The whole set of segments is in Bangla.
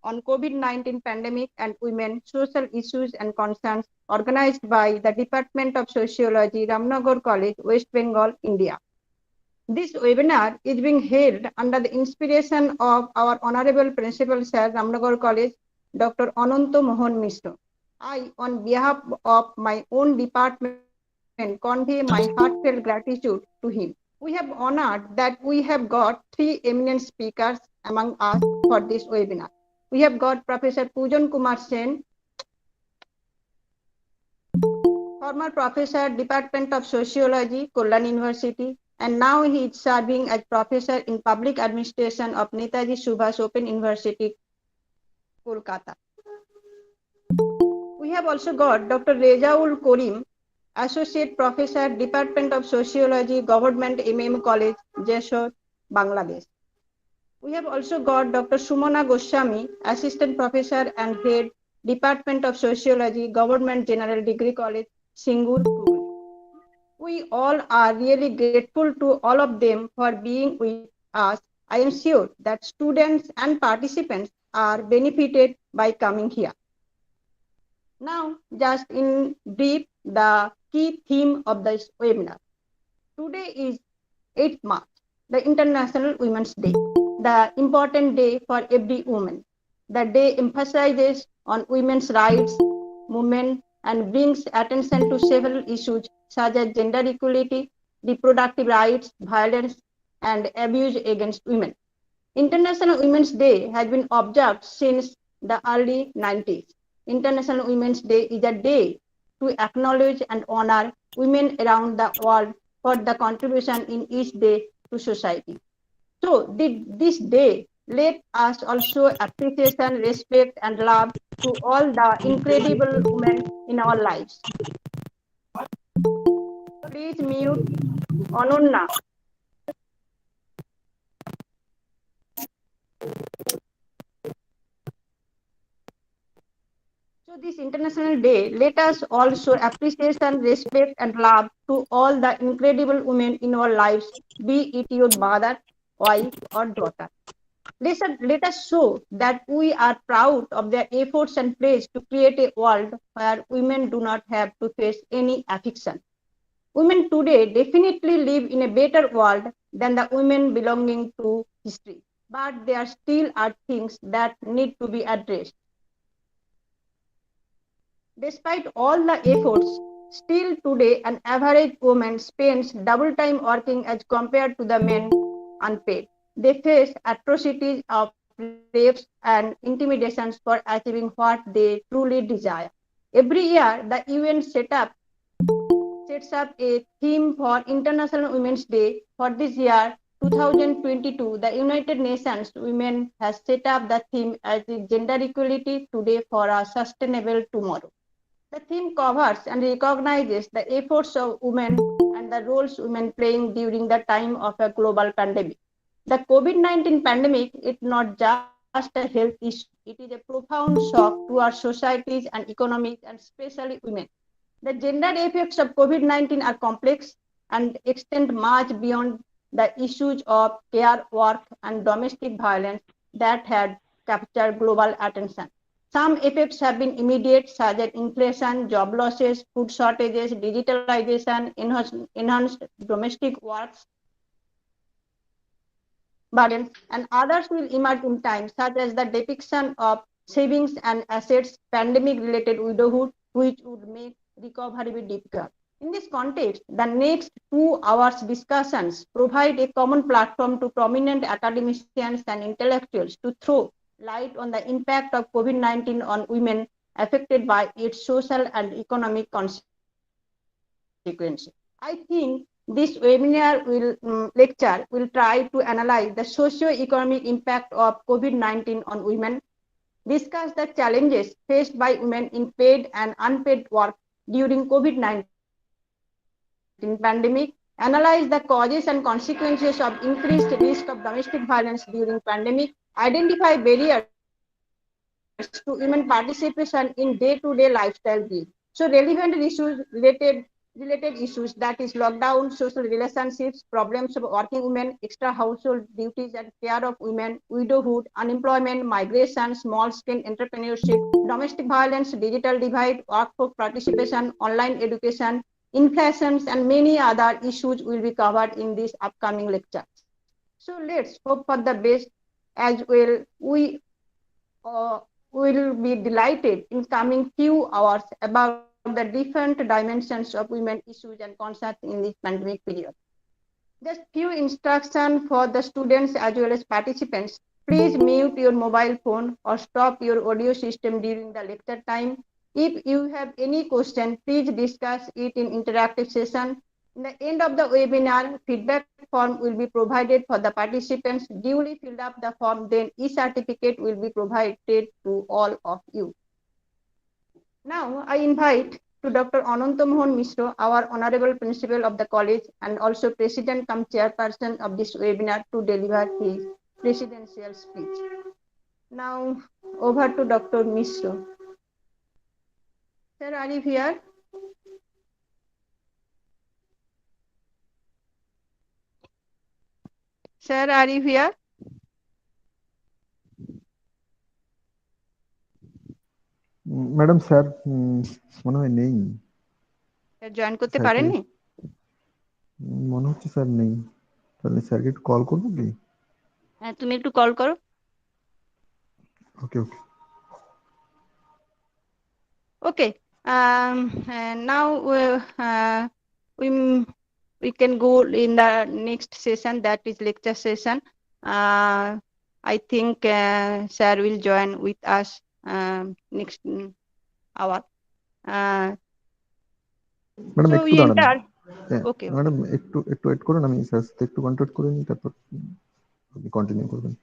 on COVID-19 pandemic and women, social issues and concerns, organized by the Department of Sociology, Ramnagar College, West Bengal, India. This webinar is being held under the inspiration of our Honorable Principal Sir, Ramnagar College, Dr. Ananto Mohan Mishra. I, on behalf of my own department, convey my heartfelt gratitude to him. We have honored that we have got three eminent speakers among us for this webinar. We have got Professor Pujan Kumar Sen, former professor, Department of Sociology, Kalyani University, and now he is serving as professor in public administration of Netaji Subhash Open University, Kolkata. We have also got Dr. Rezaul Karim, associate professor, Department of Sociology, Government MM College, Jashore, Bangladesh. We have also got Dr. Sumana Goswami, assistant professor and head, Department of Sociology, Government General Degree College, Singur, Hooghly. We all are really grateful to all of them for being with us. I am sure that students and participants are benefited by coming here. Now, just in brief, the key theme of this webinar. Today is 8th March, the International Women's Day, the important day for every woman. The day emphasizes on women's rights, movement, and brings attention to several issues such as gender equality, reproductive rights, violence, and abuse against women. International Women's Day has been observed since the early 90s. International Women's Day is a day to acknowledge and honor women around the world for the contribution in each day to society. So this day, let us also appreciation, respect, and love to all the incredible women in our lives. Please mute Anonna. So this International Day, let us also appreciation, respect, and love to all the incredible women in our lives, be it your mother, wife, or daughter. Let us show that we are proud of their efforts and pledge to create a world where women do not have to face any affliction. Women today definitely live in a better world than the women belonging to history, but there still are things that need to be addressed. Despite all the efforts, still today an average woman spends double time working as compared to the men unpaid. They face atrocities of rapes and intimidations for achieving what they truly desire. Every year, the UN sets up a theme for International Women's Day. For this year, 2022, the United Nations Women has set up the theme as Gender Equality Today for a Sustainable Tomorrow. The theme covers and recognizes the efforts of women and the roles women playing during the time of a global pandemic. The COVID-19 pandemic is not just a health issue, it is a profound shock to our societies and economies, and especially women. The gender effects of COVID-19 are complex and extend much beyond the issues of care, work, and domestic violence that had captured global attention. Some effects have been immediate, such as inflation, job losses, food shortages, digitalization, enhanced domestic works burdens, and others will emerge in time, such as the depiction of savings and assets, pandemic-related widowhood, which would make recovery be difficult. In this context, the next 2 hours discussions provide a common platform to prominent academicians and intellectuals to throw light on the impact of COVID-19 on women affected by its social and economic consequences. I think this webinar lecture will try to analyze the socio-economic impact of COVID-19 on women, discuss the challenges faced by women in paid and unpaid work during COVID-19 pandemic, analyze the causes and consequences of increased risk of domestic violence during pandemic, identify barriers to women participation in day-to-day lifestyle. So relevant issues related related issues, that is lockdown, social relationships, problems of working women, extra household duties and care of women, widowhood, unemployment, migration, small scale entrepreneurship, domestic violence, digital divide, workforce participation, online education, inflations, and many other issues will be covered in this upcoming lecture. So let's hope for the best as well. We will be delighted in coming few hours about the different dimensions of women issues and concerns in this pandemic period. Just few instructions for the students as well as participants. Please mute your mobile phone or stop your audio system during the lecture time. If you have any question, please discuss it in interactive session. In the end of the webinar, feedback form will be provided for the participants. Duly filled up the form, then e-certificate will be provided to all of you. Now, I invite to Dr. Ananta Mohan Mishra, our Honorable Principal of the College and also President cum Chairperson of this webinar, to deliver his presidential speech. Now, over to Dr. Mishra. Sir, are you here? Sir, are you here? Madam sir মনে হয় নেই। জয়েন করতে স্যারকে পারেননি? মনে হচ্ছে স্যার নেই। তাহলে স্যারকে একটু কল করবো কি? হ্যাঁ, তুমি একটু কল করো। ওকে ওকে। Okay. And now we we can go in the next session, that is lecture session. I think sir will join with us next hour. Madam So একটু we দাঁড়ান। enter. হ্যাঁ Okay. ম্যাডাম একটু একটু ওয়েট করুন, আমি স্যারের সাথে একটু কন্ট্যাক্ট করে নিই, তারপর আপনি কন্টিনিউ করবেন।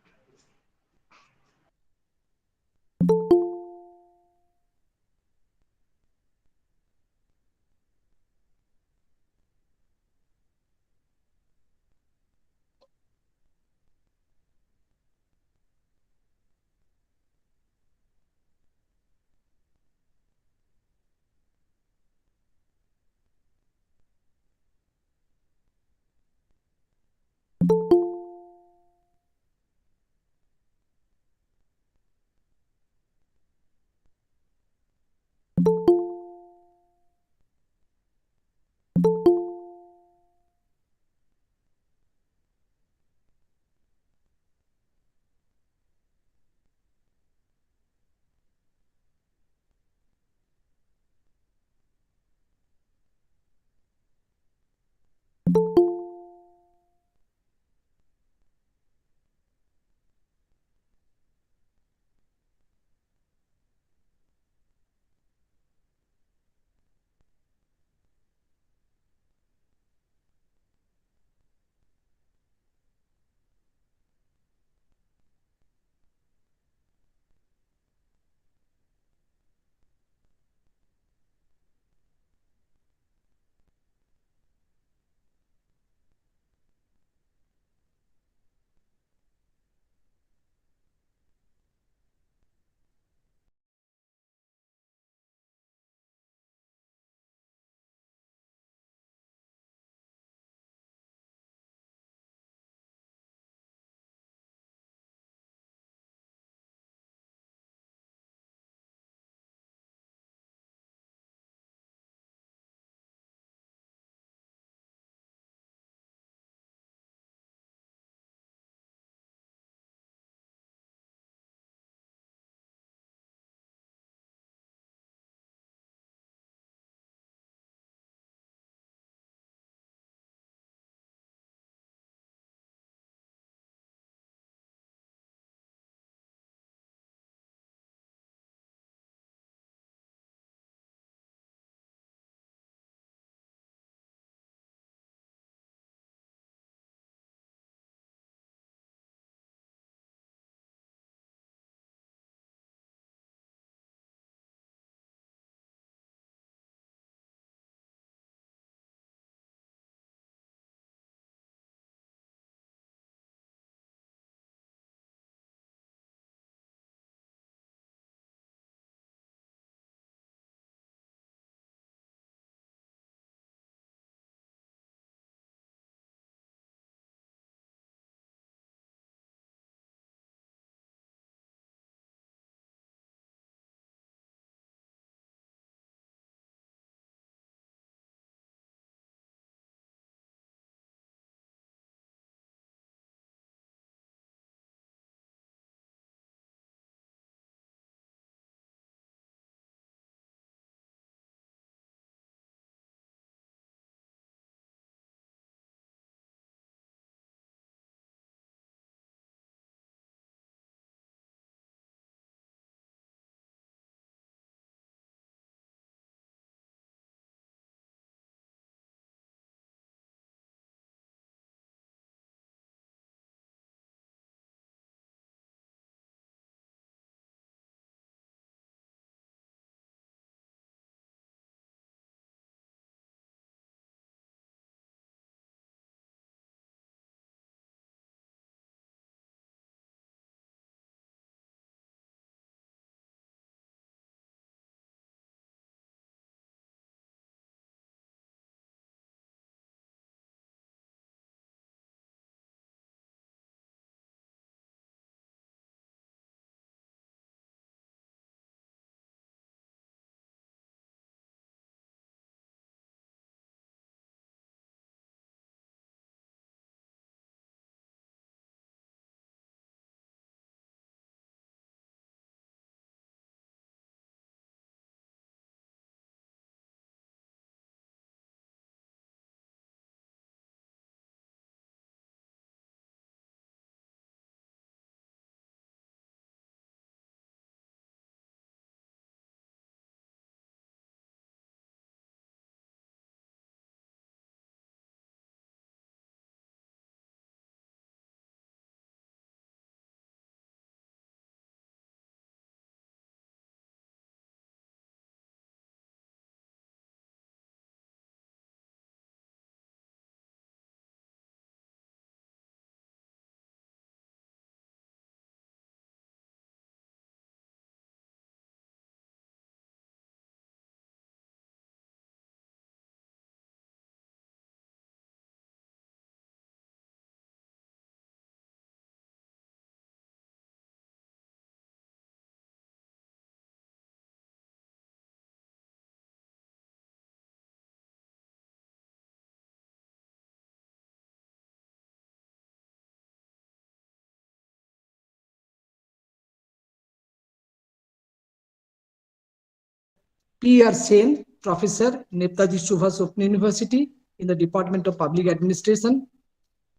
P.R. Sen, Professor, Netaji Subhash Open University in the Department of Public Administration.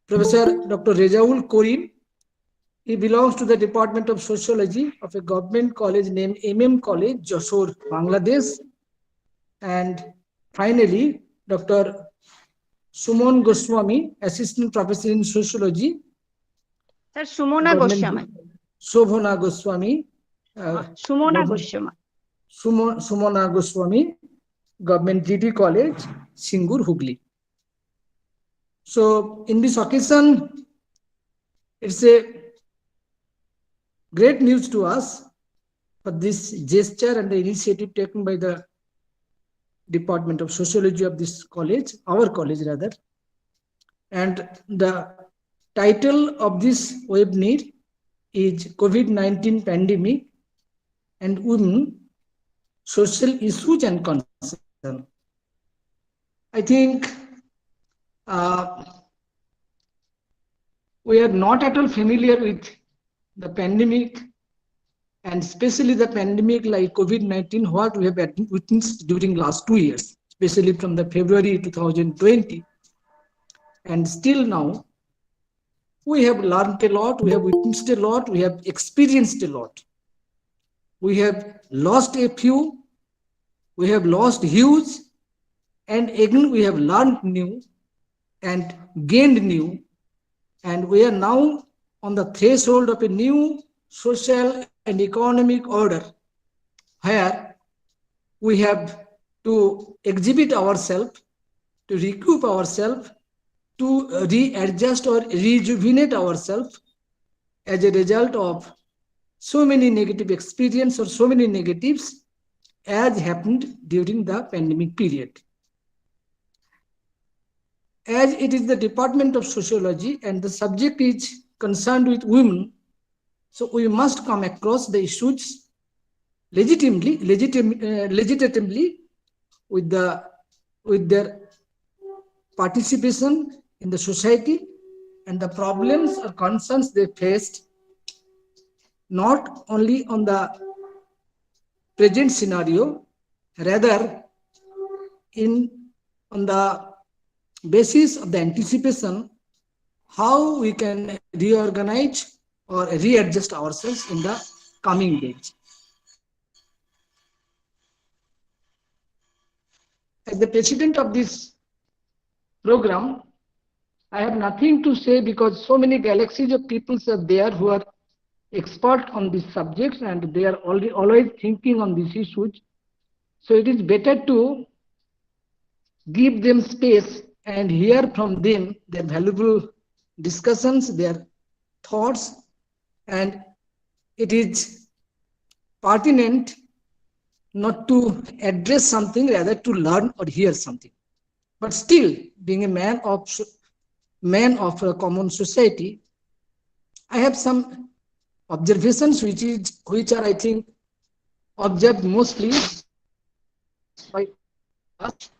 Professor Dr. Rezaul Karim, he belongs to the Department of Sociology of a government college named College, Jashore, Bangladesh. And finally, Dr. Sumana Goswami, Assistant Professor in Sociology. Sir, Sumana Goswami. Sumana Goswami. Sumana Goswami. Sumana Goswami, Government GT College, Singur, Hooghly. So, in this occasion, it's a great news to us for this gesture and the initiative taken by the Department of Sociology of this college, our college rather. And the title of this webinar is COVID-19 Pandemic and Women, Social Issues and Concern. I think we are not at all familiar with the pandemic, and especially the pandemic like COVID-19, what we have witnessed during last 2 years, especially from the February 2020. And still now, we have learned a lot, we have witnessed a lot, we have experienced a lot. We have lost a few, we have lost huge, and again we have learned new and gained new, and we are now on the threshold of a new social and economic order where we have to exhibit ourselves, to recoup ourselves, to readjust or rejuvenate ourselves as a result of so many negative experiences or so many negatives as happened during the pandemic period. As it is the Department of Sociology and the subject is concerned with women, so we must come across the issues legitimately with their participation in the society and the problems or concerns they faced, not only on the present scenario, rather on the basis of the anticipation, how we can reorganize or readjust ourselves in the coming days. As the president of this program, I have nothing to say because so many galaxies of people are there who are expert on these subjects and they are always thinking on these issues. So it is better to give them space and hear from them their valuable discussions, their thoughts, and it is pertinent not to address something, rather to learn or hear something. But still, being a man of a common society, I have some observations which are, I think, observed mostly by us,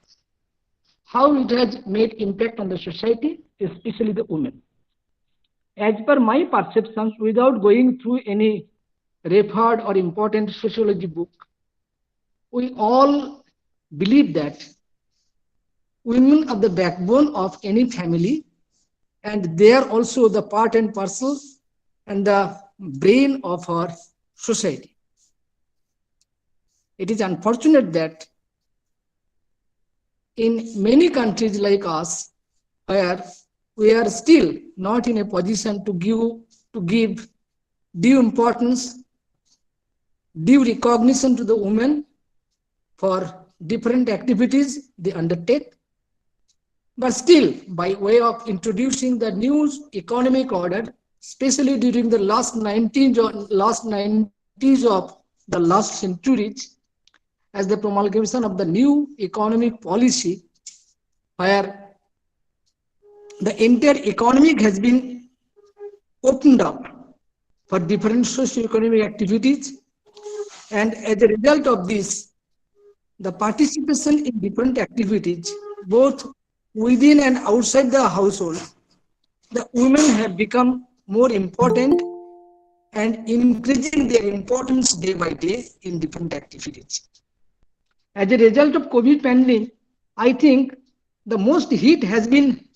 how it has made impact on the society, especially the women. As per my perceptions, without going through any referred or important sociology book, we all believe that women are the backbone of any family, and they are also the part and parcel and the brain of our society. It is unfortunate that in many countries like us, where we are still not in a position to give due importance, due recognition to the women for different activities they undertake, but still, by way of introducing the new economic order, especially during the last 90s of the last centuries, as the promulgation of the new economic policy, where the entire economic has been opened up for different socio-economic activities, and as a result of this, the participation in different activities, both within and outside the household, the women have become more important and increasing their importance day by day in different activities. As a result of COVID pandemic, I think the most heat has been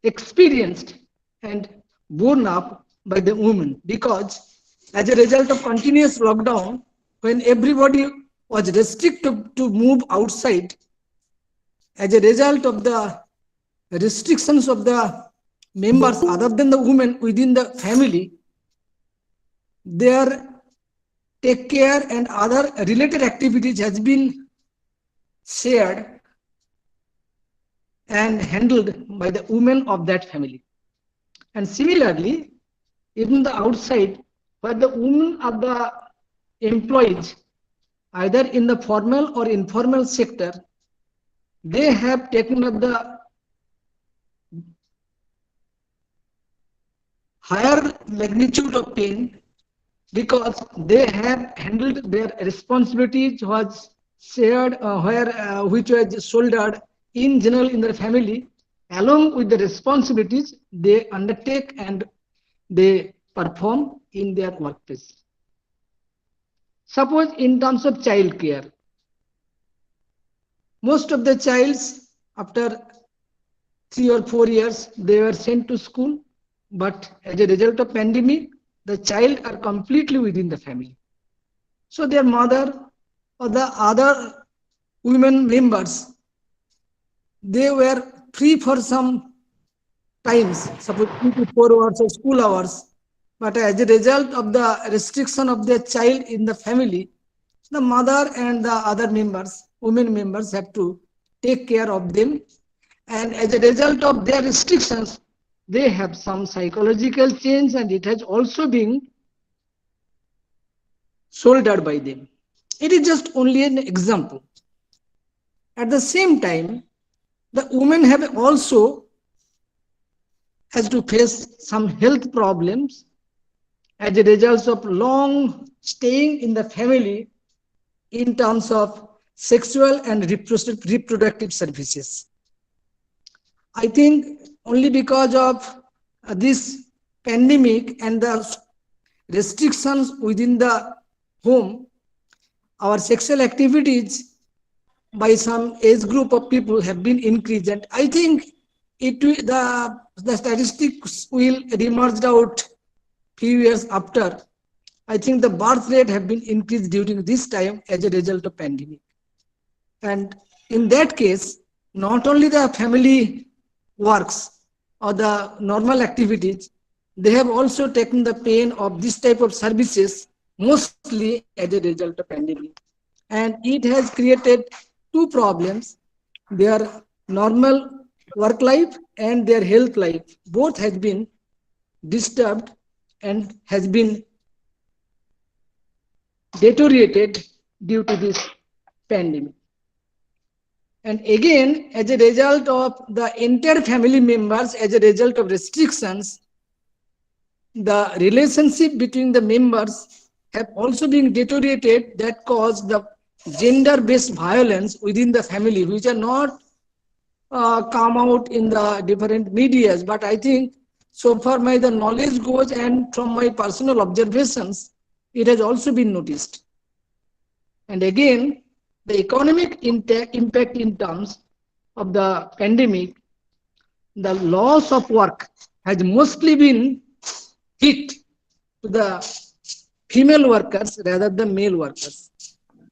experienced and borne up by the women, because as a result of continuous lockdown, when everybody was restricted to move outside, as a result of the restrictions of the members other than the women within the family, their take care and other related activities has been shared and handled by the women of that family. And similarly, even the outside, where the women of the employees, either in the formal or informal sector, they have taken up the higher magnitude of pain, because they have handled their responsibilities was shared, which was shouldered in general in their family, along with the responsibilities they undertake and they perform in their workplace. Suppose in terms of child care, most of the childs after 3 or 4 years they were sent to school, but as a result of pandemic, the child are completely within the family. So their mother or the other women members, they were free for some times, suppose 3 to 4 hours of school hours. But as a result of the restriction of their child in the family, the mother and the other members, women members, have to take care of them. And as a result of their restrictions, they have some psychological change, and it has also been shouldered by them. It is just only an example. At the same time, the women have also has to face some health problems as a result of long staying in the family in terms of sexual and reproductive services. I think only because of this pandemic and the restrictions within the home, our sexual activities by some age group of people have been increased. And I think the statistics will emerge out few years after. I think the birth rate have been increased during this time as a result of pandemic. And in that case, not only the family works or the normal activities, they have also taken the pain of this type of services, mostly as a result of pandemic. And it has created two problems: their normal work life and their health life. Both has been disturbed and has been deteriorated due to this pandemic. And again, as a result of the entire family members, as a result of restrictions, the relationship between the members have also been deteriorated, that caused the gender-based violence within the family, which are not come out in the different medias. But I think so far my the knowledge goes, and from my personal observations, it has also been noticed. And again, the economic impact in terms of the pandemic, the loss of work has mostly been hit to the female workers rather than male workers.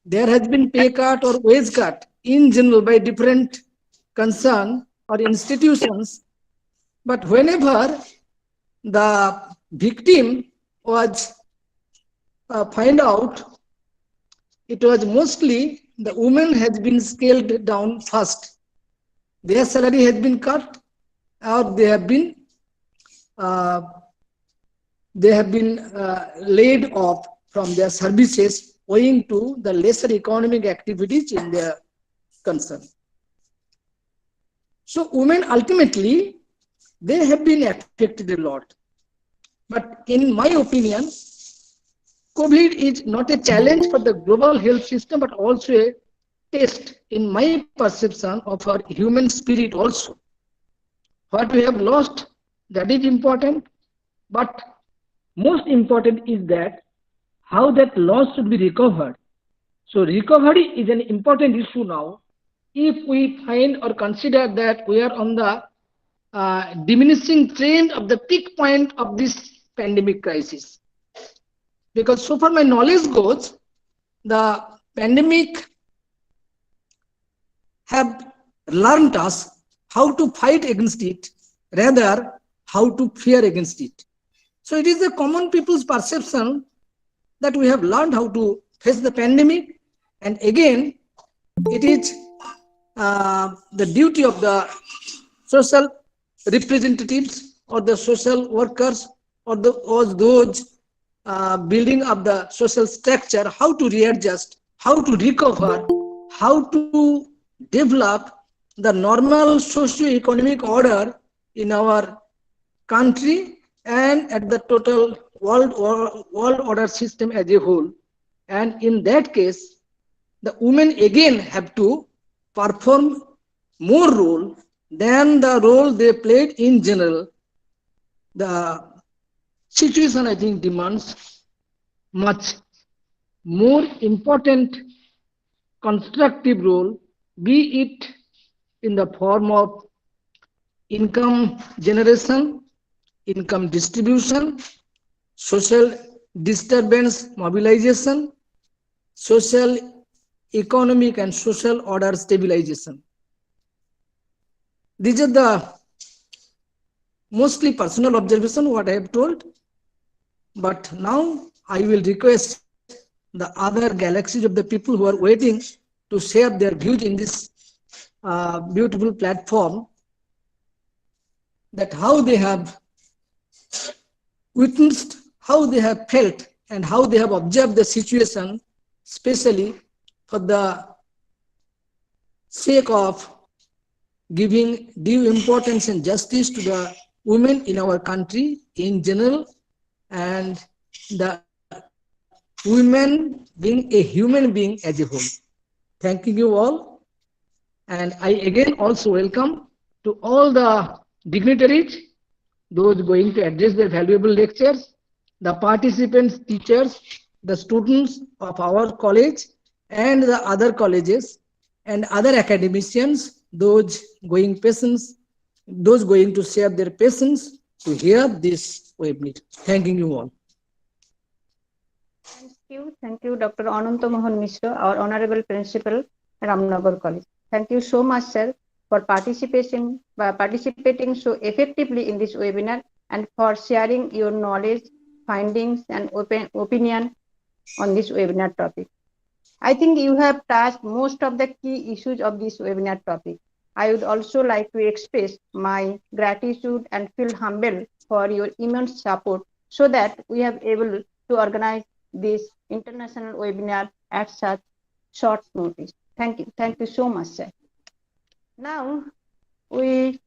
There has been pay cut or wage cut in general by different concern or institutions, but whenever the victim was find out, it was mostly the woman has been scaled down first. Their salary has been cut, or they have been laid off from their services owing to the lesser economic activities in their concern. So women ultimately, they have been affected a lot. But in my opinion, COVID is not a challenge for the global health system, but also a test, in my perception, of our human spirit also. What we have lost, that is important, but most important is that how that loss should be recovered. So recovery is an important issue now. If we find or consider that we are on the diminishing trend of the peak point of this pandemic crisis, because so far my knowledge goes, the pandemic have learned us how to fight against it, rather how to fear against it. So it is the common people's perception that we have learned how to face the pandemic, and again, it is the duty of the social representatives or the social workers or those building up the social structure, how to readjust, how to recover, how to develop the normal socio-economic order in our country and at the total world order system as a whole. And in that case, the women again have to perform more role than the role they played in general. The situation, I think, demands much more important constructive role, be it in the form of income generation, income distribution, social disturbance mobilization, social, economic and social order stabilization. These are the mostly personal observation what I have told, but now I will request the other galaxies of the people who are waiting to share their views in this beautiful platform, that how they have witnessed, how they have felt, and how they have observed the situation, especially for the sake of giving due importance and justice to the women in our country in general, and the women being a human being as a whole. Thanking you all, and I again also welcome to all the dignitaries, those going to address their valuable lectures, the participants, teachers, the students of our college and the other colleges, and other academicians, those going to share their patience to hear this webinar. Thanking you all. Thank you, Dr. Ananta Mohan Mishra, our Honorable Principal, Ramnagar College. Thank you so much, sir, for participating so effectively in this webinar and for sharing your knowledge, findings, and opinion on this webinar topic. I think you have touched most of the key issues of this webinar topic. I would also like to express my gratitude and feel humbled for your immense support so that we have able to organize this international webinar at such short notice. Thank you. Thank you so much, sir. Now we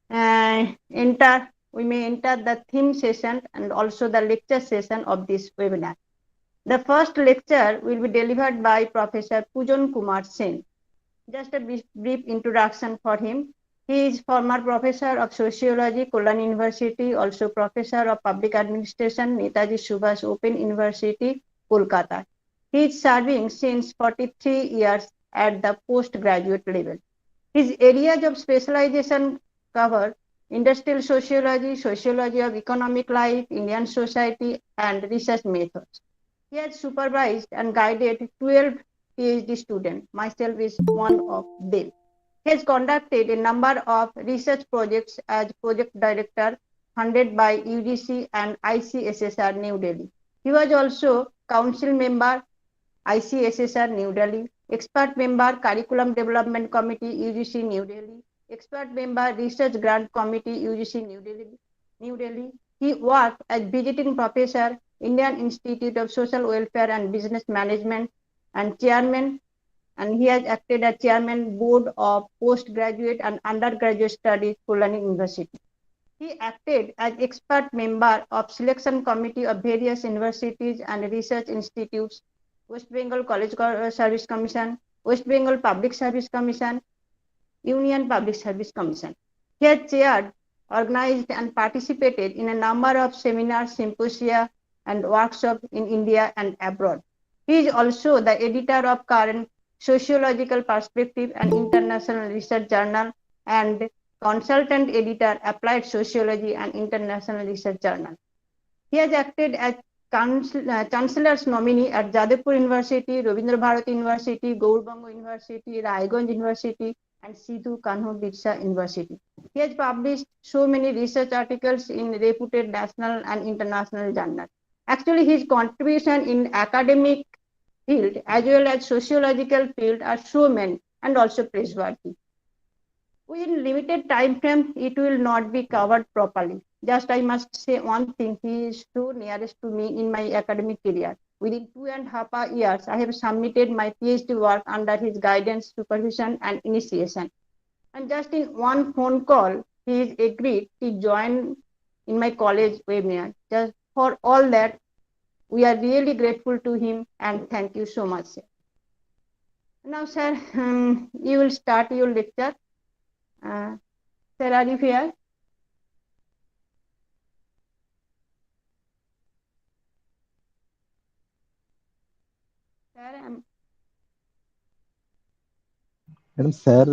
may enter the theme session and also the lecture session of this webinar. The first lecture will be delivered by Professor Pujan Kumar Sen. Just a brief introduction for him. He is former professor of sociology, Kalyani University, also professor of public administration, Netaji Subhash Open University, Kolkata. He is serving since 43 years at the postgraduate level. His areas of specialization cover industrial sociology, sociology of economic life, Indian society, and research methods. He has supervised and guided 12 PhD students. Myself is one of them. He has conducted a number of research projects as project director funded by UGC and ICSSR New Delhi. He was also council member ICSSR New Delhi, expert member Curriculum Development Committee UGC New Delhi, expert member Research Grant Committee UGC New Delhi. He worked as visiting professor Indian Institute of Social Welfare and Business Management and chairman, and he has acted as chairman board of postgraduate and undergraduate studies, Kalyani University. He acted as expert member of selection committee of various universities and research institutes, West Bengal College Service Commission, West Bengal Public Service Commission, Union Public Service Commission. He has chaired, organized, and participated in a number of seminars, symposia, and workshops in India and abroad. He is also the editor of current Sociological Perspective and International Research Journal and consultant editor Applied Sociology and International Research Journal. He has acted as Chancellor's nominee at Jadavpur University, Rabindra Bharati University, Gaurbango University, Raiganj University, and Sidhu Kanhu Birsa University. He has published so many research articles in reputed national and international journals. Actually, his contribution in academic field as well as sociological field are so many and also praiseworthy. Within limited time frame, it will not be covered properly. Just I must say one thing, he is so nearest to me in my academic career. Within 2.5 years, I have submitted my PhD work under his guidance, supervision, and initiation. And just in one phone call, he is agreed to join in my college webinar. Just for all that, we are really grateful to him and thank you so much, sir. Now, sir, you will start your lecture. Sir, are you here? Sir, madam sir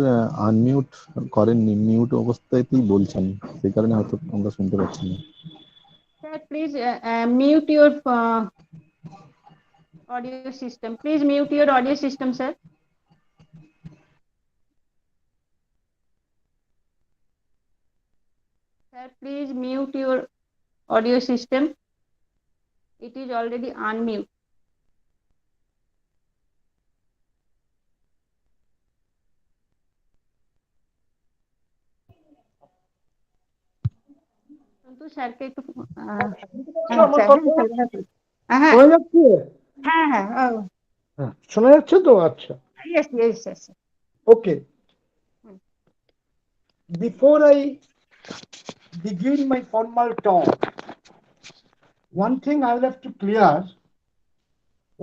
unmute করেননি, মিউট অবস্থাতেই বলছেন, সেই কারণে হয়তো আমরা শুনতে পাচ্ছি না। sir, please mute your audio system. Please mute your audio system, sir. Sir, please mute your audio system. It is already unmute. কিন্তু স্যারকে একটু শোনা যাচ্ছে? হ্যাঁ হ্যাঁ শোনা যাচ্ছে তো? আচ্ছা, yes yes yes. okay. Before I begin my formal talk, one thing I will have to clear.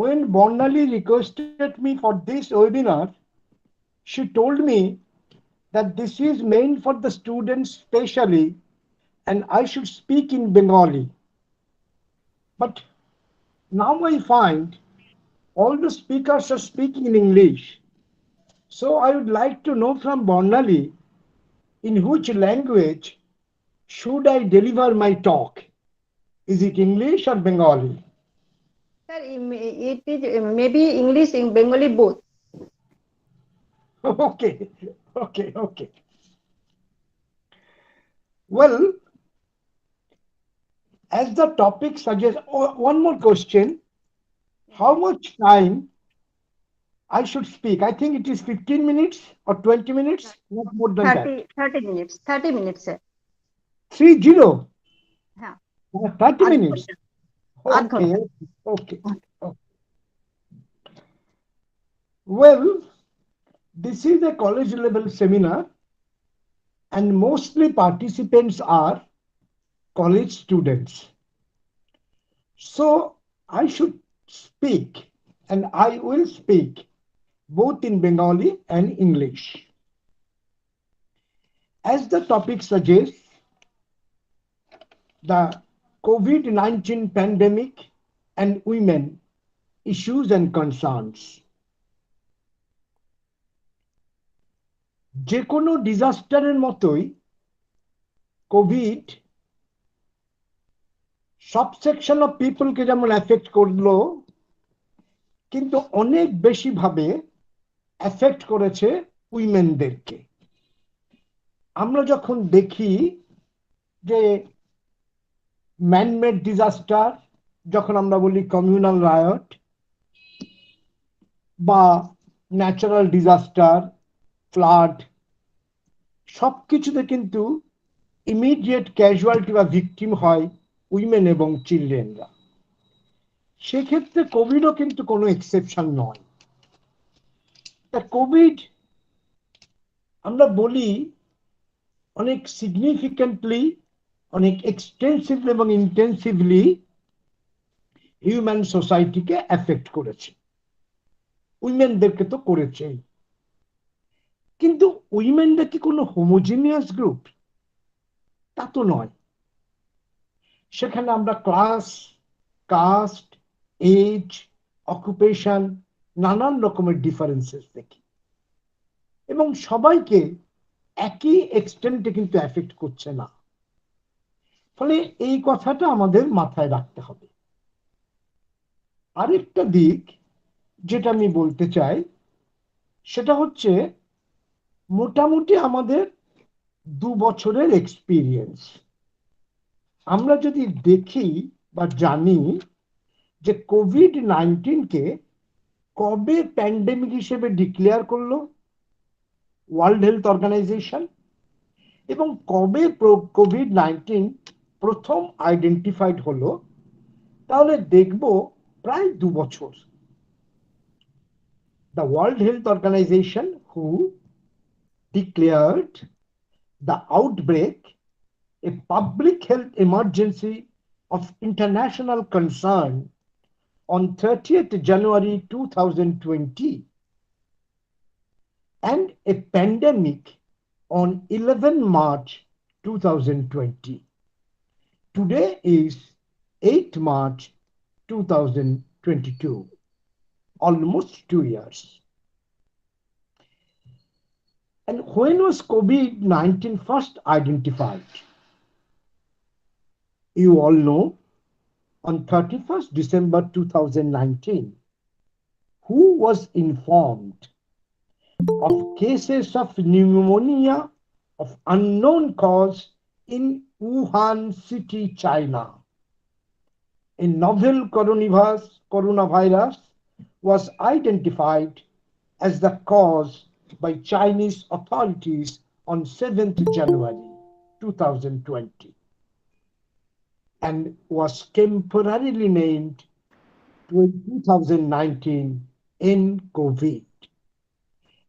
When Bonali requested me for this webinar, she told me that this is meant for the students specially and I should speak in Bengali. But now I find all the speakers are speaking in English. So I would like to know from Bonali, in which language should I deliver my talk? Is it English or Bengali? Sir, it is maybe English and Bengali both. Okay, okay. Well, as the topic suggests, one more question. How much time I should speak? I think it is 15 minutes or 20 minutes, not more than 30 minutes. 30 minutes, sir. 30? Yeah. 30 minutes. Okay. Okay. Well, this is a college level seminar and mostly participants are college students. So I should speak and I will speak both in Bengali and English. As the topic suggests, the COVID-19 pandemic and women, issues and concerns. যে কোনো ডিজাস্টারের মতোই কোভিড সব সেকশন অফ পিপলকে যেমন এফেক্ট করলো, কিন্তু অনেক বেশি ভাবে এফেক্ট করেছে উইমেনদেরকে। আমরা যখন দেখি যে ম্যানমেড ডিজাস্টার, যখন আমরা বলি কমিউনাল রায়ট বা ন্যাচারাল ডিজাস্টার, ফ্লাড, সবকিছুতে কিন্তু ইমিডিয়েট ক্যাজুয়ালিটি বা ভিকটিম হয় উইমেন এবং চিলড্রেনরা। সেক্ষেত্রে কোভিডও কিন্তু কোনো এক্সেপশন নয়। তা কোভিড আমরা বলি অনেক সিগনিফিকেন্টলি, অনেক এক্সটেন্সিভলি এবং ইন্টেন্সিভলি হিউম্যান সোসাইটিকে এফেক্ট করেছে। উইমেনদেরকে তো করেছেই, কিন্তু উইমেনরা কি কোনো হোমোজিনিয়াস গ্রুপ? তা তো নয়। সেখানে আমরা ক্লাস, কাস্ট, এজ, অকুপেশন, নানান রকমের ডিফারেন্সেস দেখি, এবং সবাইকে একই এক্সটেন্টে কিন্তু এফেক্ট করছে না। ফলে এই কথাটা আমাদের মাথায় রাখতে হবে। আরেকটা দিক যেটা আমি বলতে চাই সেটা হচ্ছে মোটামুটি আমাদের 2 বছরের এক্সপিরিয়েন্স। আমরা যদি দেখি বা জানি যে কোভিড-19 কে কবে প্যান্ডেমিক হিসেবে ডিক্লেয়ার করলো ওয়ার্ল্ড হেলথ অর্গানাইজেশন, এবং কবে কোভিড-19 প্রথম আইডেন্টিফাইড হলো, তাহলে দেখব প্রায় 2 বছর। The World Health Organization, WHO declared the outbreak a public health emergency of international concern on 30th January 2020 and a pandemic on 11 March 2020. Today is 8 March 2022, almost 2 years. And when was COVID-19 first identified? You all know, on 31st December 2019, WHO was informed of cases of pneumonia of unknown cause in Wuhan city, China. A novel coronavirus was identified as the cause by Chinese authorities on 7th January 2020 and was temporarily named 2019 nCovid.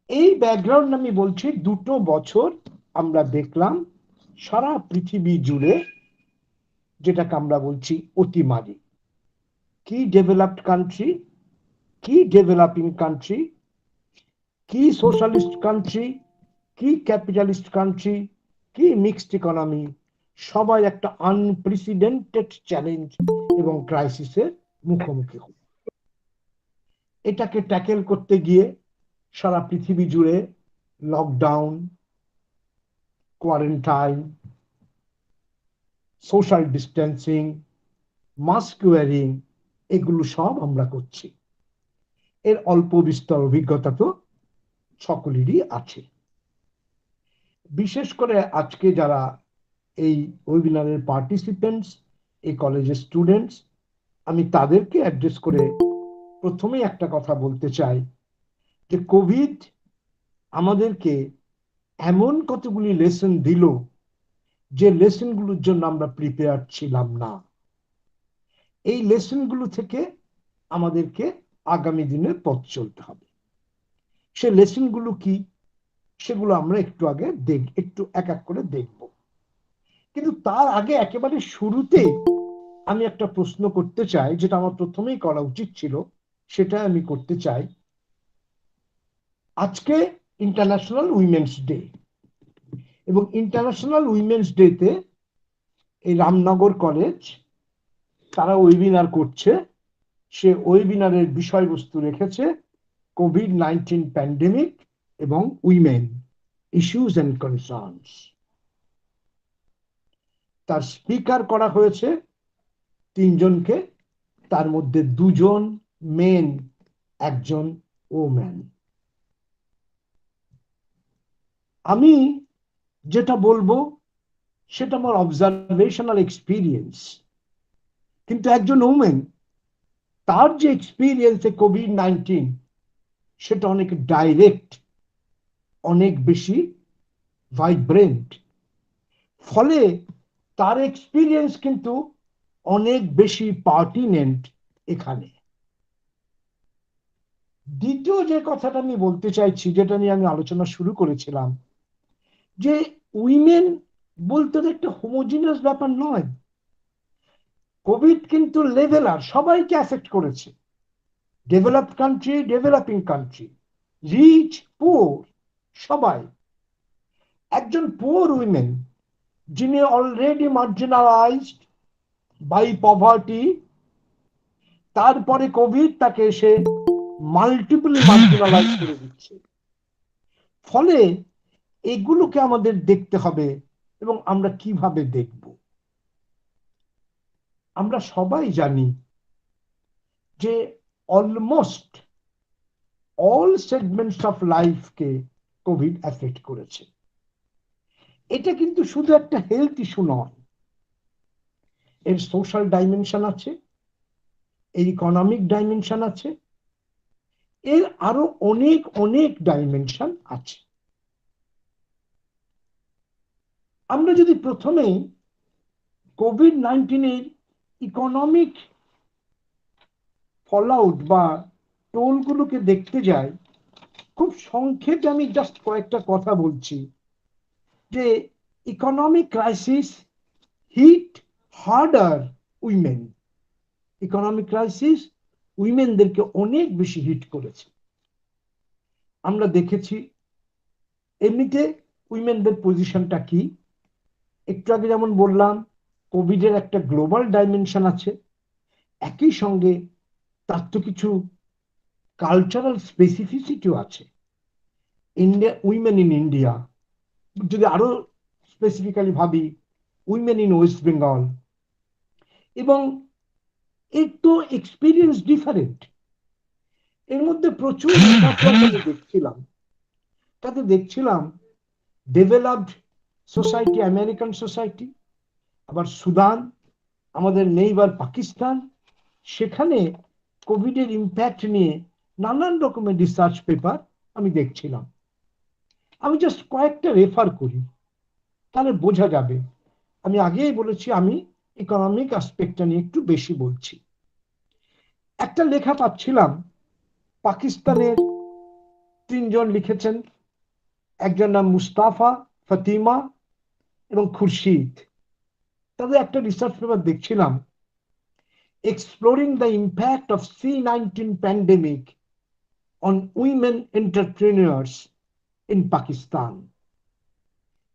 এই ব্যাকগ্রাউন্ড আমি বলছি, 2 বছর আমরা দেখলাম সারা পৃথিবী জুড়ে যেটাকে আমরা বলছি অতিমারি। কি ডেভেলপড কান্ট্রি, কি ডেভেলপিং কান্ট্রি, কি সোশ্যালিস্ট কান্ট্রি, কি ক্যাপিটালিস্ট কান্ট্রি, কি মিক্সড ইকোনমি, সবাই একটা আনপ্রেসিডেন্টেড চ্যালেঞ্জ এবং ক্রাইসিসের মুখোমুখি হল। এটাকে ট্যাকেল করতে গিয়ে সারা পৃথিবী জুড়ে lockdown, quarantine, social distancing, mask wearing, এগুলো সব আমরা করছি। এর অল্প বিস্তর অভিজ্ঞতা তো সকলেরই আছে। বিশেষ করে আজকে যারা এই ওয়েবিনারের পার্টিসিপেন্টস, এই কলেজের স্টুডেন্টস, আমি তাদেরকে অ্যাড্রেস করে প্রথমেই একটা কথা বলতে চাই যে কোভিড আমাদেরকে এমন কতগুলি লেসন দিল যে লেসনগুলোর জন্য আমরা প্রিপেয়ার ছিলাম না। এই লেসনগুলো থেকে আমাদেরকে আগামী দিনের পথ চলতে হবে। সে লেসনগুলো কি, সেগুলো আমরা একটু এক এক করে দেখব। কিন্তু তার আগে একেবারে শুরুতে আমি একটা প্রশ্ন করতে চাই, যেটা আমার প্রথমেই করা উচিত ছিল, সেটা আমি করতে চাই। আজকে ইন্টারন্যাশনাল উইমেন্স ডে, এবং ইন্টারন্যাশনাল উইমেন্স ডেতে এই রামনগর কলেজ তারা ওয়েবিনার করছে। সে ওয়েবিনারের বিষয়বস্তু রেখেছে কোভিড-19 প্যান্ডেমিক এবং উইমেন ইস্যুস এন্ড কনসার্নস। তার স্পিকার করা হয়েছে 3 জনকে, তার মধ্যে 2 জন মেন, 1 জন ওম্যান। আমি যেটা বলবো সেটা আমার অবজারভেশনাল এক্সপিরিয়েন্স, কিন্তু একজন ওমেন, তার যে এক্সপিরিয়েন্সে কোভিড-19 সেটা অনেক ডাইরেক্ট, অনেক বেশি ভাইব্রেন্ট। ফলে তার এক্সপিরিয়েন্স কিন্তু অনেক বেশি পার্টিনেন্ট এখানে। দ্বিতীয় যে কথাটা আমি বলতে চাইছি, যেটা নিয়ে আমি আলোচনা শুরু করেছিলাম, যে উইমেন বলতে একটা হোমোজিনিয়াস ব্যাপার নয়। কোভিড কিন্তু লেভেলার, সবাইকে এফেক্ট করেছে। Developed country, developing country, rich, poor, সবাই। একজন পুয়ার উইমেন যিনি অলরেডি মার্জিনালাইজড বাই পভার্টি, তারপরে কোভিড তাকে এসে মার্জিনালাইজ করে দিচ্ছে। ফলে এগুলোকে আমাদের দেখতে হবে এবং আমরা কিভাবে দেখব। আমরা সবাই জানি যে অলমোস্ট অল সেগমেন্টস অফ লাইফকে কোভিড এফেক্ট করেছে। এটা কিন্তু শুধু একটা হেলথ ইস্যু নয়, এর সোশ্যাল ডাইমেনশন আছে, এর ইকোনমিক ডাইমেনশন আছে, এর আরো অনেক অনেক ডাইমেনশন আছে। আমরা যদি প্রথমেই কোভিড-19 এর ইকোনমিক ফলআউট বা টোলগুলোকে দেখতে যাই, খুব সংক্ষেপে আমি জাস্ট কয়েকটা কথা বলছি যে economic crisis hit harder women. Economic crisis উইমেনদেরকে অনেক বেশি হিট করেছে। আমরা দেখেছি এমনিতে উইমেনদের পজিশনটা কি। একটু আগে যেমন বললাম কোভিডের একটা গ্লোবাল ডাইমেনশন আছে, একই সঙ্গে তার তো কিছু কালচারাল স্পেসিফিসিটিও আছে। ইন্ডিয়া, উইমেন ইন ইন্ডিয়া, যদি আরো স্পেসিফিক্যালি ভাবি উইমেন ইন ওয়েস্ট বেঙ্গল, এবং এর তো এক্সপিরিয়েন্স ডিফারেন্ট। এর মধ্যে প্রচুর দেখছিলাম, তাতে দেখছিলাম ডেভেলপড সোসাইটি, আমেরিকান সোসাইটি, আবার সুদান, আমাদের নেইবার পাকিস্তান, সেখানে কোভিডের ইম্প্যাক্ট নিয়ে নানান রকমের রিসার্চ পেপার আমি দেখছিলাম। আমি জাস্ট কয়েকটা রেফার করি, তাহলে বোঝা যাবে। আমি আগেই বলেছি আমি ইকোনমিক অ্যাসপেক্টটা নিয়ে একটু বেশি বলছি। একটা লেখা পাচ্ছিলাম, পাকিস্তানের তিনজন লিখেছেন, একজন নাম মুস্তাফা, ফাতিমা এবং খুরশিদ। তাদের একটা রিসার্চ পেপার দেখছিলাম, exploring the impact of C-19 pandemic on women entrepreneurs in Pakistan.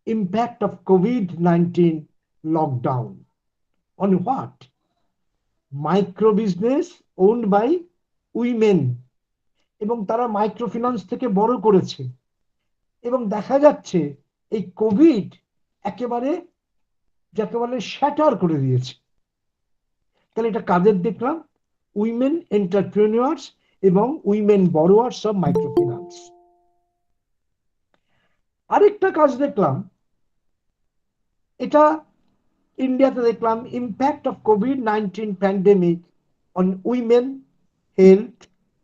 Impact of COVID-19 lockdown on what? Micro business owned by women, এবং তারা মাইক্রোফিন্যান্স থেকে বড় করেছে, এবং দেখা যাচ্ছে এই কোভিড একেবারে যাকে বলে শ্যাটার করে দিয়েছে। তাহলে এটা কাদের দেখলাম? উইমেন এন্টারপ্রেনিউয়ার্স এবং উইমেন বরোয়ার্স অফ মাইক্রোফিন্যান্স। আরেকটা কাজ দেখলাম, এটা ইন্ডিয়াতে দেখলাম, ইম্প্যাক্ট অফ কোভিড-19 pandemic on women health,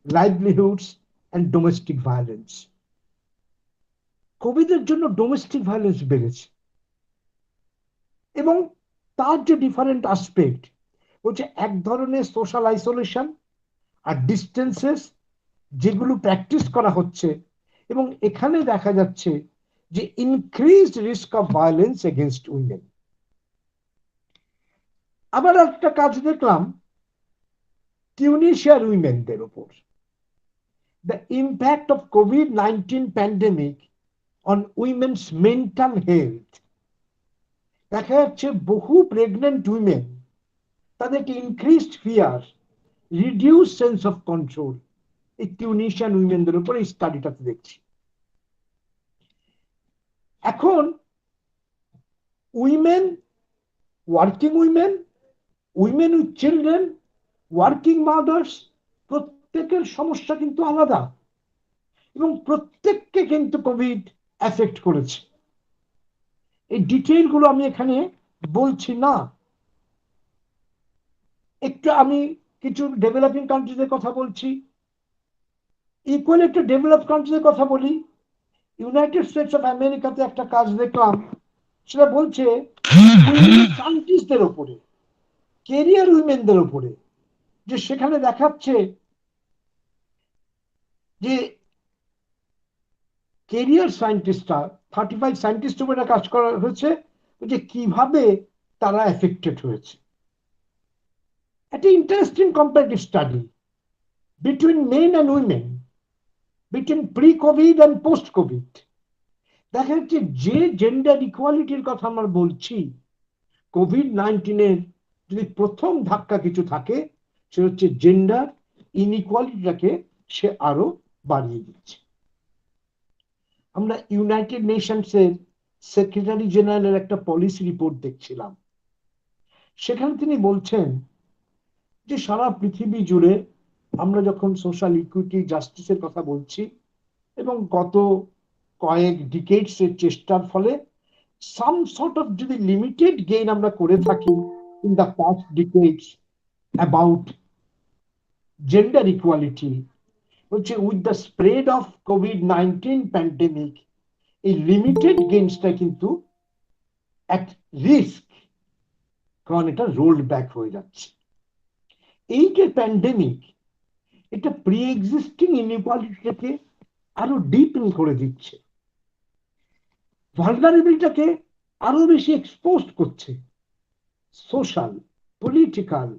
livelihoods and domestic violence. কোভিডের জন্য ডোমেস্টিক ভায়োলেন্স বেড়েছে, এবং তার যে ডিফারেন্ট অ্যাসপেক্ট হচ্ছে এক ধরনের সোশ্যাল আইসোলেশন আর ডিস্টেন্সেস যেগুলো প্র্যাকটিস করা হচ্ছে, এবং এখানে দেখা যাচ্ছে যে increased risk of violence against women. আবার একটা কাজ দেখলাম টিউনিশিয়ার উইমেনদের উপর, দ্য ইম্প্যাক্ট অফ কোভিড-19 pandemic on women's mental health. দেখা যাচ্ছে বহু প্রেগনেন্ট উইমেন, তাদেরকে increased fear, reduce sense of control, এই টিউনিশিয়ান উইমেনদের উপর এই স্টাডিটাতে দেখছি। এখন women, working women, women with children, working mother's, প্রত্যেকের সমস্যা কিন্তু আলাদা, এবং প্রত্যেককে কিন্তু কোভিড এফেক্ট করেছে। এই ডিটেইলগুলো আমি এখানে বলছি না। একটু আমি কিছু ডেভেলপিং কান্ট্রিজের কথা বলছি, ইকুয়ালি একটা ডেভেলপ কান্ট্রিজের কথা বলি। ইউনাইটেড স্টেটস অফ আমেরিকাতে একটা কাজ দেখলাম, সেটা বলছে সায়েন্টিস্টদের উপরে, কেরিয়ার উইমেনদের উপরে, যে সেখানে দেখাচ্ছে যে কেরিয়ার সায়েন্টিস্টরা 35 সায়েন্টিস্ট উপরে কাজ করা হয়েছে, যে কিভাবে তারা এফেক্টেড হয়েছে। একটা interesting comparative study between men and women, between pre Covid and post Covid. দেখা যাচ্ছে যে জেন্ডার ইকুয়ালিটির কথা আমরা বলছি, কোভিড-19 যদি প্রথম ধাক্কা কিছু থাকে সেটা হচ্ছে জেন্ডার ইনইকুয়ালিটিটাকে সে আরো বাড়িয়ে দিচ্ছে। আমরা ইউনাইটেড নেশনস এর সেক্রেটারি জেনারেলের একটা পলিসি রিপোর্ট দেখছিলাম। সেখানে তিনি বলছেন যে সারা পৃথিবী জুড়ে আমরা যখন সোশ্যাল ইকুইটি জাস্টিসের কথা বলছি এবং গত কয়েক ডিকেডস এর চেষ্টার ফলে সাম সর্ট অফ যদি লিমিটেড গেইন আমরা করে থাকি in the past decades about gender equality, হচ্ছে উইথ দ্য স্প্রেড অফ কোভিড-19 প্যান্ডেমিক এই লিমিটেড গেইনসটা কিন্তু অ্যাট রিস্ক, কারণ এটা রোল্ড ব্যাক হয়ে যাচ্ছে। এই যে প্যান্ডেমিক, এটা প্রি এক্সিস্টিং ইনইকুয়ালিটিটাকে আরো ডিপেন করে দিচ্ছে, ভালনারেবিলিটিটাকে আরো বেশি এক্সপোজ করছে। সোশ্যাল, পলিটিক্যাল,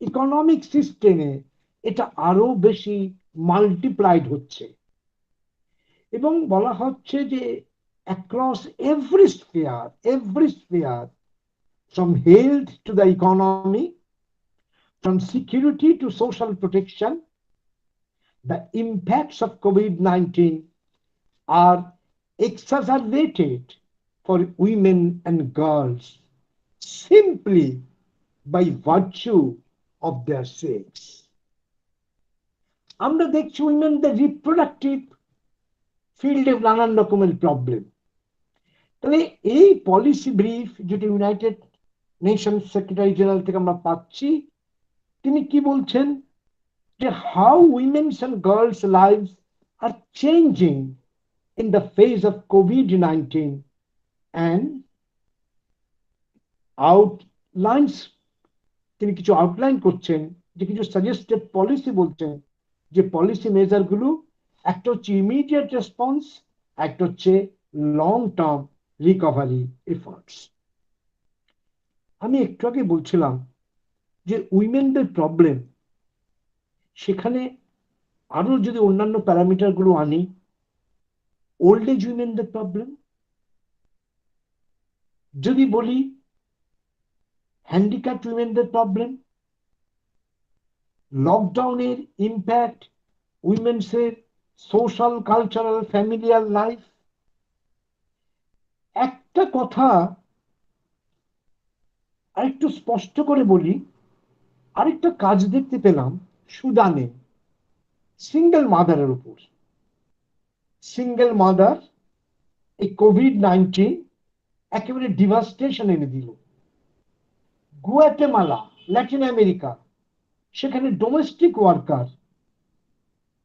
ইকোনমিক সিস্টেমে এটা আরো বেশি মাল্টিপ্লাইড হচ্ছে এবং বলা হচ্ছে যে across every sphere, from health to the economy, from security to social protection, the impacts of COVID-19 are exacerbated for women and girls simply by virtue of their sex. আমরা দেখছি উইমেনদের রিপ্রোডাক্টিভ ফিল্ডে নানান রকমের প্রবলেম। তাহলে এই পলিসি ব্রিফ যেটা ইউনাইটেড নেশনস সেক্রেটারি জেনারেল থেকে আমরা পাচ্ছি, তিনি কি বলছেন যে how women's and girls lives are changing in the phase of কোভিড-19 অ্যান্ড আউটলাইন্স, তিনি কিছু আউটলাইন করছেন, যে কিছু সাজেস্টেড পলিসি বলছেন, যে পলিসি মেজার গুলো একটা হচ্ছে ইমিডিয়েট রেসপন্স, একটা হচ্ছে লং টার্ম রিকভারি এফর্টস। আমি একটু আগে বলছিলাম যে উইমেনদের প্রবলেম, সেখানে আরো যদি অন্যান্য প্যারামিটার গুলো আনি, ওল্ড এজ উইমেনদের প্রবলেম, যদি বলি হ্যান্ডিক্যাপ্ট উইমেনদের প্রবলেম, লকডাউনের ইম্প্যাক্ট উইমেন্সের সোশ্যাল, কালচারাল, ফ্যামিলিয়ার লাইফ। একটা কথা আরেকটু স্পষ্ট করে বলি, আরেকটা কাজ দেখতে পেলাম সুদানে সিঙ্গেল মাদারের উপর। সিঙ্গেল মাদার এই কোভিড-19 একেবারে ডিভাস্টেশন এনে দিল। গুয়াতেমালা, ল্যাটিন আমেরিকা, সেখানে ডোমেস্টিক ওয়ার্কার,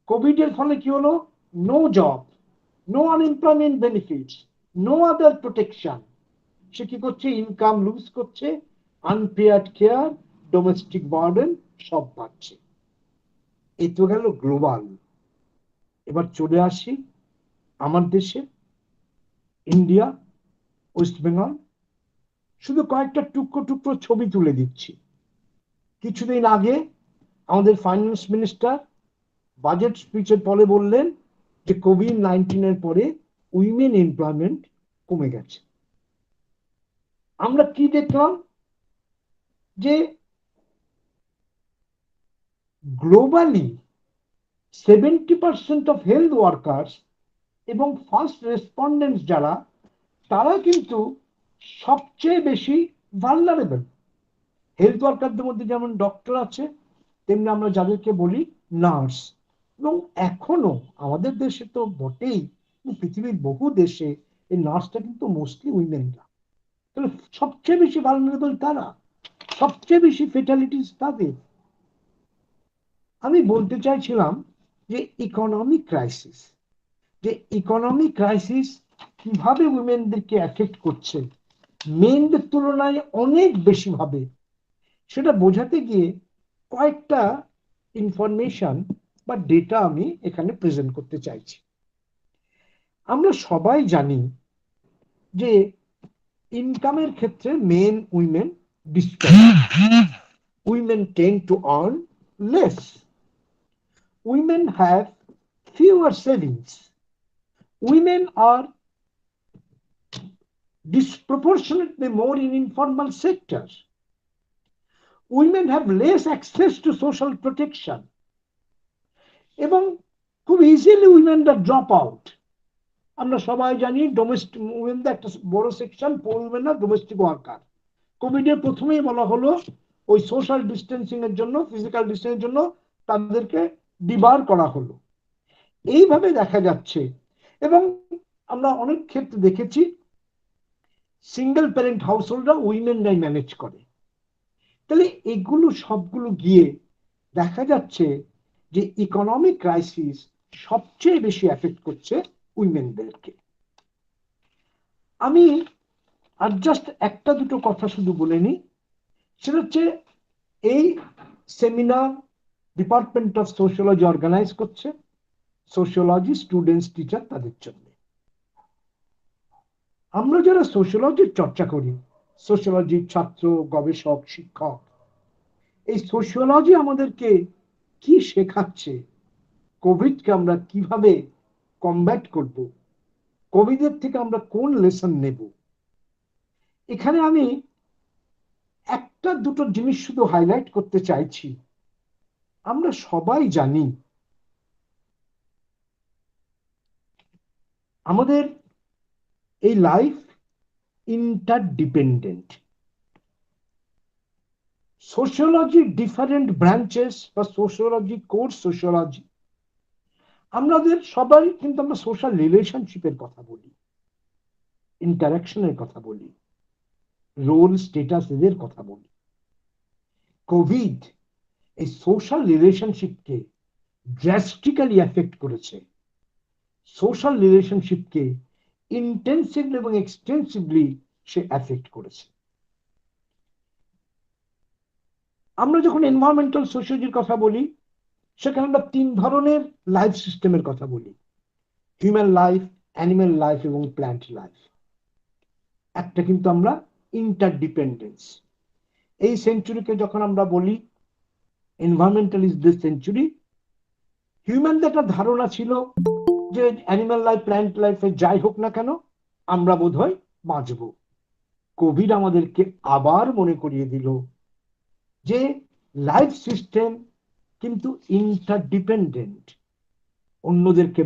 কোভিড এর ফলে কি হলো? No job, no unemployment benefits, no other protection. সে কি করছে? ইনকাম লুজ করছে, আনপেয়ার্ড কেয়ার, ডোমেস্টিক বার্ডেন সব বাড়ছে। এই তো গেল গ্লোবাল। এবার চলে আসি আমার দেশে, ইন্ডিয়া, ওয়েস্ট বেঙ্গল। শুধু কয়েকটা টুকরো টুকরো ছবি তুলে দিচ্ছি। কিছুদিন আগে আমাদের ফাইন্যান্স মিনিস্টার বাজেট স্পিচের পরে বললেন যে কোভিড-19 এর পরে উইমেন এমপ্লয়মেন্ট কমে গেছে। আমরা কি দেখলাম? যে গ্লোবালি 70% অফ হেলথ ওয়ার্কার্স এবং ফার্স্ট রেসপন্ডেন্টস যারা, তারা কিন্তু সবচেয়ে বেশি ভালনারেবল। হেলথ ওয়ার্কারদের মধ্যে যেমন ডক্টর আছে, তেমনি আমরা যাদেরকে বলি নার্স। এবং এখনো আমাদের দেশে তো বটেই, পৃথিবীর বহু দেশে এই নার্সটা কিন্তু মোস্টলি উইমেনরা। তাহলে সবচেয়ে বেশি ভালনারেবল তারা, সবচেয়ে বেশি ফেটালিটিস তাদের। আমি বলতে চাইছিলাম যে ইকোনমিক ক্রাইসিস, যে ইকোনমিক ক্রাইসিস কিভাবে উইমেনদেরকে এফেক্ট করছে মেনদের তুলনায় অনেক বেশি ভাবে, সেটা বোঝাতে গিয়ে কয়েকটা ইনফরমেশন বা ডেটা আমি এখানে প্রেজেন্ট করতে চাইছি। আমরা সবাই জানি যে ইনকামের ক্ষেত্রে men women disparity. Women tend to earn less, women have fewer savings, women are disproportionately more in informal sector, women have less access to social protection এবং খুব ইজিলি উইমেনরা ড্রপ আউট। আমরা সবাই জানি ডোমেস্টিক উইমেনদের একটা বড় সেকশন উইমেনরা ডোমেস্টিক ওয়ার্কার। কোভিড এর প্রথমেই বলা হলো ওই সোশ্যাল ডিস্টেন্সিং এর জন্য, ফিজিক্যাল ডিস্টেন্সের জন্য তাদেরকে ডিবার করা হলো। এইভাবে দেখা যাচ্ছে এবং আমরা অনেক ক্ষেত্রে দেখেছি সিঙ্গেল প্যারেন্ট হাউসহোল্ডরা উইমেনরাই ম্যানেজ করে। তাহলে এগুলো সবগুলো গিয়ে দেখা যাচ্ছে যে ইকোনমিক ক্রাইসিস সবচেয়ে বেশি এফেক্ট করছে উইমেনদেরকে। আমি আর জাস্ট একটা দুটো কথা শুধু বলে নিই, সেটা হচ্ছে এই seminar department of sociology organise করছে, সোশিওলজি স্টুডেন্টস টিচার তাদের জন্য। আমরা যারা সোশিওলজির চর্চা করি, সোশিওলজির ছাত্র, গবেষক, শিক্ষক, এই সোশিওলজি আমাদেরকে কি শেখাচ্ছে, কোভিডকে আমরা কিভাবে কমব্যাট করব, কোভিডের থেকে আমরা কোন লেসন নেব, এখানে আমি একটা দুটো জিনিস শুধু হাইলাইট করতে চাইছি। আমরা সবাই জানি আমাদের এই life interdependent. Sociology different branches বা সোশিওলজি কোর্স সোশিওলজি, আমাদের সবাই কিন্তু আমরা সোশ্যাল রিলেশনশিপের কথা বলি, ইন্টারাকশনের কথা বলি, রোল স্টেটাস এদের কথা বলি। কোভিড এই সোশ্যাল রিলেশনশিপকে ড্রাস্টিক্যালি এফেক্ট করেছে, সোশ্যাল রিলেশনশিপকে ইন্টেন্সিভলি এবং এক্সটেন্সিভলি সে এফেক্ট করেছে। আমরা যখন এনভায়রনমেন্টাল সোশিওলজির কথা বলি, সেখানে আমরা তিন ধরনের লাইফ সিস্টেমের কথা বলি, হিউম্যান লাইফ, অ্যানিম্যাল লাইফ এবং প্ল্যান্ট লাইফ। একটা কিন্তু আমরা ইন্টারডিপেন্ডেন্স, এই সেঞ্চুরিকে যখন আমরা বলি এনভায়রনমেন্টাল ইজ দ্য সেঞ্চুরি, হিউম্যানদের একটা ধারণা ছিল যে অ্যানিম্যাল লাইফ, প্ল্যান্ট লাইফে যাই হোক না কেন আমরা বোধহয় বাঁচব। কোভিড আমাদেরকে আবার মনে করিয়ে দিল যে লাইফ সিস্টেম কিন্তু ইন্টারডিপেন্ডেন্ট, অন্যদেরকে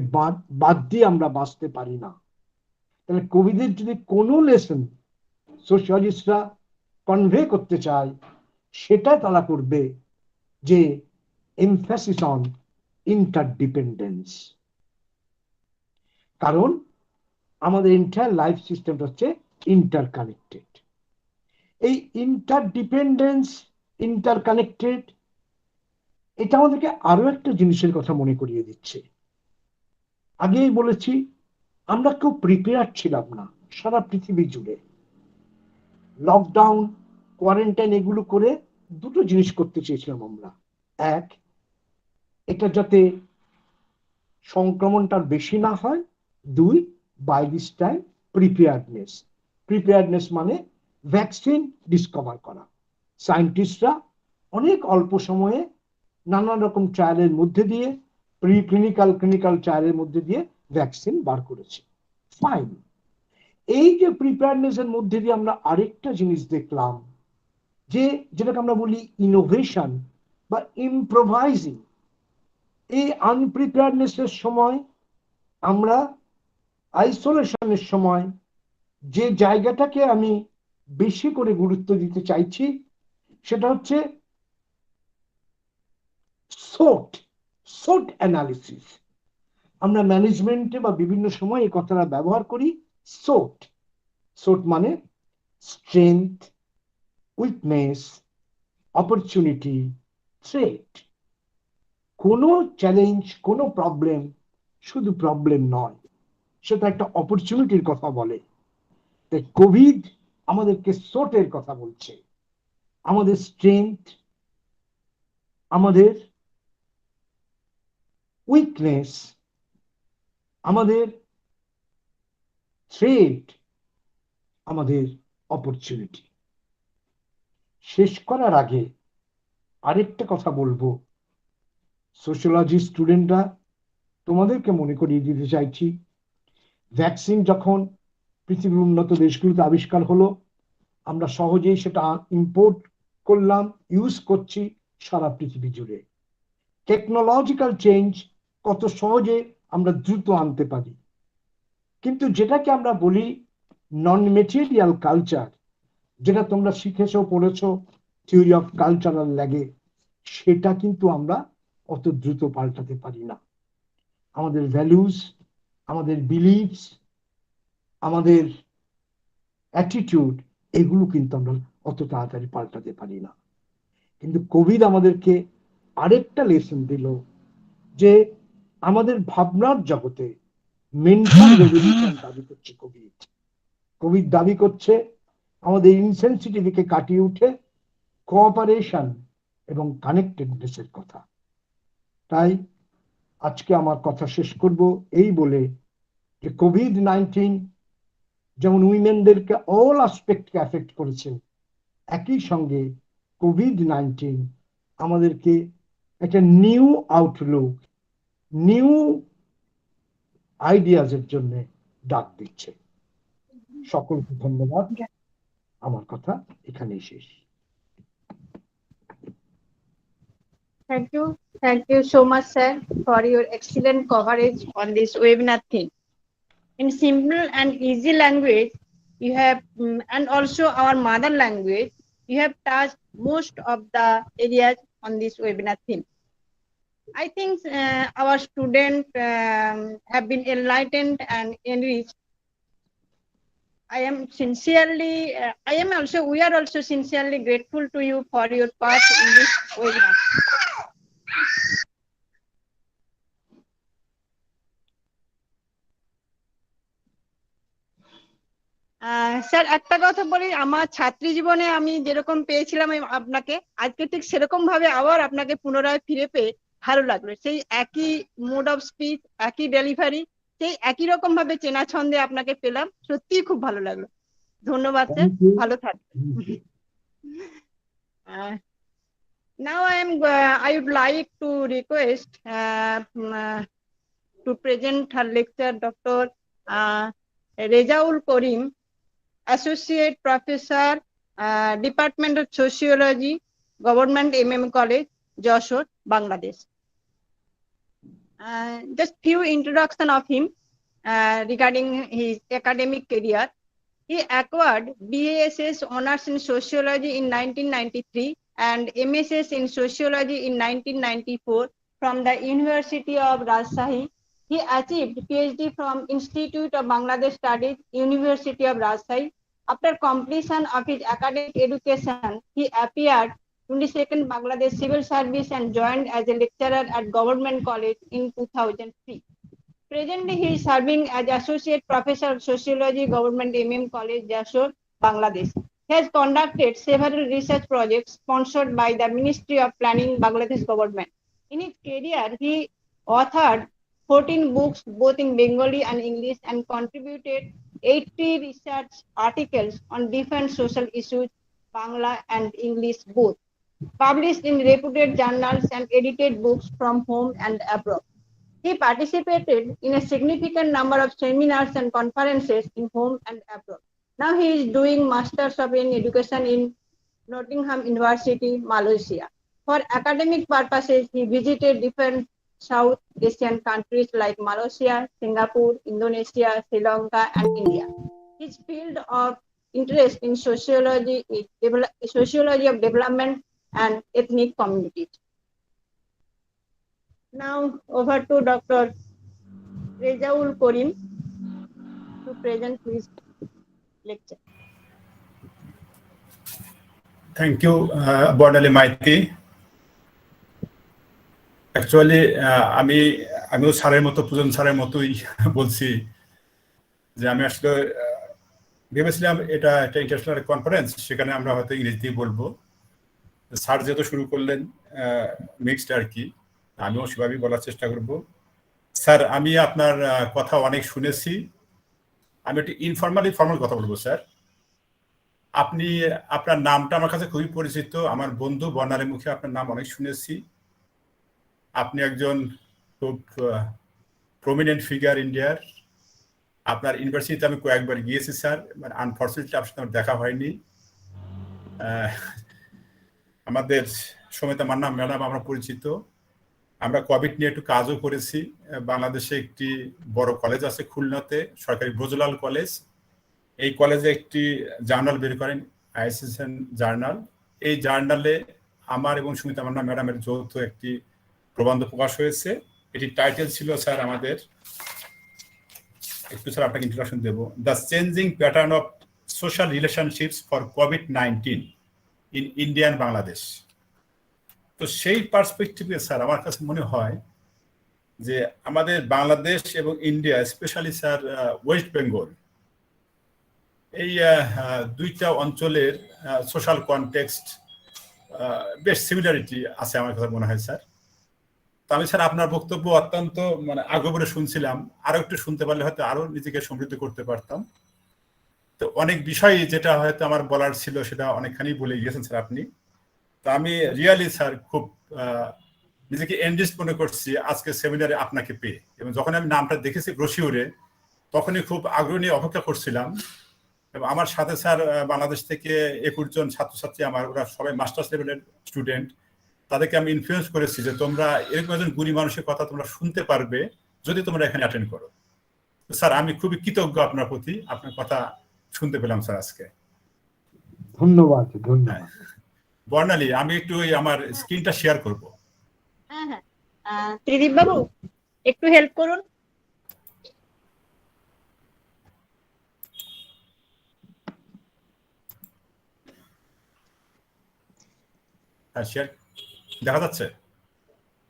বাদ দিয়ে আমরা বাঁচতে পারি না। তাহলে কোভিডের যদি কোনো লেসন সোশিওলজিস্টরা কনভে করতে চায়, সেটা তারা করবে যে এমফাসিস অন ইন্টারডিপেন্ডেন্স। কারণ আমাদের এন্টায়ার লাইফ সিস্টেমটা হচ্ছে ইন্টারকানেক্টেড। এই ইন্টারডিপেন্ডেন্স, ইন্টারকানেক্টেড, এটা আমাদেরকে আরো একটা জিনিসের কথা মনে করিয়ে দিচ্ছে। আগেই বলেছি আমরা কেউ প্রিপেয়ার ছিলাম না সারা পৃথিবী জুড়ে। লকডাউন, কোয়ারেন্টাইন এগুলো করে দুটো জিনিস করতে চেয়েছিলাম আমরা। এক, এটা যাতে সংক্রমণটা বেশি না হয়। দুই, by this time preparedness. Preparedness মানে ভ্যাকসিন ডিসকভার করা। সায়েন্টিস্টরা অনেক অল্প সময়ে নানা রকম ট্রায়ালের মধ্যে দিয়ে, প্রি ক্লিনিক্যাল, ক্লিনিক্যাল ট্রায়ালের মধ্যে দিয়ে ভ্যাকসিন বার করেছে। ফাইন। এই যে প্রিপেয়ারনেস এর মধ্যে দিয়ে আমরা আরেকটা জিনিস দেখলাম, যে যেটাকে আমরা বলি ইনোভেশন বা ইম্প্রোভাইজিং। এই আনপ্রিপেয়ারনেস এর সময় আমরা আইসোলেশনের সময় যে জায়গাটাকে আমি বেশি করে গুরুত্ব দিতে চাইছি, সেটা হচ্ছে SWOT অ্যানালিসিস। আমরা ম্যানেজমেন্টে বা বিভিন্ন সময় এই কথাটা ব্যবহার করি। SWOT মানে স্ট্রেংথ, উইকনেস, অপরচুনিটি, থ্রেট। কোনো চ্যালেঞ্জ, কোনো প্রবলেম শুধু প্রবলেম নয়, সেটা একটা অপরচুনিটির কথা বলে। তাই কোভিড আমাদেরকে SWOT এর কথা বলছে। আমাদের স্ট্রেংথ, আমাদের উইকনেস, আমাদের থ্রেট, আমাদের অপরচুনিটি। শেষ করার আগে আরেকটা কথা বলবো, সোশিওলজি স্টুডেন্টরা তোমাদেরকে মনে করিয়ে দিতে চাইছি, ভ্যাকসিন যখন পৃথিবীর উন্নত দেশগুলোতে আবিষ্কার হলো, আমরা সহজেই সেটা ইম্পোর্ট করলাম, ইউজ করছি সারা পৃথিবী জুড়ে। টেকনোলজিক্যাল চেঞ্জ কত সহজে আমরা দ্রুত আনতে পারি, কিন্তু যেটাকে আমরা বলি নন মেটেরিয়াল কালচার, যেটা তোমরা শিখেছো পড়েছো থিওরি অফ কালচারাল ল্যাগে, সেটা কিন্তু আমরা অত দ্রুত পাল্টাতে পারি না। আমাদের ভ্যালুস, আমাদের বিলিফস, আমাদের অ্যাটিটিউড, এগুলো কিন্তু আমরা অত তাড়াতাড়ি পাল্টাতে পারি না। কিন্তু কোভিড আমাদেরকে আরেকটা লেসন দিল যে আমাদের ভাবনার জগতে মেন্টাল রেভলিউশন দাবি করছে কোভিড। কোভিড দাবি করছে আমাদের ইনসেনসিটিভিকে কাটিয়ে উঠে কোঅপারেশন এবং কানেক্টেডনেসের কথা। তাই আজকে আমার কথা শেষ করব এই বলে যে কোভিড-19 যেমন উইমেনদেরকে অল অ্যাসপেক্টকে এফেক্ট করেছে, একই সঙ্গে কোভিড-19 আমাদেরকে একটা নিউ আউটলুক, নিউ আইডিয়াজের জন্য ডাক দিচ্ছে। সকলকে ধন্যবাদ। আমার কথা এখানেই শেষ। Thank you so much, sir, for your excellent coverage on this webinar theme. In simple and easy language, you have, and also our mother language, you have touched most of the areas on this webinar theme. I think our students have been enlightened and enriched. We are also sincerely grateful to you for your part in this webinar. Sir, একটা কথা বলি, আমার ছাত্রী জীবনে আমি যেরকম পেয়েছিলাম আপনাকে, আজকে ঠিক সেরকম ভাবে আবার আপনাকে পুনরায় ফিরে পেয়ে ভালো লাগলো। সেই একই মোড অফ স্পিচ, একই ডেলিভারি, সেই একই রকম ভাবে চেনা ছন্দে আপনাকে পেলাম, সত্যিই খুব ভালো লাগলো। ধন্যবাদ স্যার, ভালো থাকবেন। Now I would like to request to present her lecture Dr. Rezaul Karim, Associate Professor, Department of Sociology, Government College, Jashore, Bangladesh. Just few introduction of him regarding his academic career. He acquired BASS Honours in Sociology in 1993 and MSS in Sociology in 1994 from the University of Rajshahi. He achieved PhD from Institute of Bangladesh Studies, University of Rajshahi. After completion of his academic education, he appeared 22nd Bangladesh Civil Service and joined as a lecturer at Government College in 2003. Presently, he is serving as Associate Professor of Sociology, Government College, Jashore, Bangladesh. He has conducted several research projects sponsored by the Ministry of Planning, Bangladesh government. In his career, he authored 14 books, both in Bengali and English, and contributed 80 research articles on different social issues, Bangla and English both, published in reputed journals and edited books from home and abroad. He participated in a significant number of seminars and conferences in home and abroad. Now he is doing Masters of Education in Nottingham University, Malaysia. For academic purposes, he visited different South Asian countries like Malaysia, Singapore, Indonesia, Sri Lanka, and India. His field of interest in sociology of development and ethnic communities. Now over to Dr. Rezaul Karim to present his lecture. Thank you, Bordali Maiti. Actually, আমিও স্যারের মতো পুজন স্যারের মতোই বলছি যে আমি আসলে ভেবেছিলাম এটা একটা ইন্টারন্যাশনাল কনফারেন্স, সেখানে আমরা হয়তো ইংরেজিতেই বলবো। স্যার যেহেতু শুরু করলেন মিক্সড আর কি, আমিও সেভাবেই বলার চেষ্টা করব। স্যার, আমি আপনার কথা অনেক শুনেছি, আমি একটু ইনফর্মালি ফর্মাল কথা বলবো। স্যার, আপনার নামটা আমার কাছে খুবই পরিচিত, আমার বন্ধু বর্ণালীর মুখে আপনার নাম অনেক শুনেছি। আপনি একজন খুব প্রমিনেন্ট ফিগার ইন্ডিয়ার। আপনার ইউনিভার্সিটিতে আমি কয়েকবার গিয়েছি স্যার, মানে আনফর্চুনেটলি আপনার সাথে দেখা হয়নি। আমাদের সমিতা মান্না ম্যাডাম আমরা পরিচিত। আমরা কোভিড নিয়ে একটু কাজও করেছি। বাংলাদেশে একটি বড় কলেজ আছে খুলনাতে, সরকারি ব্রজলাল কলেজ। এই কলেজে একটি জার্নাল বের করেন, আইএসএসএন জার্নাল। এই জার্নালে আমার এবং সুমিতা মান্না ম্যাডামের যৌথ একটি প্রবন্ধ প্রকাশ হয়েছে। এটির টাইটেল ছিল স্যার আমাদের, একটু স্যার আপনাকে ইন্ট্রোডাকশন দেব, the changing pattern of social relationships for COVID-19 in India and Bangladesh. তো সেই পার্সপেক্টিভে স্যার আমার কাছে মনে হয় যে আমাদের বাংলাদেশ এবং India, specially sir West Bengal, এই দুইটা অঞ্চলের সোশ্যাল কনটেক্সট বেশ সিমিলারিটি আছে আমার কাছে মনে হয় স্যার। তো আমি স্যার আপনার বক্তব্য অত্যন্ত মানে আগ্রহ শুনছিলাম, আরো একটু শুনতে পারলে হয়তো আরো নিজেকে সমৃদ্ধ করতে পারতাম। তো অনেক বিষয় যেটা হয়তো আমার বলার ছিল সেটা অনেকখানি বলে গিয়েছেন স্যার আপনি। তো আমি রিয়ালি স্যার খুব নিজেকে এনরিচ মনে করছি আজকে সেমিনারে আপনাকে পেয়ে, এবং যখন আমি নামটা দেখেছি ব্রোশিওরে তখনই খুব আগ্রহ নিয়ে অপেক্ষা করছিলাম। এবং আমার সাথে স্যার বাংলাদেশ থেকে 21 জন ছাত্রছাত্রী আমার, ওরা সবাই মাস্টার্স লেভেলের স্টুডেন্ট। তাদেরকে আমি ইনফ্লুয়েন্স করেছি যে তোমরা এরকম একজন গুণী মানুষের কথা তোমরা শুনতে পারবে যদি তোমরা এখানে অ্যাটেন্ড করো। স্যার আমি খুবই কৃতজ্ঞ আপনার প্রতি, আপনার কথা শুনতে পেলাম স্যার আজকে। ধন্যবাদ ধন্যবাদ। বর্ণালী, আমি একটু আমার স্ক্রিনটা শেয়ার করব। হ্যাঁ হ্যাঁ, ত্রিদীপ বাবু একটু হেল্প করুন। হ্যাঁ, শেয়ার দেখা যাচ্ছে?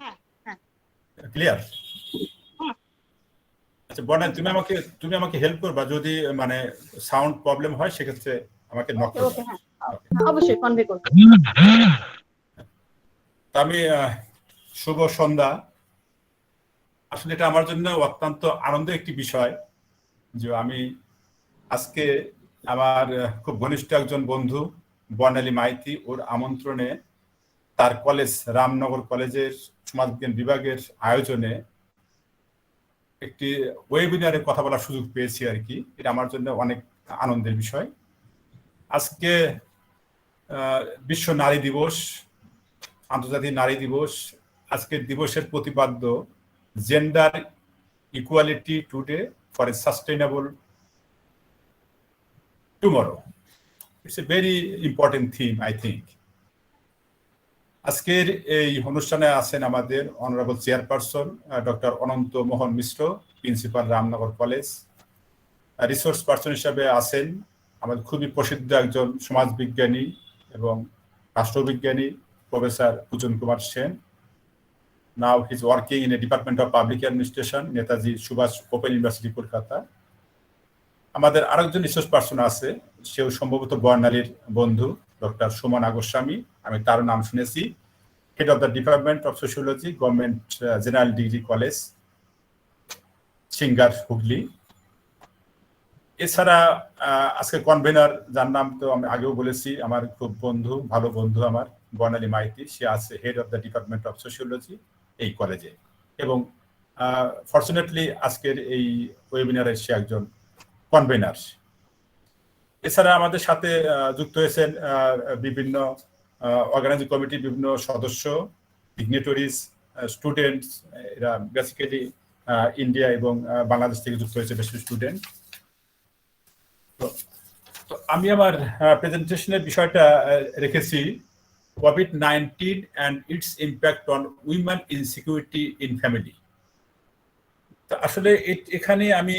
হ্যাঁ হ্যাঁ ক্লিয়ার? হ্যাঁ। আচ্ছা বর্ণালী, তুমি আমাকে হেল্প করবা, যদি মানে সাউন্ড প্রবলেম হয় সেক্ষেত্রে আমাকে নক করবে। ওকে, হ্যাঁ অবশ্যই কনভে করব। আমি শুভ সন্ধ্যা। আসলে এটা আমার জন্য অত্যন্ত আনন্দের একটি বিষয় যে আমি আজকে আমার খুব ঘনিষ্ঠ একজন বন্ধু বর্ণালী মাইতি, ওর আমন্ত্রণে তার কলেজ রামনগর কলেজের সমাজবিজ্ঞান বিভাগের আয়োজনে একটি ওয়েবিনারে কথা বলার সুযোগ পেয়েছি আর কি। এটা আমার জন্য অনেক আনন্দের বিষয়। আজকে বিশ্ব নারী দিবস, আন্তর্জাতিক নারী দিবস। আজকের দিবসের প্রতিপাদ্য gender equality today for a sustainable tomorrow. It's a very important theme I think. আজকের এই অনুষ্ঠানে আছেন আমাদের honourable chairperson doctor Ananta Mohan Mishra, principal Ramnagar college. Resource person হিসাবে আছেন আমাদের খুবই প্রসিদ্ধ একজন সমাজবিজ্ঞানী এবং রাষ্ট্রবিজ্ঞানী professor Pujan Kumar Sen. Now he's working in a Department of Public Administration, Netaji Subhash open university Kolkata. আমাদের আরেকজন রিসোর্স পার্সন আছে, সেও সম্ভবত বর্ণালীর বন্ধু, ডক্টর সুমনা গোস্বামী। আমি তার নাম শুনেছি, head of the department of sociology, government general degree college, singer, Hooghly. এছাড়া আজকে কনভেনার, যার নাম তো আমি আগেও বলেছি, আমার খুব বন্ধু, ভালো বন্ধু আমার, বর্ণালী মাইতি। সে আছে head of the department of sociology এই কলেজে। এবং ফরচুনেটলি আজকের এই ওয়েবিনারে সে একজন কনভেনার। এছাড়া আমাদের সাথে যুক্ত হয়েছেন বিভিন্ন অর্গানাইজিং কমিটির বিভিন্ন সদস্য, ডিগনিটরিজ, স্টুডেন্টস। এরা বেসিক্যালি ইন্ডিয়া এবং বাংলাদেশ থেকে যুক্ত হয়েছে বেশ স্টুডেন্ট। তো আমি আমার প্রেজেন্টেশনের বিষয়টা রেখেছি COVID-19 and its impact on women insecurity in family। তো আসলে এখানে আমি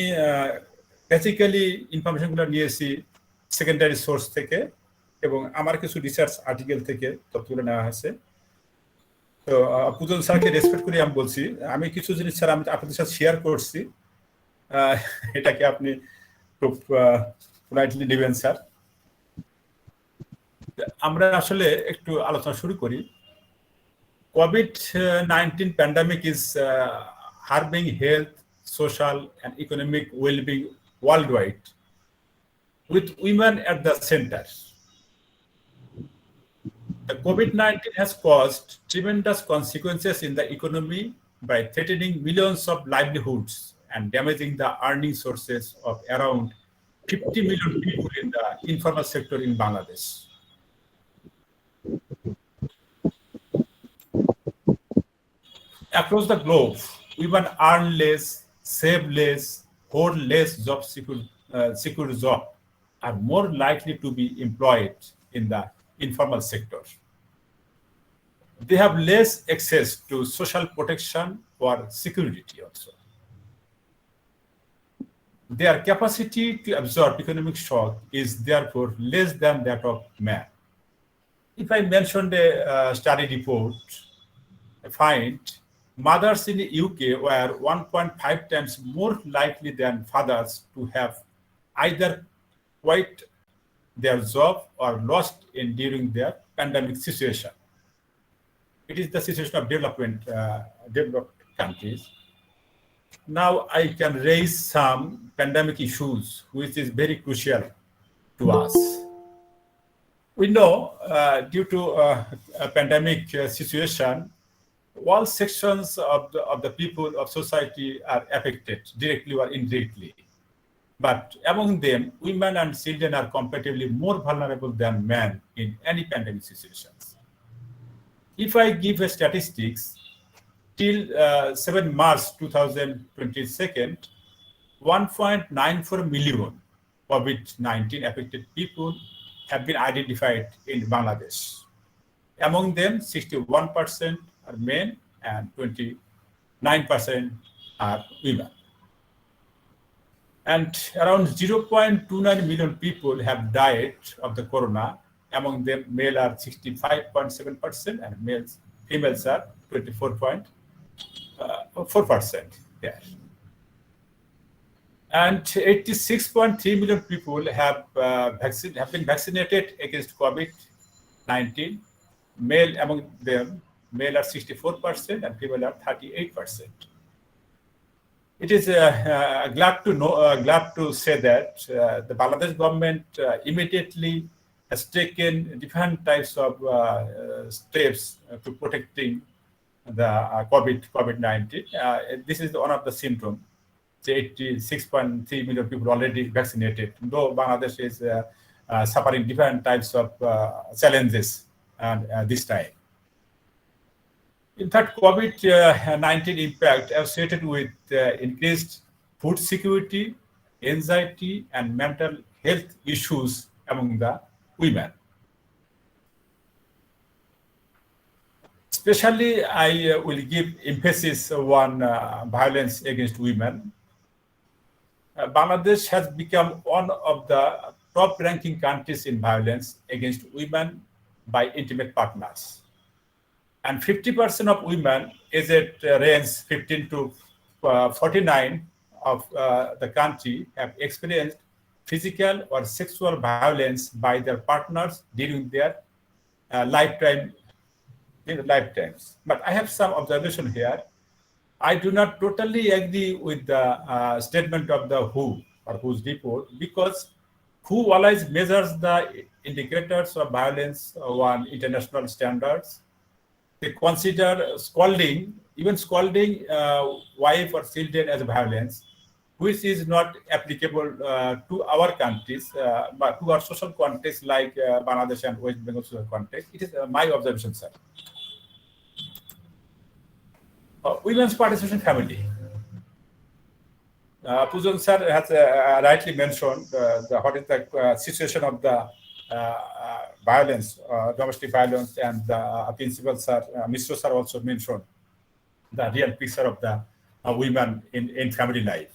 বেসিক্যালি ইনফরমেশনগুলো নিয়েছি সেকেন্ডারি সোর্স থেকে এবং আমার কিছু রিসার্চ আর্টিকেল থেকে তথ্যগুলো নেওয়া হয়েছে। তো পুজন স্যারকে রেসপেক্ট করে আমি বলছি, আমি কিছু জিনিস স্যার আমি আপনাদের সাথে শেয়ার করছি, এটাকে আপনি খুব পোলাইটলি নেবেন স্যার। আমরা আসলে একটু আলোচনা শুরু করি। COVID-19 pandemic is harming health, social and economic well-being worldwide, with women at the center. The COVID-19 has caused tremendous consequences in the economy by threatening millions of livelihoods and damaging the earning sources of around 50 million people in the informal sector in Bangladesh. Across the globe, women earn less, save less, hold less secure job, are more likely to be employed in the informal sector. They have less access to social protection or security also. Their capacity to absorb economic shock is therefore less than that of men. If I mentioned a study report, I find mothers in the UK were 1.5 times more likely than fathers to have either quit their job or lost in during their pandemic situation. It is the situation of developed countries. Now I can raise some pandemic issues, which is very crucial to us. We know due to a pandemic situation, all sections of the people of society are affected directly or indirectly. But among them, women and children are comparatively more vulnerable than men in any pandemic situations. If I give a statistics, till 7 March 2022, 1.94 million COVID-19 affected people have been identified in Bangladesh. Among them, 61% are men and 29% are women. And around 0.29 million people have died of the corona. Among them, male are 65.7% and females are 24.4% there. And 86.3 million people have been vaccinated against COVID-19. Among them, male are 64% and female are 38%. It is glad to say that the Bangladesh government immediately has taken different types of steps to protecting the COVID-19. This is one of the symptoms. 86.3 million people already vaccinated, though Bangladesh is suffering different types of challenges this time. In fact, COVID-19 impact associated with increased food security, anxiety, and mental health issues among the women. Especially, I will give emphasis on violence against women. Bangladesh has become one of the top-ranking countries in violence against women by intimate partners. And 50% of women aged range 15 to 49 of the country have experienced physical or sexual violence by their partners during their lifetimes. But I have some observation here. I do not totally agree with the statement of the WHO or WHO's report, because WHO always measures the indicators of violence on international standards. They consider scalding wife or children as violence, which is not applicable to our countries, but to our social context like Bangladesh and West Bengal social context. It is my observation, sir. Women's participation in family. Pujan sir has rightly mentioned what is the situation of the violence, domestic violence, and the principal sir, Mr. sir also mentioned the real picture of the women in family life.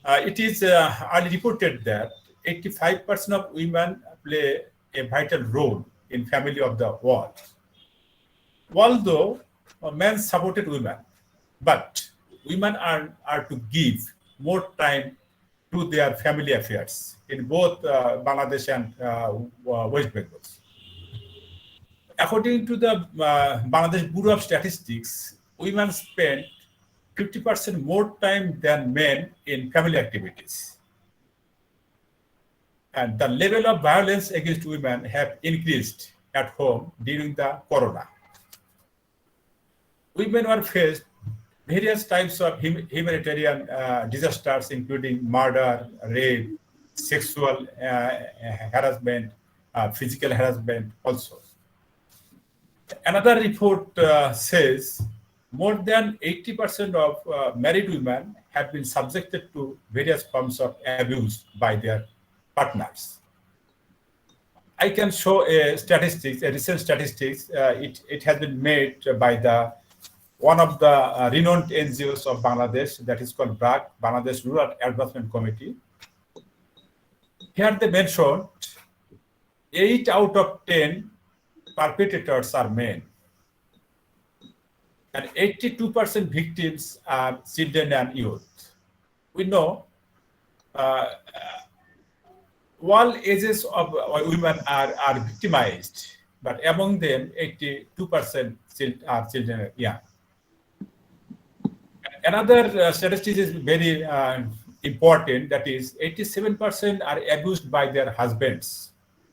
It is already reported that 85% of women play a vital role in family of the world. Although men supported women, but women are to give more time to their family affairs in both Bangladesh and West Bengal. According to the Bangladesh Bureau of Statistics, women spend 50% more time than men in family activities. And the level of violence against women have increased at home during the corona. Women were faced various types of humanitarian disasters, including murder, rape, sexual harassment, physical harassment also. Another report says more than 80% of married women have been subjected to various forms of abuse by their partners. I can show a recent statistics. It has been made by one of the renowned NGOs of Bangladesh, that is called BRAC, Bangladesh Rural Advancement Committee. Here they mentioned 8 out of 10 perpetrators are men, and 82% victims are children and youth. We know all ages of women are victimized, but among them, 82% are children. Yeah. Another statistic is very important. That is, 87% are abused by their husbands,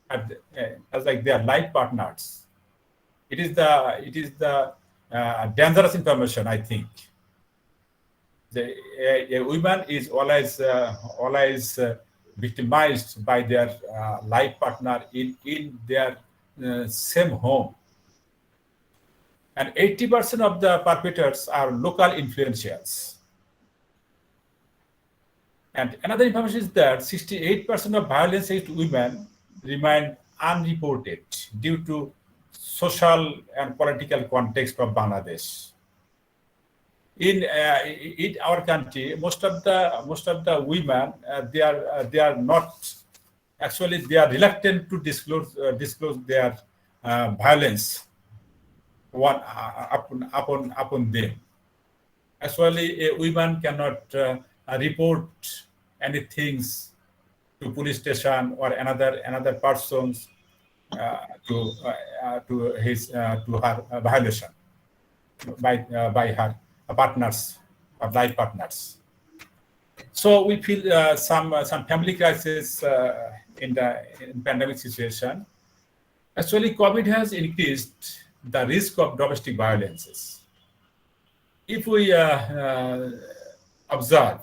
as like their life partners. It is the dangerous information, I think. A woman is always victimized by their life partner in their same home. And 80% of the perpetrators are local influentials. And another information is that 68% of violence against women remain unreported due to social and political context of Bangladesh. In our country, most of the women they are not actually, they are reluctant to disclose their violence upon them. Actually, a woman cannot report anything to police station or another persons to her violation by her partners or life partners. So we feel some family crisis in pandemic situation. Actually, COVID has increased the risk of domestic violences. If we observe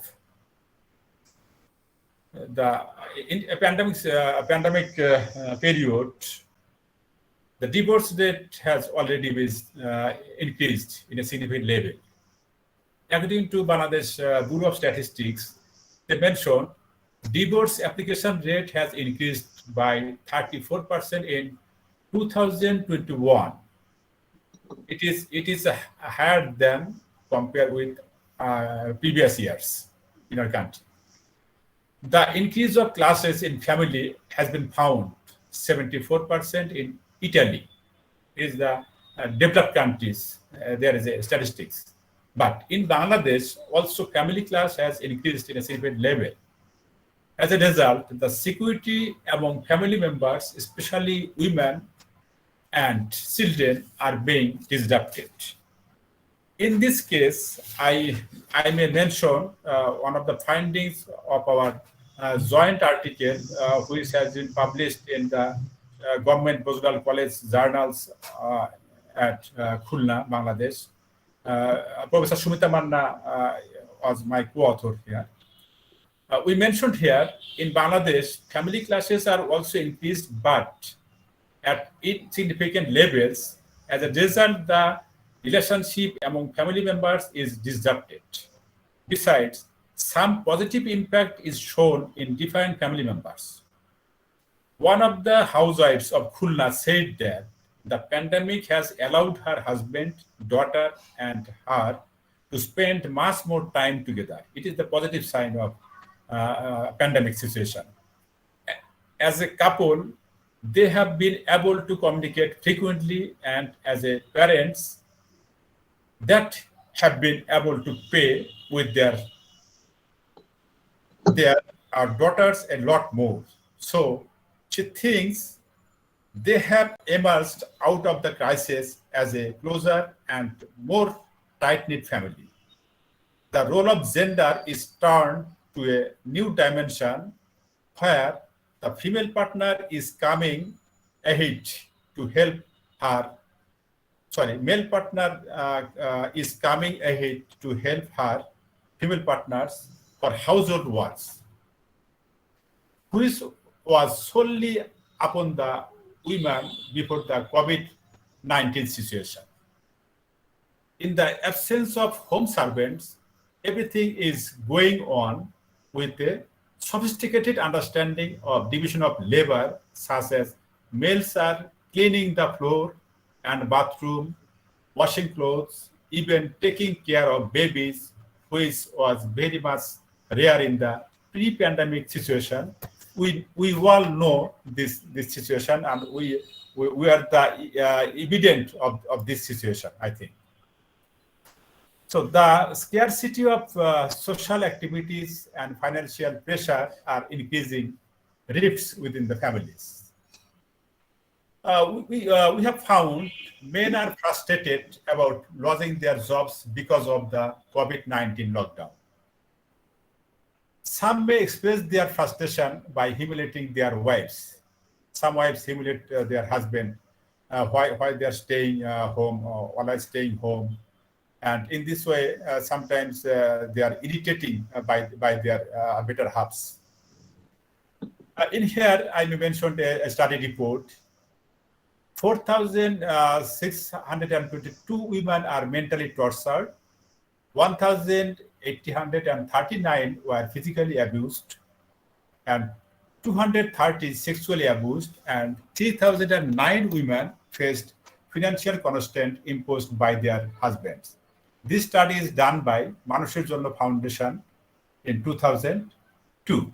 in a pandemic period, the divorce rate has already been increased in a significant level. According to Bangladesh Bureau of Statistics, they mention divorce application rate has increased by 34% in 2021. It is higher than compared with previous years in our country. The increase of clashes in family has been found 74% in Italy. Is the developed countries. There is a statistics. But in Bangladesh, also family class has increased in a significant level. As a result, the security among family members, especially women and children, are being disrupted. In this case, I may mention one of the findings of our joint article, which has been published in the Government Bozral College journals at Khulna, Bangladesh. Professor Sumita Manna was my co-author here. We mentioned here, in Bangladesh, family clashes are also increased, but at insignificant levels. As a result, the relationship among family members is disrupted. Besides, some positive impact is shown in different family members. One of the housewives of Khulna said that the pandemic has allowed her husband, daughter, and her to spend much more time together. It is the positive sign of pandemic situation. As a couple, they have been able to communicate frequently, and as a parents, that have been able to pay with their daughters a lot more. So she thinks they have emerged out of the crisis as a closer and more tight-knit family. The role of gender is turned to a new dimension where the female partner is coming ahead to help her. Male partner is coming ahead to help her female partners for household works, which was solely upon the women before the COVID-19 situation. in the absence of home servants, everything is going on with a sophisticated understanding of division of labor, such as males are cleaning the floor and bathroom, washing clothes, even taking care of babies, which was very much rare in the pre-pandemic situation. We all know this situation, and we are the evident of this situation, I think. So the scarcity of social activities and financial pressure are increasing rifts within the families. We have found men are frustrated about losing their jobs because of the COVID-19 lockdown. Some may express their frustration by humiliating their wives. Some wives humiliate their husband while they are staying home or while are staying home. And in this way, sometimes they are irritating by their better halves. In here, I mentioned a study report. 4,622 women are mentally tortured, 1,839 were physically abused, and 230 sexually abused, and 3,009 women faced financial constraint imposed by their husbands. This study is done by Manusher Jonno Foundation in 2002.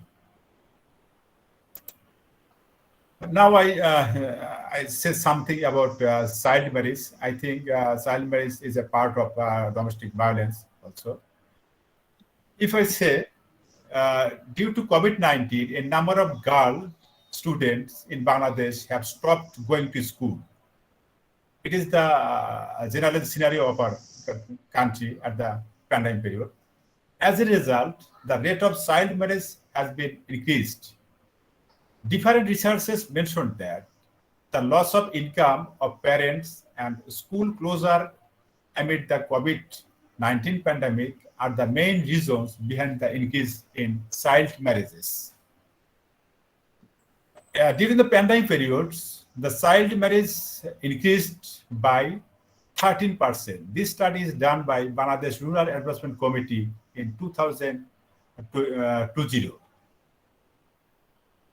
Now I say something about child marriage. I think child marriage is a part of domestic violence also. If I say due to COVID-19, a number of girl students in Bangladesh have stopped going to school. It is the general scenario of our country at the pandemic period. As a result, the rate of child marriage has been increased. Different researchers mentioned that the loss of income of parents and school closure amid the COVID-19 pandemic are the main reasons behind the increase in child marriages. During the pandemic periods, the child marriage increased by 13%. This study is done by Bangladesh Rural Advancement Committee in 2020.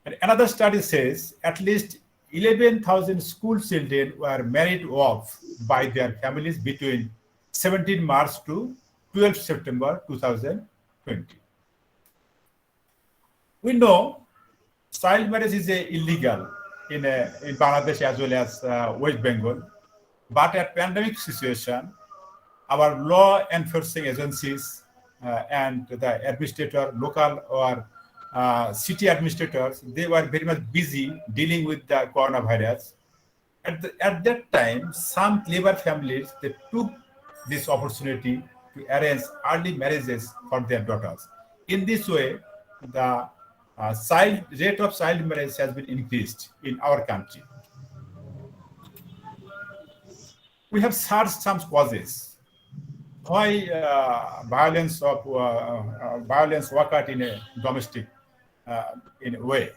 And another study says at least 11,000 school children were married off by their families between 17 March to 12 September 2020. We know child marriage is illegal in Bangladesh as well as West Bengal. But at pandemic situation, our law enforcing agencies and the administrator, local or city administrators, they were very much busy dealing with the coronavirus. At that time, some clever families, they took this opportunity to arrange early marriages for their daughters. In this way, the rate of child marriage has been increased in our country. We have searched some causes why violence occurred in a domestic in a way.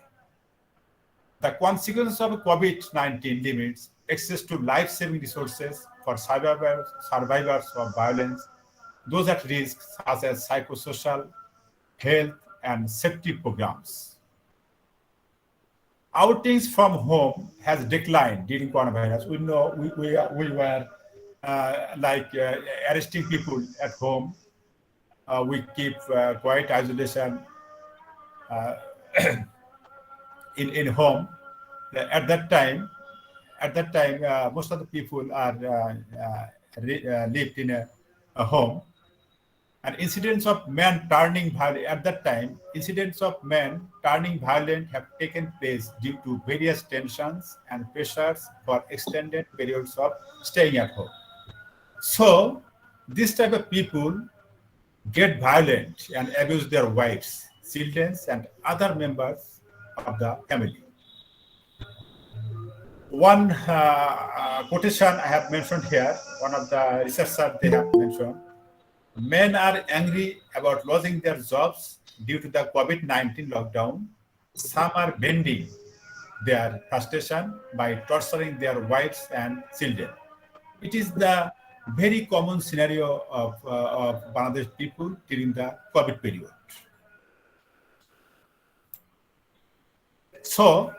The consequence of COVID-19 limits access to life-saving resources for survivors of violence, those at risk such as psychosocial, health, and safety programs. Outings from home has declined during coronavirus. We know we were arresting people at home. We keep quiet isolation in home. At that time, most of the people are lived in a home. And incidents of men turning violent at that time, incidents of men turning violent have taken place due to various tensions and pressures for extended periods of staying at home. So, this type of people get violent and abuse their wives, children, and other members of the family. One quotation I have mentioned here, one of the researchers they have mentioned, men are angry about losing their jobs due to the COVID-19 lockdown. Some are bending their frustration by torturing their wives and children. It is the very common scenario of Bangladesh people during the COVID period. So,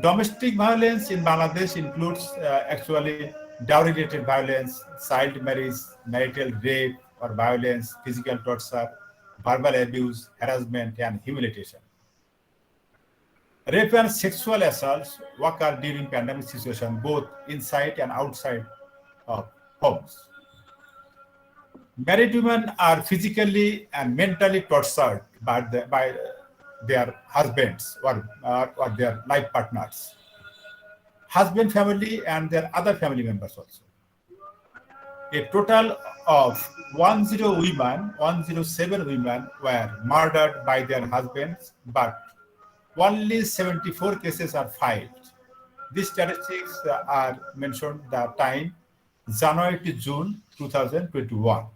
domestic violence in Bangladesh includes actually dowry-related violence, child marriage, marital rape or violence, physical torture, verbal abuse, harassment, and humiliation. Rape and sexual assaults occur during pandemic situation, both inside and outside of homes. Married women are physically and mentally tortured by their husbands or their life partners, husband family and their other family members also. A total of 107 women were murdered by their husbands, but only 74 cases are filed. These statistics are mentioned the time January to June 2021.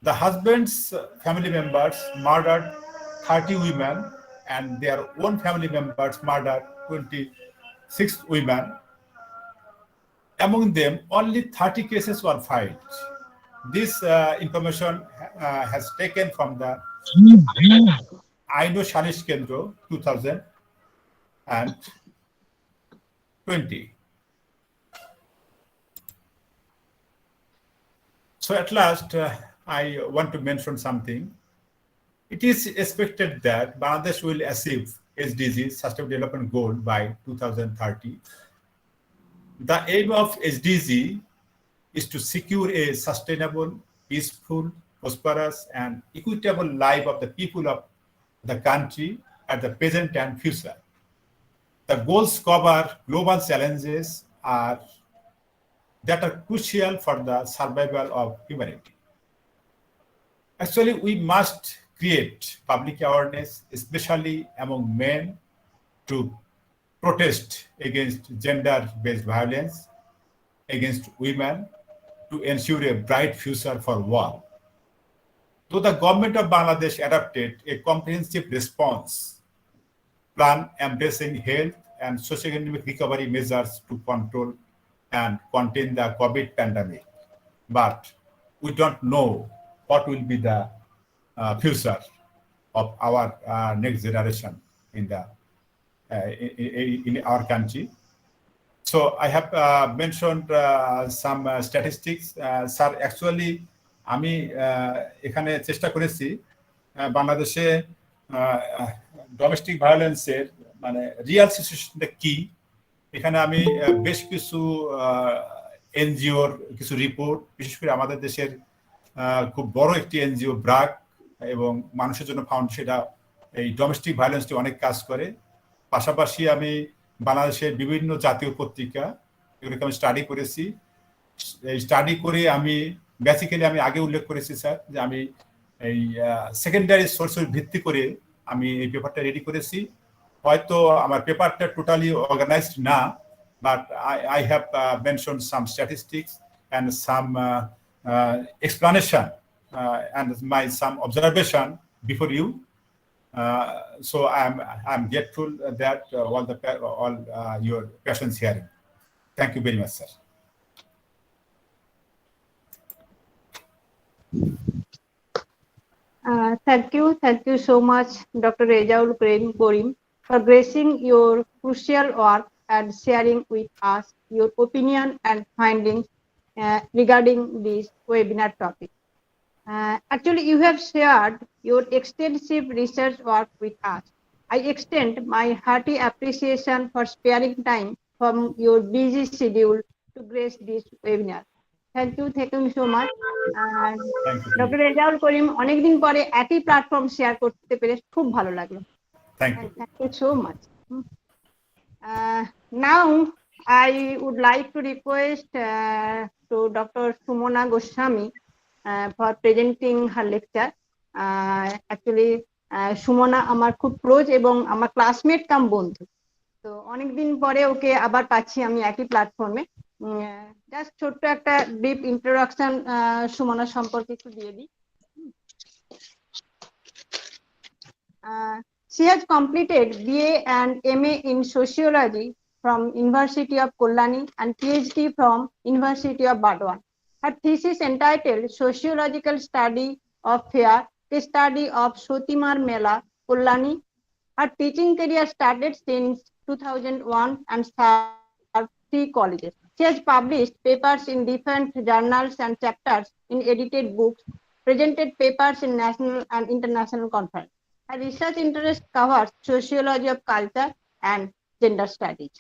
The husband's family members murdered 30 women and their own family members murdered 26 women. Among them, only 30 cases were filed. This information has taken from the Aino Shalish Kendro 2020. So at last, I want to mention something. It is expected that Bangladesh will achieve SDG, Sustainable Development Goal, by 2030. The aim of SDG is to secure a sustainable, peaceful, prosperous, and equitable life of the people of the country at the present and future. The goals cover global challenges that are crucial for the survival of humanity. Actually, we must create public awareness, especially among men, to protest against gender-based violence against women, to ensure a bright future for all. So the government of Bangladesh adopted a comprehensive response plan embracing health and socio-economic recovery measures to control and contain the COVID pandemic. But we don't know what will be the future of our next generation in our country. So I have mentioned some statistics. Sir, actually আমি এখানে চেষ্টা করেছি বাংলাদেশে ডোমেস্টিক ভায়োলেন্সের মানে রিয়াল সিচুয়েশনটা কি, এখানে আমি বেশ কিছু এনজিওর কিছু রিপোর্ট, বিশেষ করে আমাদের দেশের খুব বড় একটি এনজিও ব্রাক এবং মানুষের জন্য ফাউন্ডেশন এই ডোমেস্টিক ভায়োলেন্সটি অনেক কাজ করে। পাশাপাশি আমি বাংলাদেশের বিভিন্ন জাতীয় পত্রিকা এগুলোকে আমি স্টাডি করেছি। এই স্টাডি করে আমি বেসিক্যালি আমি আগে উল্লেখ করেছি স্যার যে আমি এই সেকেন্ডারি সোর্সের ভিত্তি করে আমি এই পেপারটা রেডি করেছি। হয়তো আমার পেপারটা টোটালি অর্গানাইজড না, but I have mention some statistics and some explanation and my some observation before you. So I'm grateful that all your questions hearing. Thank you very much, sir. Thank you so much, Dr. Rezaul Karim, for gracing your crucial work and sharing with us your opinion and findings regarding this webinar topic. Actually, you have shared your extensive research work with us. I extend my hearty appreciation for sparing time from your busy schedule to grace this webinar. Thank you so much. And Dr. Rezaul Karim, অনেকদিন পরে একই প্ল্যাটফর্ম শেয়ার করতে পেরে খুব ভালো লাগলো। Thank you so much. Now I would like to request to Dr. Sumana Goswami for presenting her lecture. Actually, Sumana আমার খুব ক্লোজ এবং আমার ক্লাসমেট কাম বন্ধু, তো অনেকদিন পরে ওকে আবার পাচ্ছি আমি একই প্ল্যাটফর্মে। জাস্ট ছোট্ট একটা ব্রিফ ইন্ট্রোডাকশন সুমনা সম্পর্কে একটু দিয়ে দিই। She has completed BA and MA in Sociology from University of Kalyani and PhD from University of Burdwan. Her thesis entitled Sociological Study of Fair, Case Study of Shotimar Mela, Kalyani. Her teaching career started since 2001 and served 3 colleges. She has published papers in different journals and chapters in edited books, presented papers in national and international conferences. Her research interest covers sociology of culture and gender studies.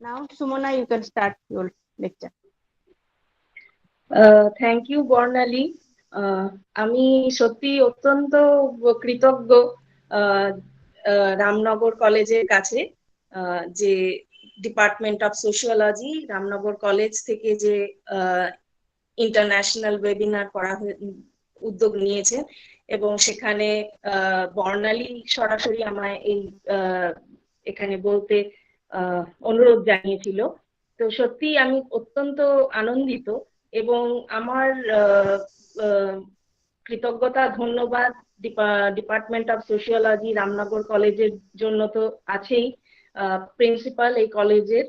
Now, Sumana, you can start your lecture. Thank you Barnali. আমি সত্যি অত্যন্ত কৃতজ্ঞ রামনগর কলেজের কাছে, যে department of sociology Ramnagar college থেকে যে ইন্টারন্যাশনাল ওয়েবিনার করা উদ্যোগ নিয়েছেন এবং সেখানে বর্ণালী সরাসরি আমায় এই এখানে বলতে অনুরোধ জানিয়েছিল। তো সত্যি আমি অত্যন্ত আনন্দিত এবং আমার কৃতজ্ঞতা ধন্যবাদ ডিপার্টমেন্ট অফ সোশিওলজি রামনগর কলেজের জন্য তো আছেই, প্রিন্সিপাল এই কলেজের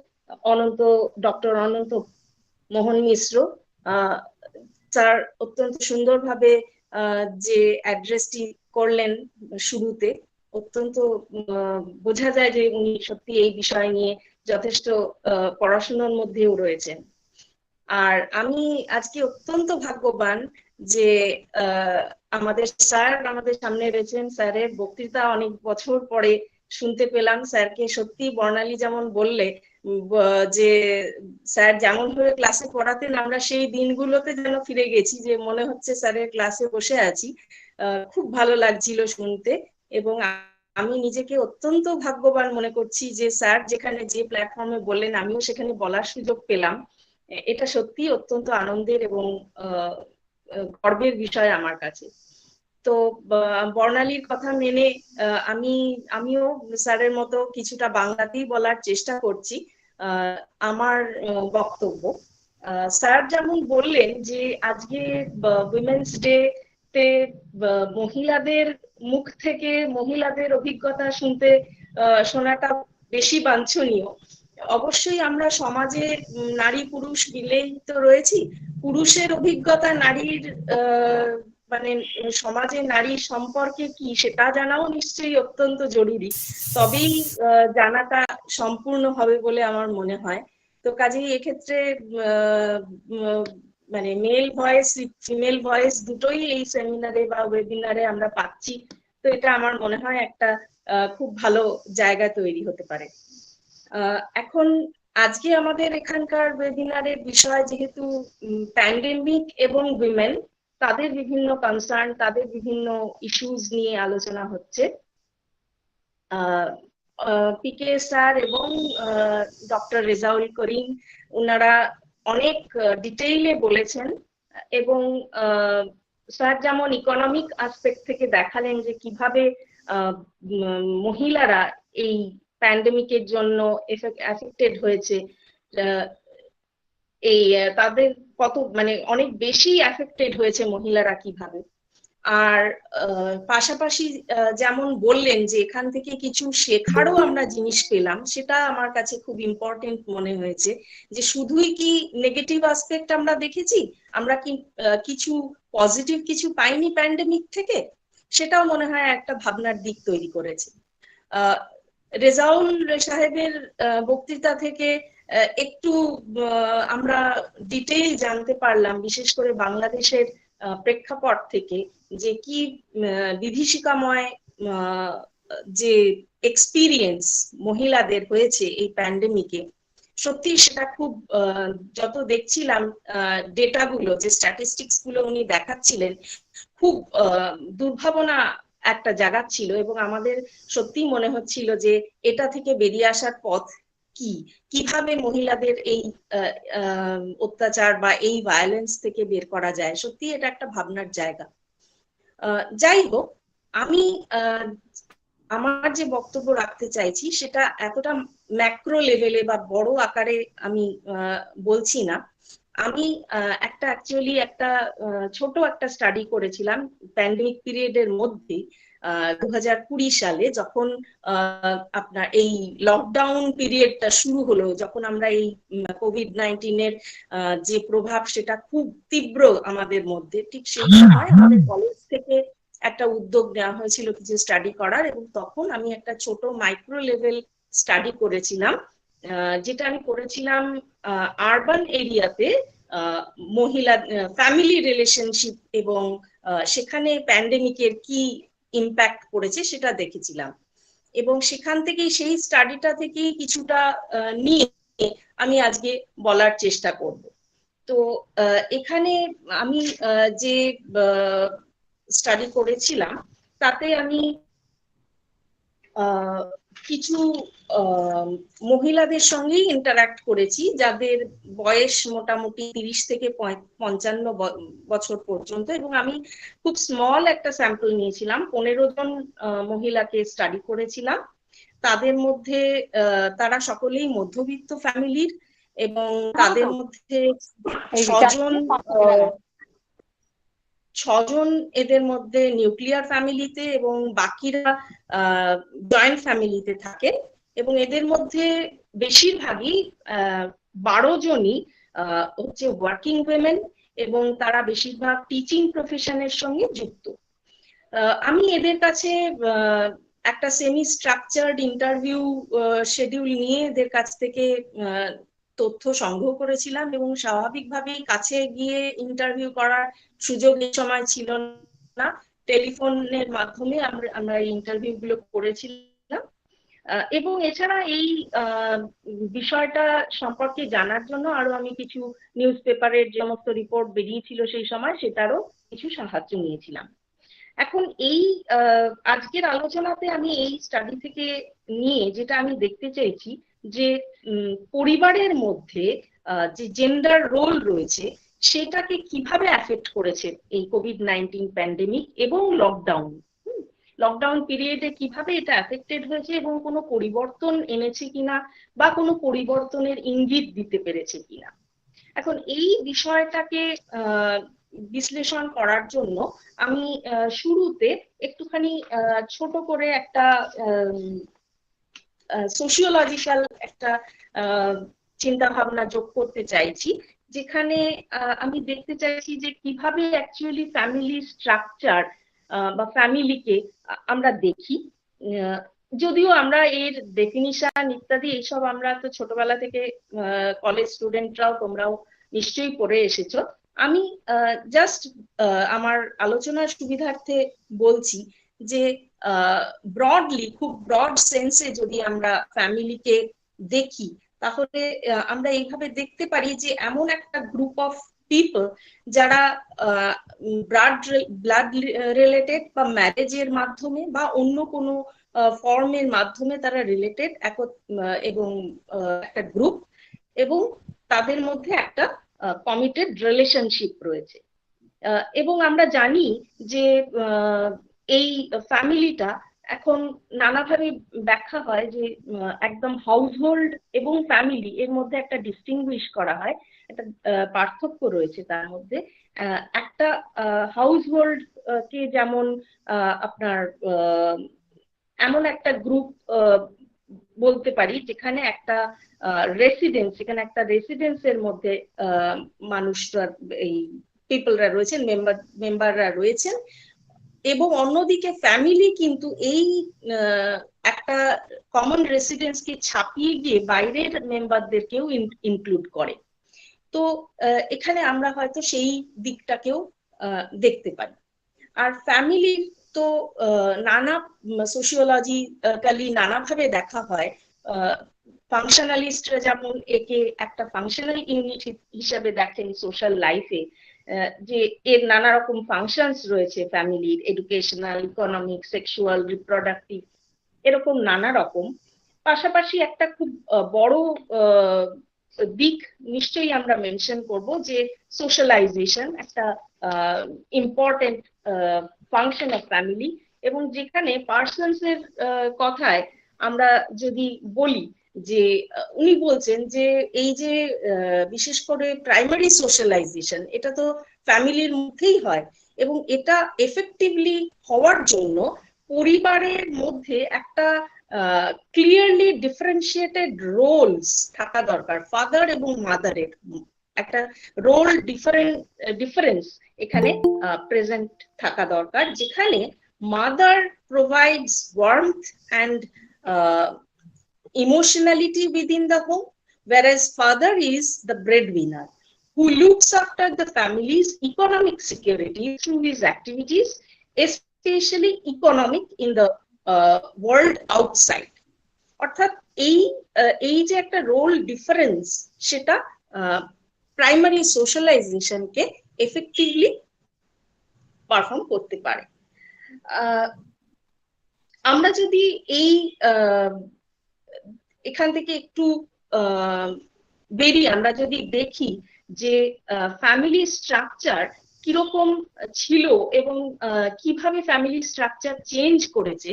ডক্টর অনন্ত মোহন মিশ্র স্যার অত্যন্ত সুন্দরভাবে যে অ্যাড্রেসটি করলেন শুরুতে, অত্যন্ত বোঝা যায় যে উনি সত্যি এই বিষয় নিয়ে যথেষ্ট পড়াশোনার মধ্যেও রয়েছেন। আর আমি আজকে অত্যন্ত ভাগ্যবান যে আমাদের স্যার আমাদের সামনে রয়েছেন। স্যারের বক্তৃতা অনেক বছর পরে শুনতে পেলাম। স্যারকে সত্যি বর্ণালী যেমন বললে যে স্যার যেমন ভাবে ক্লাসে পড়াতেন, আমরা সেই দিনগুলোতে যেন ফিরে গেছি, যে মনে হচ্ছে স্যারের ক্লাসে বসে আছি। খুব ভালো লাগছিল শুনতে এবং আমি নিজেকে অত্যন্ত ভাগ্যবান মনে করছি যে স্যার যেখানে যে প্ল্যাটফর্মে বললেন আমিও সেখানে বলার সুযোগ পেলাম। এটা সত্যি অত্যন্ত আনন্দের এবং গর্বের বিষয় আমার কাছে। তো বর্ণালীর কথা মেনে আমিও স্যারের মতো কিছুটা বাংলাতেই বলার চেষ্টা করছি আমার বক্তব্য। স্যার যেমন বললেন যে আজকে উইমেন্স ডে তে মহিলাদের মুখ থেকে মহিলাদের অভিজ্ঞতা শোনাটা বেশি বাঞ্ছনীয়। অবশ্যই আমরা সমাজে নারী পুরুষ মিলেই তো রয়েছি। পুরুষের অভিজ্ঞতা নারীর মানে সমাজে নারী সম্পর্কে কি সেটা জানাও নিশ্চয়ই অত্যন্ত জরুরি, তবেই জানাটা সম্পূর্ণ হবে বলে আমার মনে হয়। তো কাজেই এক্ষেত্রে মানে মেল ভয়েস ফিমেল ভয়েস দুটোই এই সেমিনারে বা ওয়েবিনারে আমরা পাচ্ছি। তো এটা আমার মনে হয় একটা খুব ভালো জায়গা তৈরি হতে পারে। এখন আজকে আমাদের এখানকার ওয়েবিনারের বিষয় যেহেতু প্যান্ডেমিক এবং উইমেন, তাদের বিভিন্ন কনসার্ন, তাদের বিভিন্ন ইস্যুস নিয়ে আলোচনা হচ্ছে। পিকে স্যার এবং ডক্টর রেজাউল করিম ওনারা অনেক ডিটেইলে বলেছেন এবং স্যার যেমন ইকোনমিক আসপেক্ট থেকে দেখালেন যে কিভাবে মহিলারা এই প্যান্ডেমিকের জন্য এফেক্টেড হয়েছে, এই তাদের কত মানে অনেক বেশি এফেক্টেড হয়েছে মহিলারা কিভাবে। আর পাশাপাশি যেমন বললেন যে এখান থেকে কিছু শেখারও আমরা জিনিস পেলাম, সেটা আমার কাছে খুব ইম্পর্টেন্ট মনে হয়েছে। যে শুধুই কি নেগেটিভ আসপেক্ট আমরা দেখেছি, আমরা কি কিছু পজিটিভ কিছু পাইনি প্যান্ডেমিক থেকে, সেটাও মনে হয় একটা ভাবনার দিক তৈরি করেছে। রেজাউল সাহেবের বক্তৃতা থেকে একটু আমরা ডিটেইল জানতে পারলাম, বিশেষ করে বাংলাদেশের প্রেক্ষাপট থেকে, যে কি বিভীষিকাময় যে এক্সপিরিয়েন্স মহিলাদের হয়েছে এই প্যান্ডেমিকে। সত্যি সেটা খুব, যত দেখছিলাম ডেটাগুলো, যে স্ট্যাটিস্টিক্স গুলো উনি দেখাচ্ছিলেন, খুব দুর্ভাবনা একটা জায়গা ছিল এবং আমাদের সত্যি মনে হচ্ছিল যে এটা থেকে বেরিয়ে আসার পথ কি, কিভাবে মহিলাদের এই অত্যাচার বা এই ভায়োলেন্স থেকে বের করা যায়। সত্যি এটা একটা ভাবনার জায়গা। যাই হোক, আমি আমার যে বক্তব্য রাখতে চাইছি সেটা এতটা ম্যাক্রো লেভেলে বা বড় আকারে আমি বলছি না। আমি অ্যাকচুয়ালি একটা ছোট একটা স্টাডি করেছিলাম প্যান্ডেমিক পিরিয়ডের মধ্যে, 2020 সালে যখন আপনার এই লকডাউন পিরিয়ডটা শুরু হলো, যখন আমরা এই COVID-19 এর যে প্রভাব সেটা খুব তীব্র আমাদের মধ্যে, ঠিক সেই সময় আমাদের কলেজ থেকে একটা উদ্যোগ নেওয়া হয়েছিল কিছু স্টাডি করার, এবং তখন আমি একটা ছোট মাইক্রো লেভেল স্টাডি করেছিলাম, যেটা আমি করেছিলাম আরবান এরিয়াতে মহিলা ফ্যামিলি রিলেশনশিপ এবং সেখানে প্যান্ডেমিকের কি ইম্প্যাক্ট পড়েছে সেটা দেখেছিলাম। এবং সেখান থেকেই সেই স্টাডিটা থেকেই কিছুটা নিয়ে আমি আজকে বলার চেষ্টা করব। তো এখানে আমি যে স্টাডি করেছিলাম তাতে আমি কিছু মহিলাদের সঙ্গেই ইন্টারঅ্যাক্ট করেছি যাদের বয়স মোটামুটি 30 থেকে 55 বছর পর্যন্ত, এবং আমি খুব স্মল একটা স্যাম্পল নিয়েছিলাম, 15 জন মহিলাকে স্টাডি করেছিলাম। তাদের মধ্যে তারা সকলেই মধ্যবিত্ত ফ্যামিলির, এবং তাদের মধ্যে 6 জন এদের মধ্যে নিউক্লিয়ার ফ্যামিলিতে এবং বাকিরা জয়েন্ট ফ্যামিলিতে থাকে, এবং এদের মধ্যে বেশিরভাগই 12 জনই হচ্ছে ওয়ার্কিং উইমেন, এবং তারা বেশিরভাগ টিচিং প্রফেশনের সঙ্গে যুক্ত। আমি এদের কাছে একটা সেমি স্ট্রাকচার্ড ইন্টারভিউ শিডিউল নিয়ে এদের কাছ থেকে তথ্য সংগ্রহ করেছিলাম, এবং স্বাভাবিকভাবেই কাছে গিয়ে ইন্টারভিউ করার সুযোগ এই সময় ছিল না, টেলিফোনের মাধ্যমে আমরা এই ইন্টারভিউ গুলো করেছিলাম। এবং এছাড়া এই বিষয়টা সম্পর্কে জানার জন্য আরো আমি কিছু নিউজ পেপারের যে সমস্ত রিপোর্ট বেরিয়েছিল সেই সময় সেটারও কিছু সাহায্য নিয়েছিলাম। এখন এই আজকের আলোচনাতে আমি এই স্টাডি থেকে নিয়ে যেটা আমি দেখতে চেয়েছি যে পরিবারের মধ্যে যে জেন্ডার রোল রয়েছে সেটাকে কিভাবে অ্যাফেক্ট করেছে এই COVID-19 প্যান্ডেমিক এবং লকডাউন পিরিয়ডে কিভাবে এটা অ্যাফেক্টেড হয়েছে, এবং কোনো পরিবর্তন এনেছে কিনা বা কোনো পরিবর্তনের ইঙ্গিত দিতে পেরেছে কিনা। এখন এই বিষয়টাকে বিশ্লেষণ করার জন্য আমি শুরুতে একটুখানি ছোট করে একটা সোশিওলজিক্যাল একটা চিন্তা ভাবনা যোগ করতে চাইছি, যেখানে আমি দেখতে চাইছি যে কিভাবে অ্যাকচুয়ালি ফ্যামিলি স্ট্রাকচার বা ফ্যামিলিকে আমরা দেখি। যদিও আমরা এর ডেফিনিশন ইত্যাদি এইসব আমরা তো ছোটবেলা থেকে কলেজ স্টুডেন্টরাও তোমরাও নিশ্চয়ই পড়ে এসেছো। আমি জাস্ট আমার আলোচনার সুবিধার্থে বলছি যে ব্রডলি, খুব ব্রড সেন্সে যদি আমরা ফ্যামিলিকে দেখি তাহলে আমরা এইভাবে দেখতে পারি যে এমন একটা গ্রুপ অফ পিপল যারা ব্লাড রিলেটেড বা ম্যারেজের মাধ্যমে বা অন্য কোনো ফর্মের মাধ্যমে তারা রিলেটেড এবং একটা গ্রুপ, এবং তাদের মধ্যে একটা কমিটেড রিলেশনশিপ রয়েছে। এবং আমরা জানি যে এই ফ্যামিলিটা এখন নানাভাবে ব্যাখ্যা হয় যে একদম হাউসহোল্ড এবং ফ্যামিলি এর মধ্যে একটা ডিস্টিংগুইশ করা হয়, একটা পার্থক্য রয়েছে তার মধ্যে। একটা হাউসহোল্ড কে যেমন আপনার এমন একটা গ্রুপ বলতে পারি যেখানে একটা রেসিডেন্সের মধ্যে মানুষরা, এই পিপলরা রয়েছেন, মেম্বাররা রয়েছেন, এবং অন্যদিকে ফ্যামিলি কিন্তু এই একটা কমন রেসিডেন্সকে ছাপিয়ে গিয়ে বাইরের মেম্বারদেরকেও ইনক্লুড করে। তো এখানে আমরা হয়তো সেই দিকটাকেও দেখতে পারি। আর ফ্যামিলি তো নানা সোশিওলজিক্যালি নানাভাবে দেখা হয়। ফাংশনালিস্টরা যেমন একে একটা ফাংশনাল ইউনিট হিসাবে দেখেন সোশ্যাল লাইফে, যে এর নানা রকম ফাংশনস রয়েছে ফ্যামিলির, এডুকেশনাল, ইকোনমিক, সেক্সুয়াল, রিপ্রোডাক্টিভ, এরকম নানা রকম। পাশাপাশি একটা খুব বড় দিক নিশ্চয়ই আমরা মেনশন করব যে সোশ্যালাইজেশন একটা ইম্পর্টেন্ট ফাংশন অফ ফ্যামিলি, এবং যেখানে পার্সনস এর কথায় আমরা যদি বলি যে উনি বলছেন যে এই যে বিশেষ করে প্রাইমারি সোশ্যালাইজেশন এটা তো ফ্যামিলির মধ্যেই হয়, এবং এটা এফেক্টিভলি হওয়ার জন্য পরিবারের মধ্যে একটা ক্লিয়ারলি ডিফারেন্সিয়েটেড রোলস থাকা দরকার। ফাদার এবং মাদারের একটা রোল ডিফারেন্স এখানে প্রেজেন্ট থাকা দরকার, যেখানে mother provides warmth and emotionality within the home, whereas father is the breadwinner who looks after the family's economic security through his activities, especially economic in the world outside. অর্থাৎ এই যে একটা রোল ডিফারেন্স, সেটা প্রাইমারি সোশ্যালাইজেশনকে এফেক্টিভলি পারফর্ম করতে পারে। আমরা যদি এখান থেকে একটু বেরিয়ে আমরা যদি দেখি যে ফ্যামিলি স্ট্রাকচার কিরকম ছিল এবং কিভাবে ফ্যামিলি স্ট্রাকচার চেঞ্জ করেছে,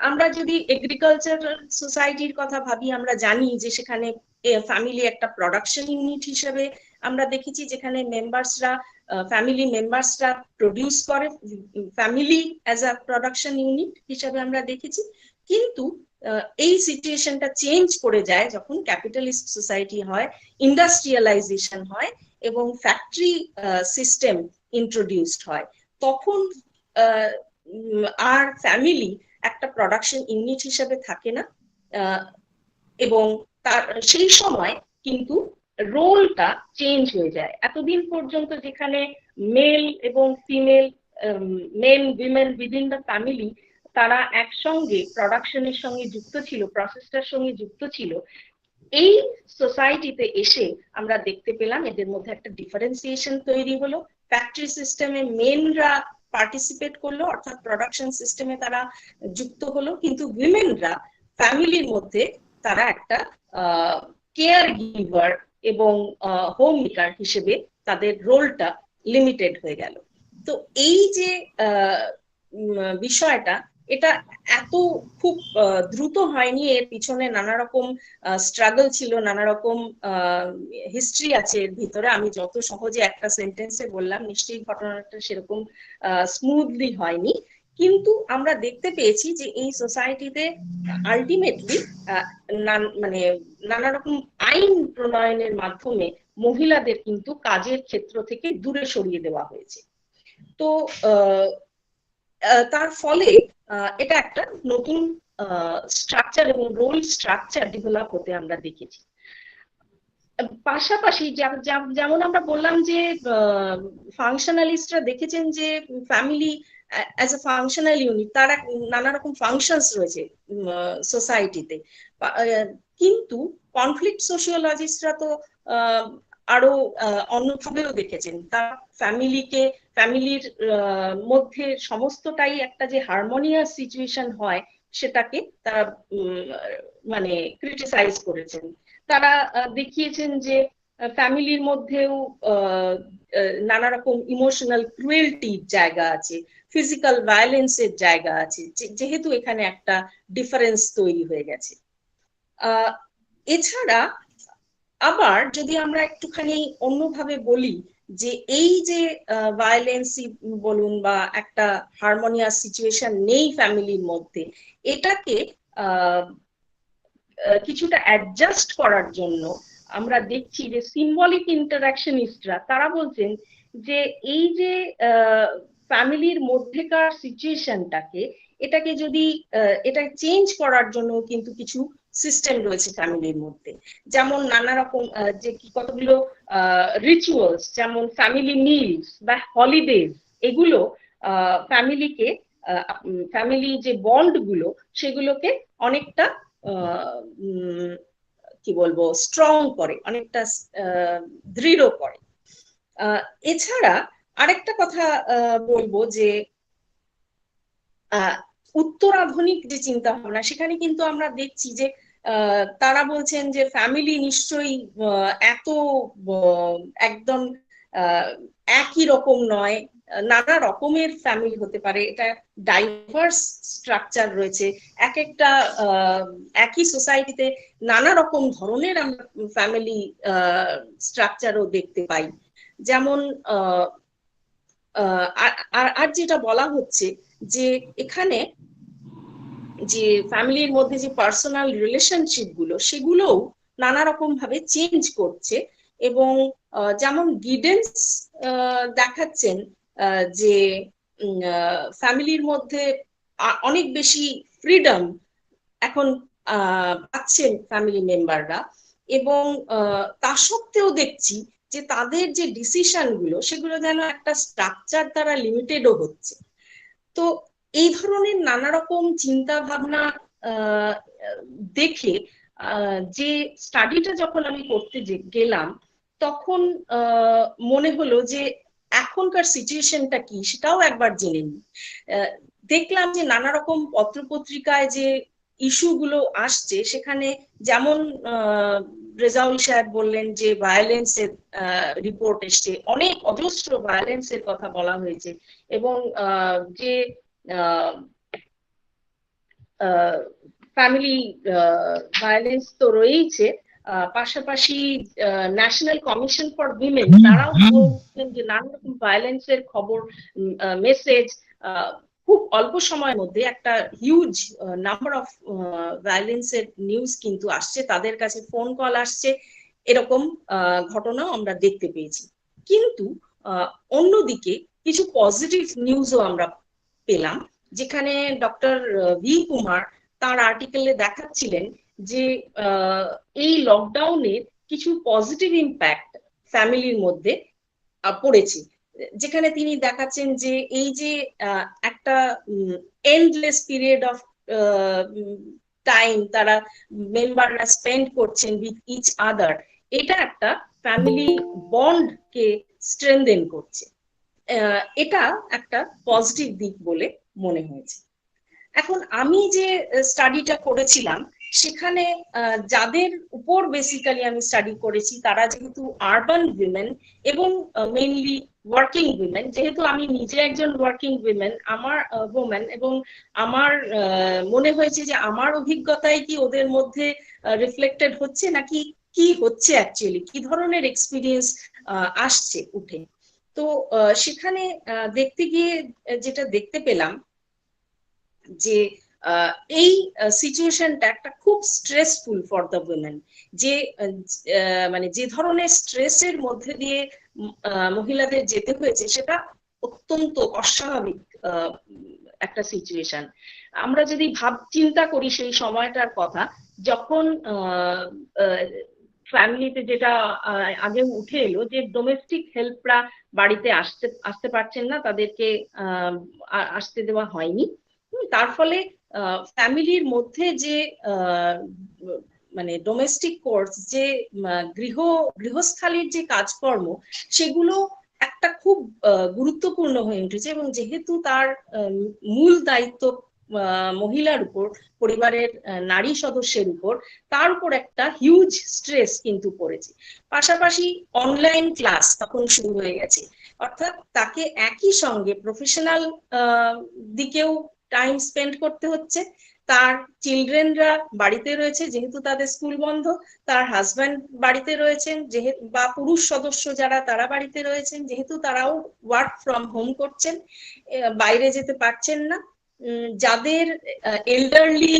আমরা যদি এগ্রিকালচারাল সোসাইটির কথা ভাবি, আমরা জানি যে সেখানে ফ্যামিলি একটা প্রোডাকশন ইউনিট হিসেবে আমরা দেখেছি, যেখানে ফ্যামিলি মেম্বার্সরা প্রডিউস করে, family as a production unit হিসেবে আমরা দেখেছি। কিন্তু এই সিচুয়েশনটা চেঞ্জ করে যায় যখন ক্যাপিটালিস্ট সোসাইটি হয়, ইন্ডাস্ট্রিয়ালাইজেশন হয় এবং ফ্যাক্টরি সিস্টেম ইন্ট্রোডিউসড হয়। তখন আর ফ্যামিলি একটা প্রোডাকশন ইউনিট হিসেবে থাকে না, এবং তার সেই সময় কিন্তু রোলটা চেঞ্জ হয়ে যায়। এতদিন পর্যন্ত যেখানে মেল এবং female, men women within the family, তারা একসঙ্গে প্রোডাকশনের সঙ্গে যুক্ত ছিল, প্রসেসটার সঙ্গে যুক্ত ছিল, এই সোসাইটিতে এসে আমরা দেখতে পেলাম এদের মধ্যে একটা ডিফারেন্সিয়েশন তৈরি হলো। ফ্যাক্টরি সিস্টেমে মেনরা পার্টিসিপেট করলো, অর্থাৎ প্রোডাকশন সিস্টেমে তারা যুক্ত হলো, কিন্তু উইমেনরা ফ্যামিলির মধ্যে তারা একটা কেয়ার গিভার এবং হোম মেকার হিসেবে তাদের রোলটা লিমিটেড হয়ে গেল। তো এই যে বিষয়টা, এটা এত খুব দ্রুত হয়নি, এর পিছনে নানা রকম স্ট্রাগল ছিল, নানা রকম হিস্ট্রি আছে এর ভিতরে। আমি যত সহজে একটা সেন্টেন্সে বললাম, নিশ্চয়ই ঘটনাটা সেরকম স্মুথলি হয়নি, কিন্তু আমরা দেখতে পেয়েছি যে এই সোসাইটিতে আলটিমেটলি মানে নানা রকম আইন প্রণয়নের মাধ্যমে মহিলাদের কিন্তু কাজের ক্ষেত্র থেকে দূরে সরিয়ে দেওয়া হয়েছে। তো তার ফলে এটা একটা নতুন স্ট্রাকচার এবং রোল স্ট্রাকচার ডেভেলপ হতে আমরা দেখেছি। পাশাপাশি যেমন আমরা বললাম যে ফাংশনালিস্টরা দেখেছেন যে family as a functional unit, তার নানা রকম ফাংশনস রয়েছে সোসাইটিতে, কিন্তু কনফ্লিক্ট সোশিওলজিস্টরা তো আরো অন্যভাবেও দেখেছেন। তার ফ্যামিলির মধ্যে সমস্তটাই একটা যে হারমোনিয়াস সিচুয়েশন হয়, সেটাকে তারা মানে ক্রিটিসাইজ করেছেন। তারা দেখিয়েছেন যে ফ্যামিলির মধ্যেও নানা রকম ইমোশনাল ক্রুয়েলটির জায়গা আছে, ফিজিক্যাল ভায়োলেন্সের জায়গা আছে, যেহেতু এখানে একটা ডিফারেন্স তৈরি হয়ে গেছে। এছাড়া আবার যদি আমরা একটুখানি অন্যভাবে বলি যে এই যে ভায়োলেন্সই বলুন বা একটা হারমোনিয়াস সিচুয়েশন নেই ফ্যামিলির মধ্যে, এটাকে কিছুটা অ্যাডজাস্ট করার জন্য আমরা দেখছি যে সিম্বলিক ইন্টারাকশনিস্টরা তারা বলছেন যে এই যে ফ্যামিলির মধ্যেকার সিচুয়েশনটাকে, এটাকে যদি এটা চেঞ্জ করার জন্য কিন্তু কিছু সিস্টেম রয়েছে ফ্যামিলির মধ্যে। যেমন নানা রকম যে কতগুলো রিচুয়ালস, যেমন ফ্যামিলি মিলস বা হলিডেজ, এগুলো ফ্যামিলি যে বন্ড গুলো, সেগুলোকে অনেকটা কি বলবো স্ট্রং করে, অনেকটা দৃঢ় করে। এছাড়া আরেকটা কথা বলবো যে উত্তরাধুনিক যে চিন্তা ভাবনা, সেখানে কিন্তু আমরা দেখছি যে তারা বলছেন যে ফ্যামিলি নিশ্চয়ই এত একদম একই রকম নয়, নানা রকমের ফ্যামিলি হতে পারে, এটা ডাইভার্স স্ট্রাকচার রয়েছে। একই সোসাইটিতে নানা রকম ধরনের আমরা ফ্যামিলি স্ট্রাকচারও দেখতে পাই। যেমন আর যেটা বলা হচ্ছে যে এখানে যে ফ্যামিলির মধ্যে যে পার্সোনাল রিলেশনশিপ গুলো সেগুলোও নানা রকম ভাবে চেঞ্জ করছে, এবং যেমন গিডেন্স দেখাচ্ছেন যে ফ্যামিলির মধ্যে অনেক বেশি ফ্রিডম এখন পাচ্ছেন ফ্যামিলি মেম্বাররা, এবং তা সত্ত্বেও দেখছি যে তাদের যে ডিসিশন গুলো সেগুলো যেন একটা স্ট্রাকচার দ্বারা লিমিটেডও হচ্ছে। তো এই ধরনের নানা রকম চিন্তা ভাবনা দেখে যে স্টাডিটা যখন আমি করতে গেলাম তখন মনে হলো যে এখনকার সিচুয়েশনটা কি সেটাও একবার জেনে নিই। দেখলাম যে নানা রকম পত্রপত্রিকায় যে ইস্যুগুলো আসছে সেখানে যেমন রেজাউল সাহেব বললেন যে ভায়োলেন্সের রিপোর্ট এসছে, অনেক অজস্র ভায়োলেন্সের কথা বলা হয়েছে, এবং যে ফ্যামিলি ভায়োলেন্স তো রয়েছে, পাশাপাশি ন্যাশনাল কমিশন ফর উইমেন তারাও বলছেন যে নানা রকম ভায়োলেন্সের খবর, মেসেজ খুব অল্প সময়ের মধ্যে একটা হিউজ নাম্বার অফ ভায়োলেন্সের নিউজ কিন্তু আসছে, তাদের কাছে ফোন কল আসছে, এরকম ঘটনাও আমরা দেখতে পেয়েছি। কিন্তু অন্যদিকে কিছু পজিটিভ নিউজও আমরা পেলাম, যেখানে ডক্টর ভি কুমার তার আর্টিকেলে দেখাচ্ছিলেন যে এই লকডাউনের কিছু পজিটিভ ইম্প্যাক্ট ফ্যামিলির মধ্যে পড়েছে, যেখানে তিনি দেখাচ্ছেন যে এই যে একটা এন্ডলেস পিরিয়ড অফ টাইম তারা মেম্বাররা স্পেন্ড করছেন উইথ ইচ আদার, এটা একটা ফ্যামিলি বন্ডকে স্ট্রেনথেন করছে। এটা একটা পজিটিভ দিক বলে মনে হয়েছে। এখন আমি যে স্টাডিটা করেছিলাম সেখানে যাদের উপর বেসিক্যালি আমি স্টাডি করেছি তারা যেহেতু আরবান উইমেন এবং মেইনলি ওয়ার্কিং উইমেন, যেহেতু আমি নিজে একজন ওয়ার্কিং ওম্যান, এবং আমার মনে হয়েছে যে আমার অভিজ্ঞতায় কি ওদের মধ্যে রিফ্লেক্টেড হচ্ছে নাকি কি হচ্ছে, অ্যাকচুয়ালি কি ধরনের এক্সপিরিয়েন্স আসছে উঠে। তো সেখানে দেখতে গিয়ে যেটা দেখতে পেলাম যে এই সিচুয়েশনটা একটা খুব স্ট্রেসফুল ফর দ্য উইমেন, যে মানে যে ধরনের স্ট্রেসের মধ্যে দিয়ে মহিলাদের যেতে হয়েছে সেটা অত্যন্ত অস্বাভাবিক একটা সিচুয়েশন। আমরা যদি চিন্তা করি সেই সময়টার কথা, যখন ফ্যামিলিতে যেটা আগে উঠে এলো যে ডোমেস্টিক হেল্পরা বাড়িতে আসতে পারছেন না, তাদেরকে আসতে দেওয়া হয়নি, তার ফলে ফ্যামিলির মধ্যে যে মানে ডোমেস্টিক কোর্স যে গৃহস্থালির যে কাজকর্ম সেগুলো একটা খুব গুরুত্বপূর্ণ হয়ে উঠেছে, এবং যেহেতু তার মূল দায়িত্ব মহিলার উপর, পরিবারের নারী সদস্যের উপর, তার উপর একটা হিউজ স্ট্রেস কিন্তু পড়েছে। পাশাপাশি অনলাইন ক্লাস তখন শুরু হয়ে গেছে, অর্থাৎ তাকে একই সঙ্গে প্রফেশনাল দিকেও টাইম স্পেন্ড করতে হচ্ছে, তার চিলড্রেনরা বাড়িতে রয়েছে যেহেতু তাদের স্কুল বন্ধ, তার হাজব্যান্ড বাড়িতে রয়েছেন যেহেতু, বা পুরুষ সদস্য যারা তারা বাড়িতে রয়েছেন যেহেতু তারাও ওয়ার্ক ফ্রম হোম করছেন, বাইরে যেতে পারছেন না, যাদের এল্ডারলি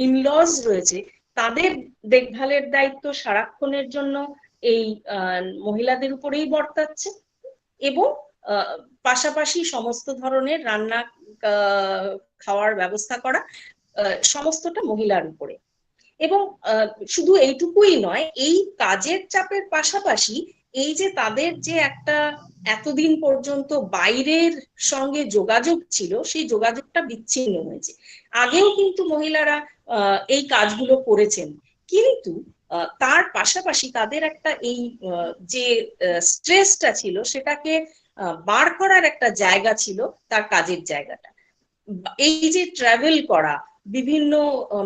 ইনলজ রয়েছে তাদের দেখভালের দায়িত্ব সারাক্ষণের জন্য এই মহিলাদের উপরেই বর্তাচ্ছে, এবং পাশাপাশি সমস্ত ধরনের রান্না খাওয়ার ব্যবস্থা করা সমস্তটা মহিলার উপরে। এবং শুধু এইটুকুই নয়, এই কাজের চাপের পাশাপাশি এই যে তাদের যে একটা এতদিন পর্যন্ত বাইরের সঙ্গে যোগাযোগ ছিল সেই যোগাযোগটা বিচ্ছিন্ন হয়েছে। আগেও কিন্তু মহিলারা এই কাজগুলো করেছেন, কিন্তু তার পাশাপাশি তাদের একটা এই যে স্ট্রেসটা ছিল সেটাকে বার করার একটা জায়গা ছিল তার কাজের জায়গাটা। এই যে ট্রাভেল করা, বিভিন্ন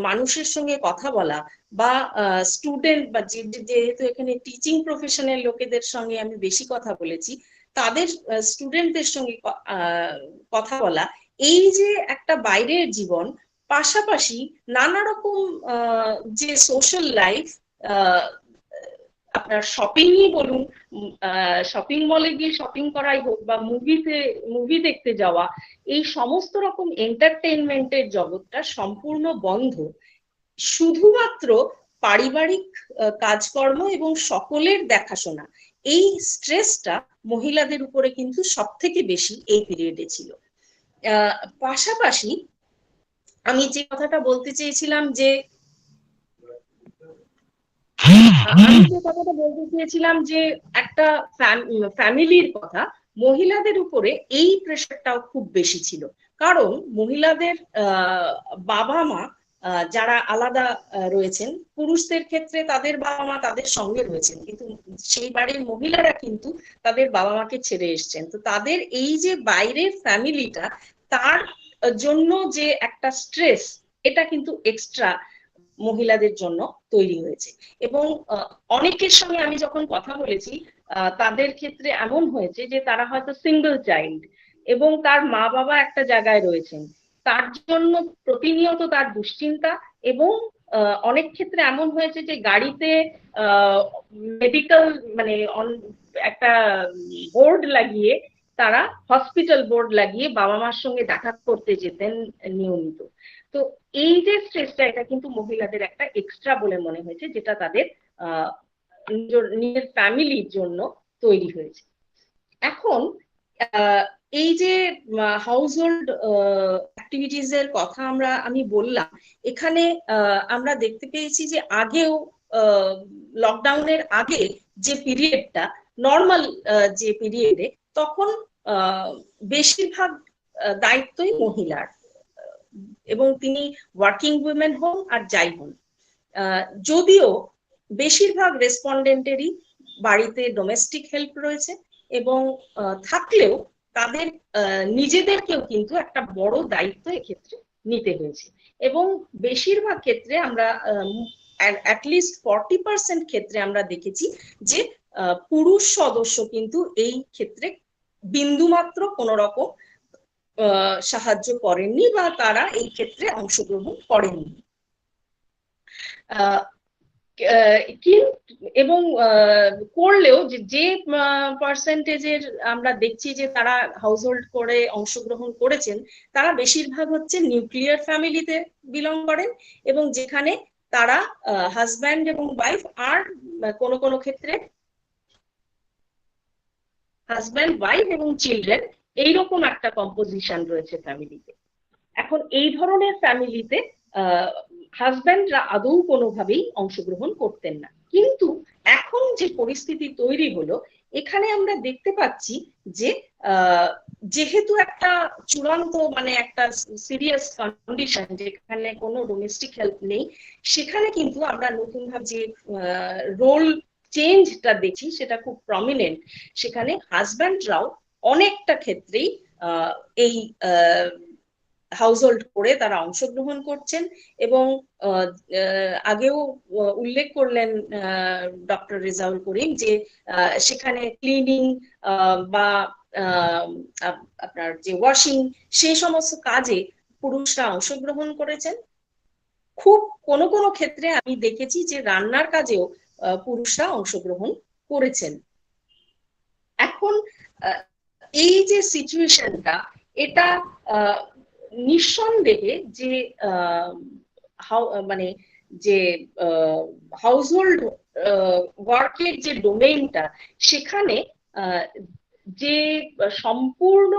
মানুষের সঙ্গে কথা বলা, বা স্টুডেন্ট বা যেহেতু এখানে টিচিং প্রফেশনের লোকেদের সঙ্গে আমি বেশি কথা বলেছি, তাদের স্টুডেন্টদের সঙ্গে কথা বলা, এই যে একটা বাইরের জীবন, পাশাপাশি নানা রকম যে সোশ্যাল লাইফ, আপনার শপিংই বলুন, শপিং মলে গিয়ে শপিং করাই হোক বা মুভি দেখতে যাওয়া, এই সমস্ত রকম এন্টারটেইনমেন্টের জগৎটা সম্পূর্ণ বন্ধ। শুধুমাত্র পারিবারিক কাজকর্ম এবং সকলের দেখাশোনা, এই স্ট্রেসটা মহিলাদের উপরে কিন্তু সব থেকে বেশি এই পিরিয়ডে ছিল। পাশাপাশি আমি যে কথাটা বলতে চেয়েছিলাম যে একটা ফ্যামিলির কথা, মহিলাদের উপরে এই প্রেশারটাও খুব বেশি ছিল। কারণ মহিলাদের বাবা মা যারা আলাদা রয়েছেন, পুরুষদের ক্ষেত্রে তাদের বাবা মা তাদের সঙ্গে রয়েছেন, কিন্তু সেই বাড়ির মহিলারা কিন্তু তাদের বাবা মাকে ছেড়ে এসছেন। তো তাদের এই যে বাইরের ফ্যামিলিটা, তার জন্য যে একটা স্ট্রেস, এটা কিন্তু এক্সট্রা মহিলাদের জন্য তৈরি হয়েছে। এবং অনেকের সঙ্গে আমি যখন কথা বলেছি, তাদের ক্ষেত্রে এমন হয়েছে যে তারা হয়তো সিঙ্গেল চাইল্ড এবং তার মা বাবা একটা জায়গায় রয়েছেন, তার জন্য প্রতিনিয়ত তার দুশ্চিন্তা। এবং অনেক ক্ষেত্রে এমন হয়েছে যে গাড়িতে মেডিকেল মানে একটা বোর্ড লাগিয়ে, তারা হসপিটাল বোর্ড লাগিয়ে বাবা মার সঙ্গে দেখা করতে যেতেন নিয়মিত। তো এই যে স্ট্রেসটা, এটা কিন্তু মহিলাদের একটা এক্সট্রা বলে মনে হয়েছে, যেটা তাদের নিজের ফ্যামিলির জন্য তৈরি হয়েছে। এখন এই যে হাউস হোল্ড অ্যাক্টিভিটিস এর কথা আমি বললাম, এখানে আমরা দেখতে পেয়েছি যে আগেও লকডাউনের আগে যে পিরিয়ডটা নর্মাল যে পিরিয়ডে, তখন বেশিরভাগ দায়িত্বই মহিলার, এবং তিনি ওয়ার্কিং উইমেন হন আর যাই হন। যদিও বেশিরভাগ রেসপন্ডেন্টেরই বাড়িতে ডোমেস্টিক হেল্প রয়েছে, এবং থাকলেও তাদের নিজেদেরকেও কিন্তু একটা বড় দায়িত্ব এক্ষেত্রে নিতে হয়েছে। এবং বেশিরভাগ ক্ষেত্রে আমরা অ্যাটলিস্ট 40% ক্ষেত্রে আমরা দেখেছি যে পুরুষ সদস্য কিন্তু এই ক্ষেত্রে বিন্দুমাত্র কোনো রকম সাহায্য করেননি বা তারা এই ক্ষেত্রে অংশগ্রহণ করেননি। এবং করলেও যে পার্সেন্টেজের আমরা দেখছি যে তারা হাউস হোল্ড করে অংশগ্রহণ করেছেন, তারা বেশিরভাগ হচ্ছে নিউক্লিয়ার ফ্যামিলিতে বিলং করেন, এবং যেখানে তারা হাজব্যান্ড এবং ওয়াইফ, আর কোনো কোনো ক্ষেত্রে হাজব্যান্ড ওয়াইফ এবং চিলড্রেন, এইরকম একটা কম্পোজিশন রয়েছে ফ্যামিলিতে। এখন এই ধরনের ফ্যামিলিতে হাজব্যান্ডরা আদৌ কোনোভাবেই অংশগ্রহণ করতেন না। কিন্তু এখন যে পরিস্থিতি তৈরি হলো, এখানে আমরা দেখতে পাচ্ছি যে যেহেতু একটা চূড়ান্ত মানে একটা সিরিয়াস কন্ডিশন, যেখানে কোনো ডোমেস্টিক হেল্প নেই, সেখানে কিন্তু আমরা নতুনভাবে যে রোল চেঞ্জটা দেখি সেটা খুব প্রমিনেন্ট। সেখানে হাজব্যান্ডরাও অনেকটা ক্ষেত্রেই এই হাউস হোল্ড করে তারা অংশগ্রহণ করছেন। এবং আগেও উল্লেখ করলেন ডক্টর রেজাউল করিম যে সেখানে ক্লিনিং বা আপনার যে ওয়াশিং, সেই সমস্ত কাজে পুরুষরা অংশগ্রহণ করেছেন। খুব কোনো কোনো ক্ষেত্রে আমি দেখেছি যে রান্নার কাজেও পুরুষরা অংশগ্রহণ করেছেন। এখন এই যে সিচুয়েশনটা, এটা নিঃসন্দেহে যে মানে যে হাউস হোল্ড ওয়ার্কের যে ডোমেইনটা, সেখানে যে সম্পূর্ণ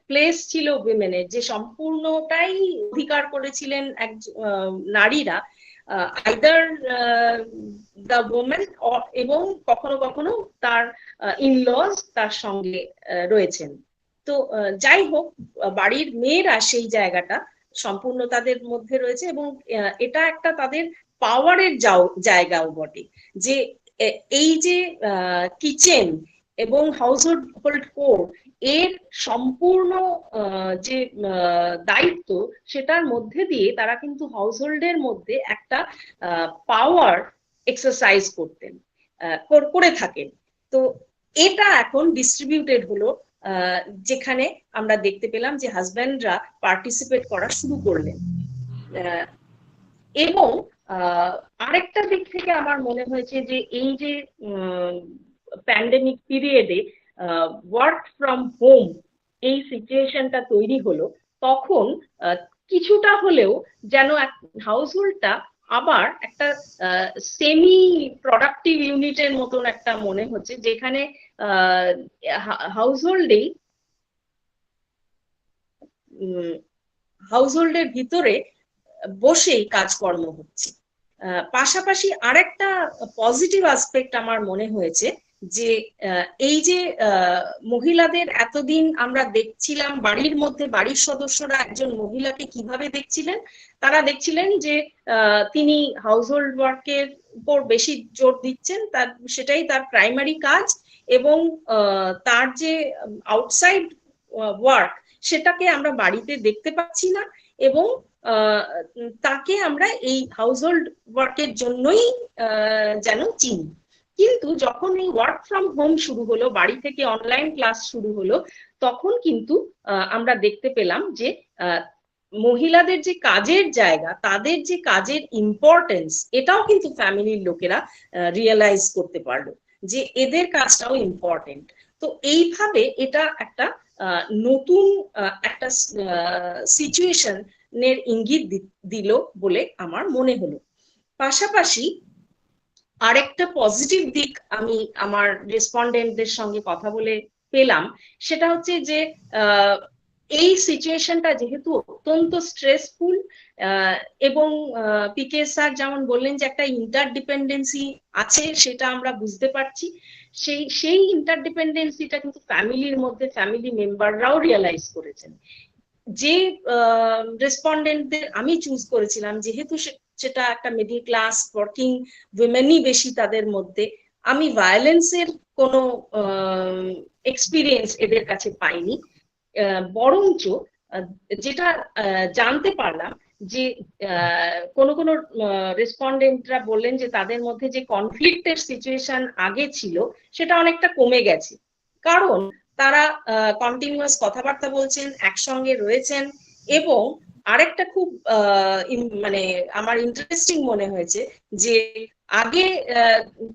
প্লেস ছিল উইমেনের, যে সম্পূর্ণটাই অধিকার করেছিলেন নারীরা, আইদার দ্য ওমেন, এবং কখনো কখনো তার ইনলজ তার সঙ্গে রয়েছেন। তো যাই হোক, বাড়ির মেয়েরা সেই জায়গাটা সম্পূর্ণ তাদের মধ্যে রয়েছে, এবং এটা একটা তাদের পাওয়ারের জায়গাও বটে, যে এই যে কিচেন এবং হাউস হোল্ড কোর এর সম্পূর্ণ যে দায়িত্ব, সেটার মধ্যে দিয়ে তারা কিন্তু হাউস হোল্ডের মধ্যে একটা পাওয়ার এক্সারসাইজ করে থাকেন। তো এটা এখন ডিস্ট্রিবিউটেড হলো, যেখানে আমরা দেখতে পেলাম যে হাজব্যান্ডরা পার্টিসিপেট করা শুরু করলেন। এবং আরেকটা দিক থেকে আমার মনে হয়েছে যে এই যে প্যান্ডেমিক পিরিয়ডে ওয়ার্ক ফ্রম হোম এই সিচুয়েশনটা তৈরি হলো, তখন কিছুটা হলেও যেন হাউসহোল্ডটা আবার একটা সেমি প্রোডাক্টিভ ইউনিটের মতন একটা মনে হচ্ছে, যেখানে হাউসহোল্ডের ভিতরে বসেই কাজকর্ম হচ্ছে। পাশাপাশি আরেকটা পজিটিভ অ্যাসপেক্ট আমার মনে হয়েছে যে এই যে মহিলাদের এতদিন আমরা দেখছিলাম বাড়ির মধ্যে, বাড়ির সদস্যরা একজন মহিলাকে কিভাবে দেখছিলেন, তারা দেখছিলেন যে তিনি হাউসহোল্ড ওয়ার্কের উপর বেশি জোর দিচ্ছেন, সেটাই তার প্রাইমারি কাজ, এবং তার যে আউটসাইড ওয়ার্ক সেটাকে আমরা বাড়িতে দেখতে পাচ্ছি না, এবং তাকে আমরা এই হাউসহোল্ড ওয়ার্কের জন্যই যেন চিনি। কিন্তু যখন এই ওয়ার্ক ফ্রম হোম শুরু হলো, বাড়ি থেকে অনলাইন ক্লাস শুরু হলো, তখন কিন্তু আমরা দেখতে পেলাম যে মহিলাদের যে কাজের জায়গা, তাদের যে কাজের ইম্পর্টেন্স, এটাও কিন্তু ফ্যামিলির লোকেরা রিয়েলাইজ করতে পারলো যে এদের কাজটাও ইম্পর্টেন্ট। তো এইভাবে এটা একটা নতুন একটা সিচুয়েশনের ইঙ্গিত দিল বলে আমার মনে হলো। পাশাপাশি আরেকটা পজিটিভ দিক আমি আমার রেসপন্ডেন্টদের সঙ্গে কথা বলে পেলাম, সেটা হচ্ছে যে এই সিচুয়েশনটা যেহেতু অত্যন্ত স্ট্রেসফুল, এবং পিকে স্যার যেমন বললেন যে একটা ইন্টারডিপেন্ডেন্সি আছে, সেটা আমরা বুঝতে পারছি। সেই ইন্টারডিপেন্ডেন্সিটা কিন্তু ফ্যামিলির মধ্যে ফ্যামিলি মেম্বাররাও রিয়েলাইজ করেছেন। যে রেসপন্ডেন্টদের আমি চুজ করেছিলাম, যেহেতু সেটা একটা মিডল ক্লাস ওয়ার্কিং উইমেনই বেশি তাদের মধ্যে, আমি ভায়োলেন্সের কোনো এক্সপিরিয়েন্স এদের কাছে পাইনি। বরঞ্চ যেটা জানতে পারলাম যে কোনো রেসপন্ডেন্টরা বললেন যে তাদের মধ্যে যে কনফ্লিক্টের সিচুয়েশন আগে ছিল সেটা অনেকটা কমে গেছে, কারণ তারা কন্টিনিউয়াস কথাবার্তা বলছেন, একসঙ্গে রয়েছেন। এবং আরেকটা খুব মানে আমার ইন্টারেস্টিং মনে হয়েছে যে আগে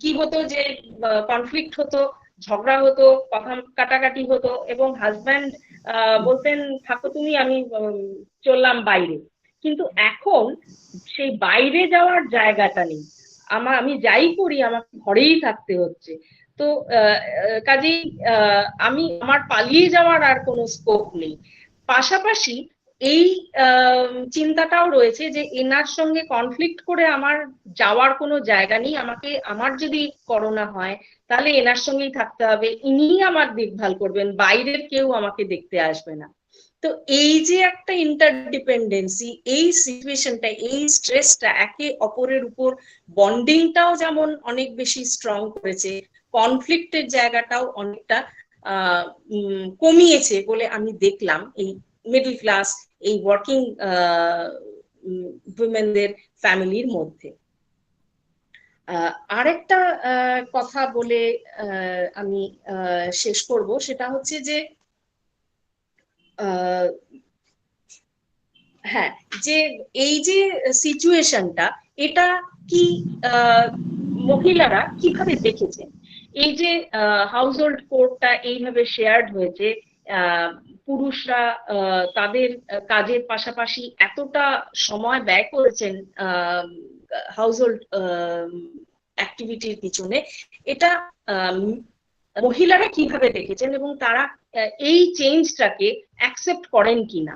কি হতো, যে কনফ্লিক্ট হতো, ঝগড়া হতো, কথা কাটাকাটি হতো, এবং হাজব্যান্ড বলতেন থাকো তুমি, আমি চললাম বাইরে। কিন্তু এখন সেই বাইরে যাওয়ার জায়গাটা নেই, আমি যাই করি আমাকে ঘরেই থাকতে হচ্ছে। তো কাজেই আমার পালিয়ে যাওয়ার আর কোনো স্কোপ নেই। পাশাপাশি এই চিন্তাটাও রয়েছে যে এনার সঙ্গে কনফ্লিক্ট করে আমার যাওয়ার কোনো জায়গা নেই, আমার যদি করোনা হয় তাহলে এনার সঙ্গেই থাকতে হবে, ইনিই আমার দেখভাল করবেন, বাইরের কেউ আমাকে দেখতে আসবে না। তো এই যে একটা ইন্টারডিপেন্ডেন্সি, এই সিচুয়েশনটা, এই স্ট্রেসটা একে অপরের উপর বন্ডিংটাও যেমন অনেক বেশি স্ট্রং করেছে, কনফ্লিক্টের জায়গাটাও অনেকটা কমিয়েছে বলে আমি দেখলাম এই মিডল ক্লাস, এই ওয়ার্কিং উইমেনদের ফ্যামিলির মধ্যে। আরেকটা কথা বলে আমি শেষ করব, সেটা হচ্ছে যে হ্যাঁ, যে এই যে সিচুয়েশনটা, এটা কি মহিলারা কিভাবে দেখেছেন? এই যে হাউসহোল্ড কোডটা এইভাবে শেয়ার্ড হয়েছে, পুরুষরা তাদের কাজের পাশাপাশি এতটা সময় ব্যয় করেছেন হাউসহোল্ড অ্যাক্টিভিটির পিছনে, এটা মহিলারা কিভাবে দেখেছেন এবং তারা এই চেঞ্জটাকে অ্যাকসেপ্ট করেন কিনা।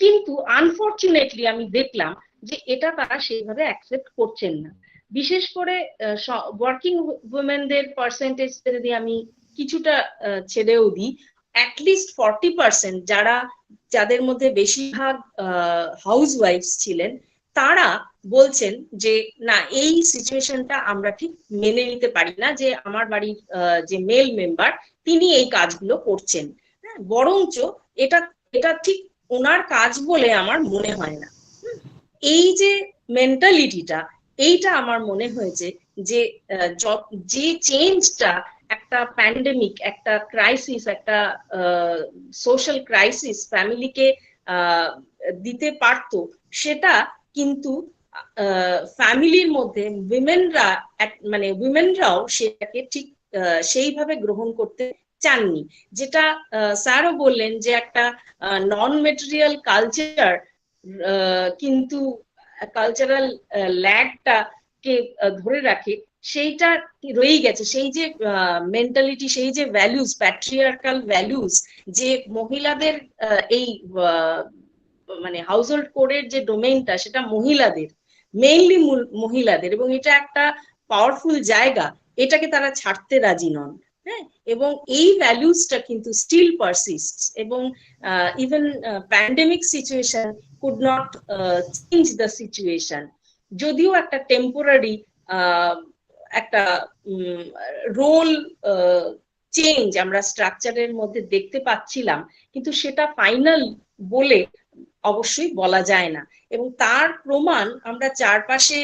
কিন্তু আনফরচুনেটলি আমি দেখলাম যে এটা তারা সেইভাবে অ্যাকসেপ্ট করছেন না। বিশেষ করে ওয়ার্কিং উইমেনদের পার্সেন্টেজ যদি আমি কিছুটা ছেড়েও দিই, অ্যাটলিস্ট 40% যাদের মধ্যে বেশিরভাগ হাউসওয়াইফস ছিলেন, তারা বলছেন যে না, এই সিচুয়েশনটা আমরা ঠিক মেনে নিতে পারি না যে আমার বাড়ির যে মেল মেম্বার তিনি এই কাজগুলো করছেন, বরঞ্চ এটা ঠিক ওনার কাজ বলে আমার মনে হয় না। এই যে মেন্টালিটিটা, এইটা আমার মনে হয়েছে যে চেঞ্জটা একটা প্যান্ডেমিক, একটা ক্রাইসিস, একটা সোশ্যাল ক্রাইসিস ফ্যামিলিকে দিতে পারতো, সেটা কিন্তু ফ্যামিলির মধ্যে উইমেনরাও সেটাকে ঠিক সেইভাবে গ্রহণ করতে চাননি। যেটা স্যারও বললেন যে একটা নন মেটেরিয়াল কালচার কিন্তু কালচারাল ল্যাগটা কে ধরে রাখে, সেইটা রয়েই গেছে। সেই যে মেন্টালিটি, সেই যে ভ্যালুজ, প্যাট্রিয়ার্কাল ভ্যালুজ, যে মহিলাদের এই মানে হাউসহোল্ড কোডের যে ডোমেইনটা, সেটা মহিলাদের, মেইনলি মহিলাদের, এবং এটা একটা পাওয়ারফুল জায়গা, এটাকে তারা ছাড়তে রাজি নন। হ্যাঁ, এবং এই ভ্যালুজটা কিন্তু স্টিল পারসিস্ট, এবং even pandemic situation could not change the situation. যদিও একটা টেম্পোরারি একটা রোল চেঞ্জ আমরা স্ট্রাকচারের মধ্যে দেখতে পাচ্ছিলাম, কিন্তু সেটা ফাইনাল বলে অবশ্যই বলা যায় না। এবং তার প্রমাণ আমরা চারপাশে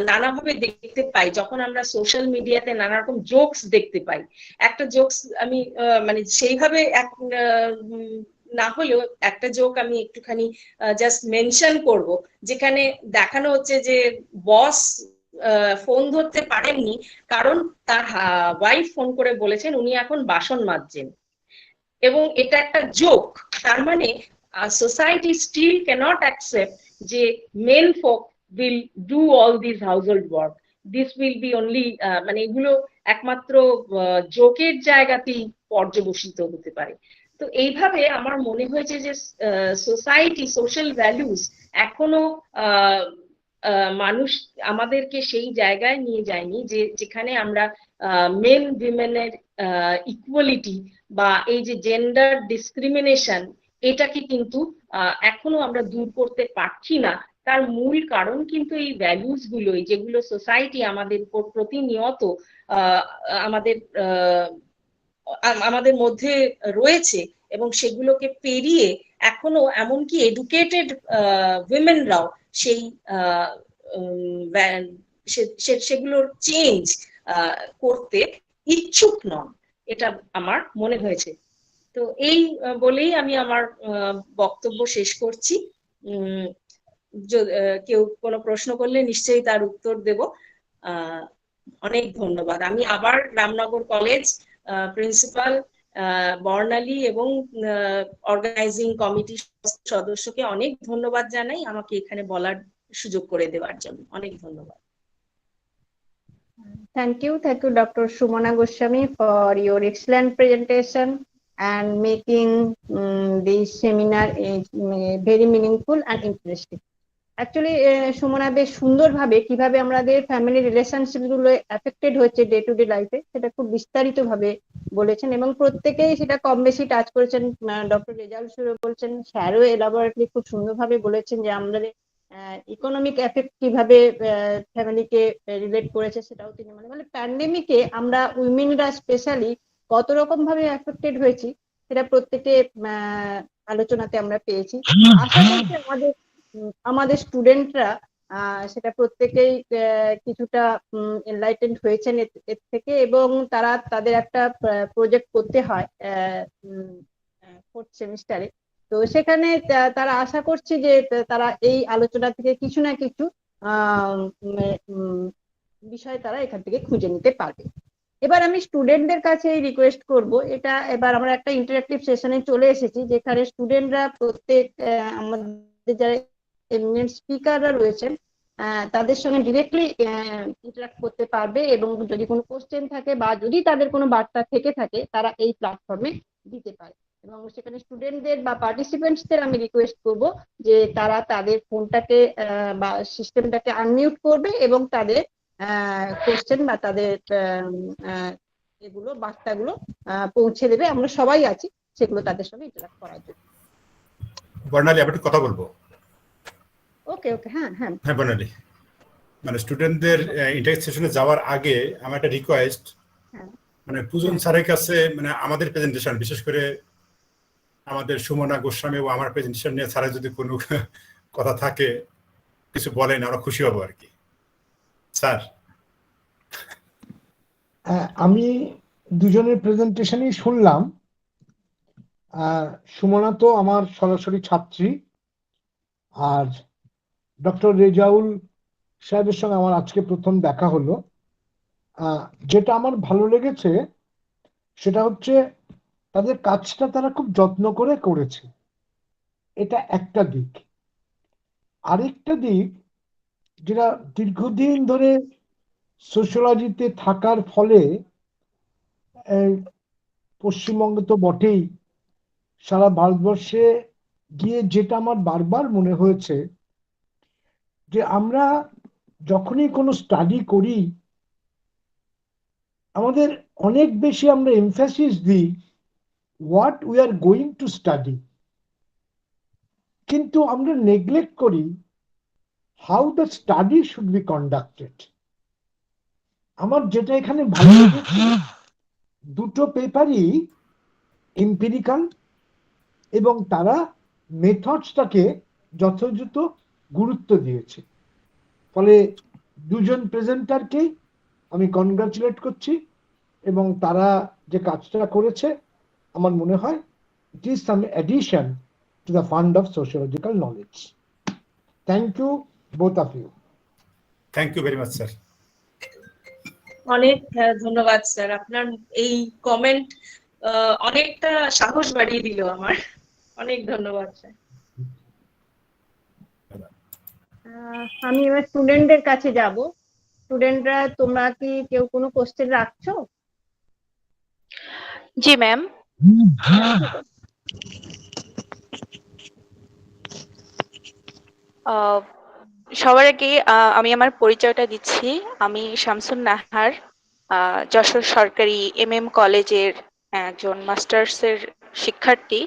নানাভাবে দেখতে পাই। যখন আমরা সোশ্যাল মিডিয়াতে নানা রকম জোকস দেখতে পাই, একটা জোকস আমি মানে সেইভাবে না হলেও একটা জোক আমি একটুখানি জাস্ট মেনশন করব, যেখানে দেখানো হচ্ছে যে বস ফোন ধরতে পারেননি কারণ তার ওয়াইফ ফোন করে বলেছেন উনি এখন বাসন মাজছেন, এবং এটা একটা জোক। তার মানে society still cannot accept যে men folk will do all these household work. This will be only মানে এগুলো একমাত্র জোকের জায়গাতেই পর্যবসিত হতে পারে। তো এইভাবে আমার মনে হয়েছে যে সোসাইটি, সোশ্যাল ভ্যালুস এখনো মানুষ আমাদেরকে সেই জায়গায় নিয়ে যায়নি যে যেখানে আমরা মেন উইমেনের ইকুয়ালিটি বা এই যে জেন্ডার ডিসক্রিমিনেশন, এটাকে কিন্তু এখনো আমরা দূর করতে পারছি না। তার মূল কারণ কিন্তু এই ভ্যালুস গুলোই, যেগুলো সোসাইটি আমাদের প্রতিনিয়ত আমাদের মধ্যে রয়েছে, এবং সেগুলোকে পেরিয়ে এখনো এমনকি এডুকেটেড উইমেনরাও সেই সেগুলোর চেঞ্জ করতে ইচ্ছুক নন, এটা আমার মনে হয়েছে। তো এই বলেই আমি আমার বক্তব্য শেষ করছি। কেউ কোনো প্রশ্ন করলে নিশ্চয়ই তার উত্তর দেব। অনেক ধন্যবাদ। আমি আবার রামনগর কলেজ প্রিন্সিপাল বর্ণালী এবং অর্গানাইজিং কমিটির সদস্যকে অনেক ধন্যবাদ জানাই আমাকে এখানে বলার সুযোগ করে দেওয়ার জন্য। অনেক ধন্যবাদ। Thank you, Dr. Sumana Goswami, for your excellent presentation and making this seminar very meaningful and interesting. Actually, Sumana বেশ সুন্দরভাবে কিভাবে আমাদের ফ্যামিলি রিলেশনশিপ গুলো এফেক্টেড হচ্ছে ডে টু ডে লাইফে, সেটা খুব বিস্তারিত ভাবে বলেছেন, এবং প্রত্যেকেই সেটা কম বেশি টাচ করেছেন। ডক্টর রেজাউল বলছেন, স্যারও এলাবোরেটলি খুব সুন্দরভাবে বলেছেন যে আমাদের ইকোনমিক এফেক্ট কিভাবে ফ্যামিলিকে রিলেট করেছে, সেটাও তিনি মানে প্যান্ডেমিকে আমরা উইমেনরা স্পেশালি কত রকম ভাবে এফেক্টেড হয়েছি সেটা প্রত্যেকে আলোচনাতে আমরা পেয়েছি। আশা করছি আমাদের স্টুডেন্টরা সেটা প্রত্যেকেই কিছুটা এনলাইটেন্ড হয়েছেন এর থেকে, এবং তারা তাদের একটা প্রজেক্ট করতে হয় ফোর্থ সেমিস্টারে। তো সেখানে তারা আশা করছে যে তারা এই আলোচনা থেকে কিছু না কিছু বিষয় তারা এখান থেকে খুঁজে নিতে পারবে। এবার আমি স্টুডেন্টদের কাছে রিকোয়েস্ট করব, এটা এবার আমরা একটা ইন্টারঅ্যাক্টিভ সেশনে চলে এসেছি, যেখানে স্টুডেন্টরা প্রত্যেক আমাদের যারা এমিনেন্ট স্পিকাররা রয়েছেন তাদের সঙ্গে ডিরেক্টলি ইন্টারাক্ট করতে পারবে, এবং যদি কোনো কোশ্চেন থাকে বা যদি তাদের কোনো বার্তা থেকে থাকে তারা এই প্ল্যাটফর্মে দিতে পারে। এবং সেখানে স্টুডেন্টদের বা পার্টিসিপেন্টসদের আমি রিকোয়েস্ট করব যে তারা তাদের ফোনটাকে বা সিস্টেমটাকে আনমিউট করবে এবং তাদের কোশ্চেন বা তাদের এগুলো বার্তাগুলো পৌঁছে দেবে। আমরা সবাই আছি সেগুলো তাদের সঙ্গে ইন্টারাক্ট করার জন্য। বর্ণালী, আমি একটু কথা বলবো। ওকে ওকে, হ্যাঁ হ্যাঁ হ্যাঁ বর্ণালী, মানে স্টুডেন্টদের ইন্টারেক্ট সেশনে যাওয়ার আগে আমার একটা রিকোয়েস্ট, মানে পূজন স্যারের কাছে মানে আমাদের প্রেজেন্টেশন, বিশেষ করে আমাদের সুমনা গোস্বামী ও আমার প্রেজেন্টেশন নিয়ে স্যারের যদি কোনো কথা থাকে কিছু বলেন, আমরা খুশি হব আর কি। স্যার, আমি দুজনের প্রেজেন্টেশনই শুনলাম। সুমনা তো আমার সরাসরি ছাত্রী, আর ডক্টর রেজাউল সাহেবের সঙ্গে আমার আজকে প্রথম দেখা হলো। যেটা আমার ভালো লেগেছে সেটা হচ্ছে তাদের কাজটা তারা খুব যত্ন করে করেছে, এটা একটা দিক। আরেকটা দিক, যেটা দীর্ঘদিন ধরে সোশিওলজিতে থাকার ফলে পশ্চিমবঙ্গে তো বটেই, সারা ভারতবর্ষে গিয়ে যেটা আমার বারবার মনে হয়েছে যে আমরা যখনই কোনো স্টাডি করি আমাদের অনেক বেশি আমরা এমফাসিস দিই what we are going to study, কিন্তু আমরা নেগলেক্ট করি how the study should be conducted. আমার যেটা এখানে ভালো লেগেছে, দুটো পেপারই এম্পিরিক্যাল এবং তারা মেথডসটাকে যথাযথ গুরুত্ব দিয়েছে। ফলে দুজন প্রেজেন্টারকেই আমি কনগ্রাচুলেট করছি এবং তারা যে কাজটা করেছে আমার মনে হয় it is some addition to the fund of sociological knowledge. Thank you both of you. Thank you very much sir. অনেক ধন্যবাদ স্যার, আপনার এই কমেন্ট অনেকটা সাহস বাড়িয়ে দিল আমার। অনেক ধন্যবাদ স্যার। আমি এবার স্টুডেন্টদের কাছে যাব। স্টুডেন্টরা তোমরা কি কেউ কোনো কোশ্চেন রাখছো? জি ম্যাম। সবার আগে আমি আমার পরিচয়টা দিচ্ছি। আমি শামসুন নাহার, যশোর সরকারি MM কলেজের একজন মাস্টার্সের শিক্ষার্থী।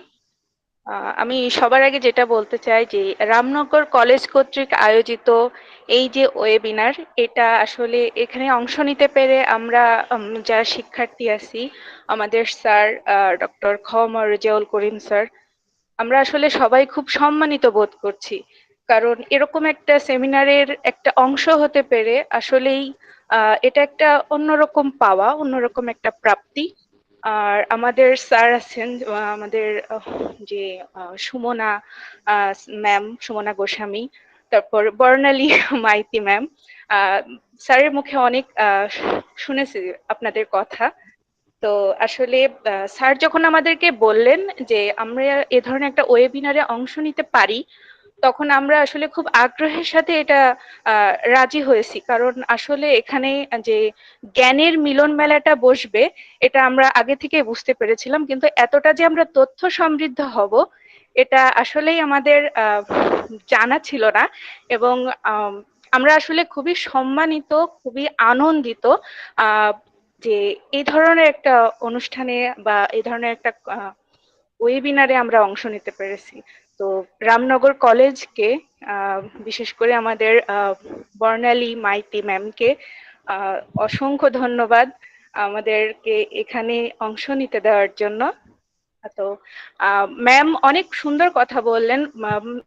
আমি সবার আগে যেটা বলতে চাই যে রামনগর কলেজ কর্তৃক আয়োজিত এই যে ওয়েবিনার, এটা আসলে এখানে অংশ নিতে পেরে আমরা যারা শিক্ষার্থী আছি, আমাদের sir doctor Rezaul Karim sir, আমরা আসলে সবাই খুব সম্মানিত বোধ করছি। কারণ এরকম একটা সেমিনারের একটা অংশ হতে পেরে আসলেই এটা একটা অন্যরকম পাওয়া, অন্যরকম একটা প্রাপ্তি। আর আমাদের স্যার আছেন, আমাদের যে সুমনা ম্যাম, সুমনা গোস্বামী, তারপর বর্ণালী মাইতি ম্যাম, স্যারের মুখে অনেক শুনেছি আপনাদের কথা। তো আসলে স্যার যখন আমাদেরকে বললেন যে আমরা এ ধরনের একটা ওয়েবিনারে অংশ নিতে পারি, তখন আমরা আসলে খুব আগ্রহের সাথে এটা রাজি হয়েছি। কারণ আসলে এখানে যে জ্ঞানের মিলন মেলাটা বসবে এটা আমরা আগে থেকে বুঝতে পেরেছিলাম, কিন্তু এতটা যে আমরা তথ্য সমৃদ্ধ হব এটা আসলেই আমাদের জানা ছিল না। এবং আমরা আসলে খুবই সম্মানিত, খুবই আনন্দিত যে এই ধরনের একটা অনুষ্ঠানে বা এই ধরনের একটা ওয়েবিনারে আমরা অংশ নিতে পেরেছি। তো রামনগর কলেজকে, বিশেষ করে আমাদের বর্ণালী মাইতি ম্যামকে অসংখ্য ধন্যবাদ আমাদেরকে এখানে অংশ নিতে দেওয়ার জন্য। তো ম্যাম অনেক সুন্দর কথা বললেন।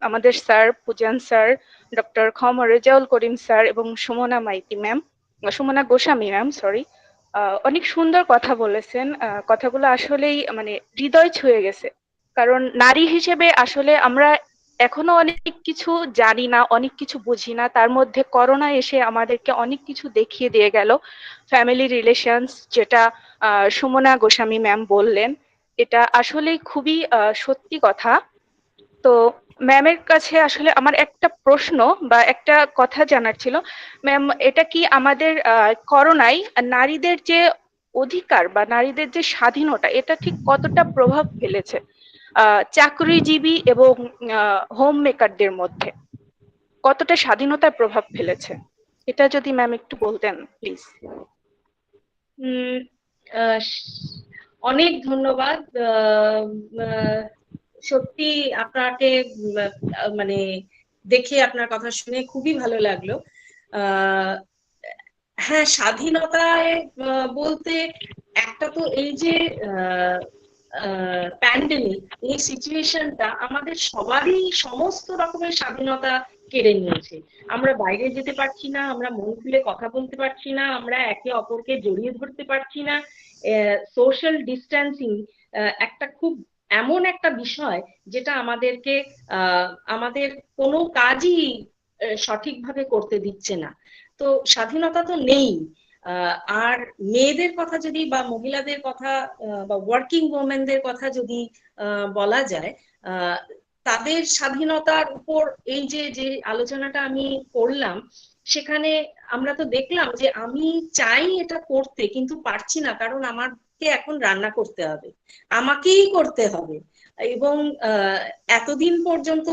আমাদের sir Pujan sir, doctor Rezaul Karim sir এবং Sumana Maiti ma'am, Sumana Goswami ma'am, sorry, অনেক সুন্দর কথা বলেছেন। কথাগুলো আসলেই মানে হৃদয় ছুঁয়ে গেছে। কারণ নারী হিসেবে আসলে আমরা এখনো অনেক কিছু জানি না, অনেক কিছু বুঝি না। তার মধ্যে করোনা এসে আমাদেরকে অনেক কিছু দেখিয়ে দিয়ে গেল। ফ্যামিলি রিলেশনস, যেটা সুমনা গোস্বামী ম্যাম বললেন, এটা আসলেই খুবই সত্যি কথা। তো ম্যামের কাছে আসলে আমার একটা প্রশ্ন বা একটা কথা জানার ছিল। ম্যাম, এটা কি আমাদের করোনায় নারীদের যে অধিকার বা নারীদের যে স্বাধীনতা, এটা ঠিক কতটা প্রভাব ফেলেছে চাকরিজীবী এবং হোম মেকারদের মধ্যে? কতটা স্বাধীনতার প্রভাব ফেলেছে? এটা যদি ম্যাম একটু বলতেন প্লিজ। আহ, অনেক ধন্যবাদ। সত্যি আপনাকে মানে দেখে, আপনার কথা শুনে খুবই ভালো লাগলো। হ্যাঁ, স্বাধীনতায় বলতে একটা তো এই যে প্যান্ডেমিক, এই সিচুয়েশনটা আমাদের সবারই সমস্ত রকমের স্বাধীনতা কেড়ে নিয়েছে। আমরা বাইরে যেতে পারছি না, আমরা মন খুলে কথা বলতে পারছি না, আমরা একে অপরকে জড়িয়ে ধরতে পারছি না। সোশ্যাল ডিস্টেন্সিং একটা খুব এমন একটা বিষয় যেটা আমাদেরকে আমাদের কোনো কাজই সঠিকভাবে করতে দিচ্ছে না। তো স্বাধীনতা তো নেই। আর মেয়েদের কথা যদি বা মহিলাদের কথা বা ওয়ার্কিং ওমেনদের কথা যদি বলা যায়, তাদের স্বাধীনতার উপর এই যে যে আলোচনাটা আমি করলাম, সেখানে আমরা তো দেখলাম যে আমি চাই এটা করতে কিন্তু পারছি না, কারণ আমাকে এখন রান্না করতে হবে, আমাকেই করতে হবে। এবং এতদিন পর্যন্ত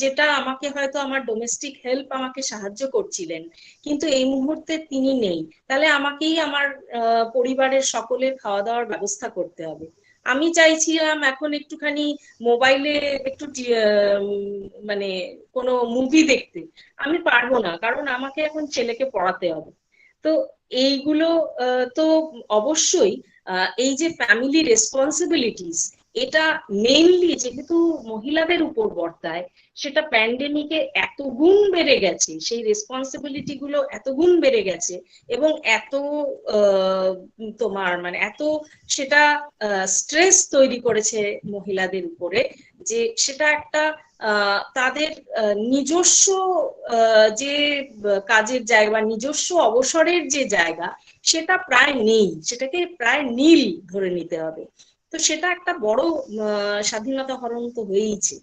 যেটা আমাকে হয়তো আমার ডোমেস্টিক হেল্প আমাকে সাহায্য করছিলেন, কিন্তু এই মুহূর্তে তিনি নেই, তাহলে আমাকেই আমার পরিবারের সকলের খাওয়া দাওয়ার ব্যবস্থা করতে হবে। আমি চাইছিলাম এখন একটুখানি মোবাইলে একটু মানে কোনো মুভি দেখতে, আমি পারবো না, কারণ আমাকে এখন ছেলেকে পড়াতে হবে। তো এইগুলো তো অবশ্যই এই যে ফ্যামিলি রেসপন্সিবিলিটিস, এটা মেইনলি যেহেতু মহিলাদের উপর বর্তায়, সেটা প্যান্ডেমিকে এত গুণ বেড়ে গেছে, সেই রেসপন্সিবিলিটি গুলো এত গুণ বেড়ে গেছে, এবং এত তোমার মানে এত সেটা স্ট্রেস তৈরি করেছে মহিলাদের উপরে, যে সেটা একটা তাদের নিজস্ব যে কাজের জায়গা বা নিজস্ব অবসরের যে জায়গা, সেটা প্রায় নেই, সেটাকে প্রায় নীল ধরে নিতে হবে। তো সেটা একটা বড় স্বাধীনতা হরণ তো হয়েইছে।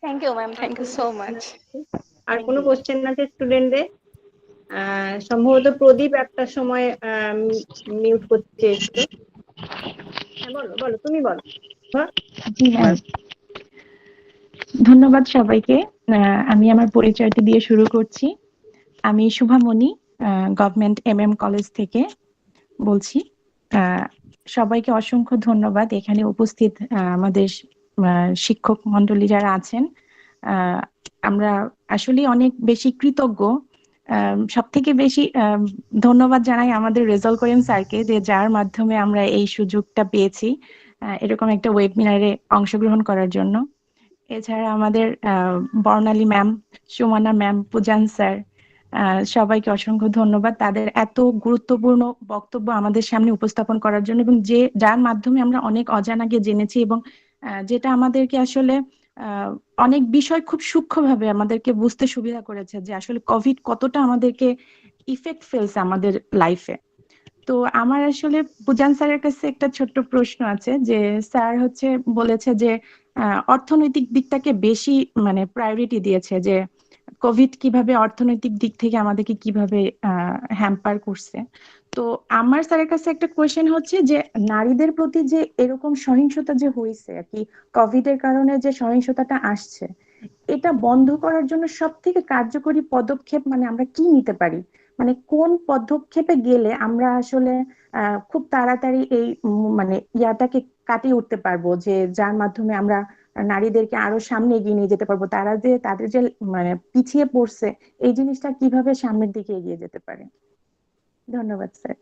Thank you ma'am, thank you so much. আর কোনো কোশ্চেন আছে স্টুডেন্টদের? সম্ভবত প্রদীপ একটা সময় মিউট করতে চেয়েছিল। হ্যাঁ বলো বলো, তুমি বলো। জি ম্যাম, ধন্যবাদ সবাইকে। আমি আমার পরিচয়টি দিয়ে শুরু করছি। আমি শুভামণি, গভর্নমেন্ট MM কলেজ থেকে বলছি। সবাইকে অসংখ্য ধন্যবাদ এখানে উপস্থিত আমাদের শিক্ষক মন্ডলী যারা আছেন। আমরা আসলে অনেক বেশি কৃতজ্ঞ। সব থেকে বেশি ধন্যবাদ জানাই আমাদের রেজাউল করিম স্যারকে, যে যার মাধ্যমে আমরা এই সুযোগটা পেয়েছি এরকম একটা ওয়েবিনারে অংশগ্রহণ করার জন্য। এছাড়া আমাদের বর্ণালী ম্যাম, সুমনা ম্যাম, পূজান স্যার, সবাইকে অসংখ্য ধন্যবাদ তাদের এত গুরুত্বপূর্ণ বক্তব্য আমাদের সামনে উপস্থাপন করার জন্য, এবং যার মাধ্যমে আমরা অনেক অজানাকে জেনেছি, এবং যেটা আমাদেরকে আসলে অনেক বিষয় খুব সূক্ষ্মভাবে আমাদেরকে বুঝতে সুবিধা করেছে যে আসলে কোভিড কতটা আমাদেরকে ইফেক্ট ফেলছে আমাদের লাইফে। তো আমার আসলে পূজান স্যারের কাছে একটা ছোট্ট প্রশ্ন আছে, যে স্যার হচ্ছে বলেছে যে অর্থনৈতিক দিকটাকে বেশি মানে প্রায়োরিটি দিয়েছে, যে কোভিড কিভাবে অর্থনৈতিক দিক থেকে আমাদেরকে কিভাবে হ্যাম্পার করছে। তো আমার স্যারের কাছে একটা কোয়েশ্চেন হচ্ছে যে নারীদের প্রতি যে এরকম সহিংসতা যে হয়েছে আর কি, কোভিড এর কারণে যে সহিংসতাটা আসছে, এটা বন্ধ করার জন্য সব থেকে কার্যকরী পদক্ষেপ মানে আমরা কি নিতে পারি, মানে কোন পদক্ষেপে গেলে আমরা আসলে খুব তাড়াতাড়ি এই মানে ইয়াটাকে কাটিয়ে উঠতে পারবো, যে যার মাধ্যমে আমরা নারীদেরকে আরো সামনে এগিয়ে নিয়ে যেতে পারবো, তারা যে তাদের যে মানে পিছিয়ে পড়ছে এই জিনিসটা কিভাবে সামনের দিকে এগিয়ে যেতে পারে। ধন্যবাদ স্যার।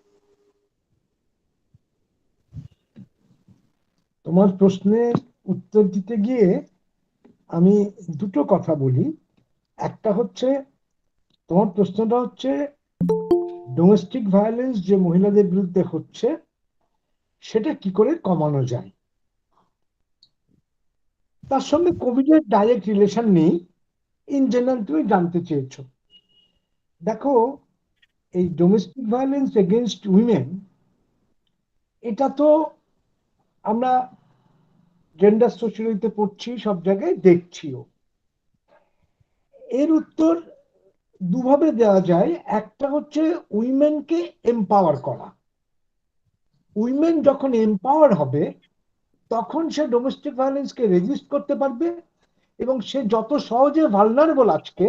তোমার প্রশ্নের উত্তর দিতে গিয়ে আমি দুটো কথা বলি। একটা হচ্ছে, তোমার প্রশ্নটা হচ্ছে ডোমেস্টিক ভায়োলেন্স যে মহিলাদের বিরুদ্ধে হচ্ছে সেটা কি করে কমানো যায়। তার সঙ্গে কোভিডের ডাইরেক্ট রিলেশন নেই, ইন জেনারেল তুমি জানতে চেয়েছো। দেখো, এই ডোমেস্টিক ভায়োলেন্স এগেইনস্ট উইমেন, এটা তো আমরা জেন্ডার সোশিয়োলজিতে পড়ছি, সব জায়গায় দেখছিও। এর উত্তর দুভাবে দেওয়া যায়। একটা হচ্ছে উইমেনকে এম্পাওয়ার করা। উইমেন যখন এম্পাওয়ার হবে তখন সে ডোমেস্টিক ভায়োলেন্সকে রেজিস্ট করতে পারবে, এবং সে যত সহজে ভালনারেবল আজকে,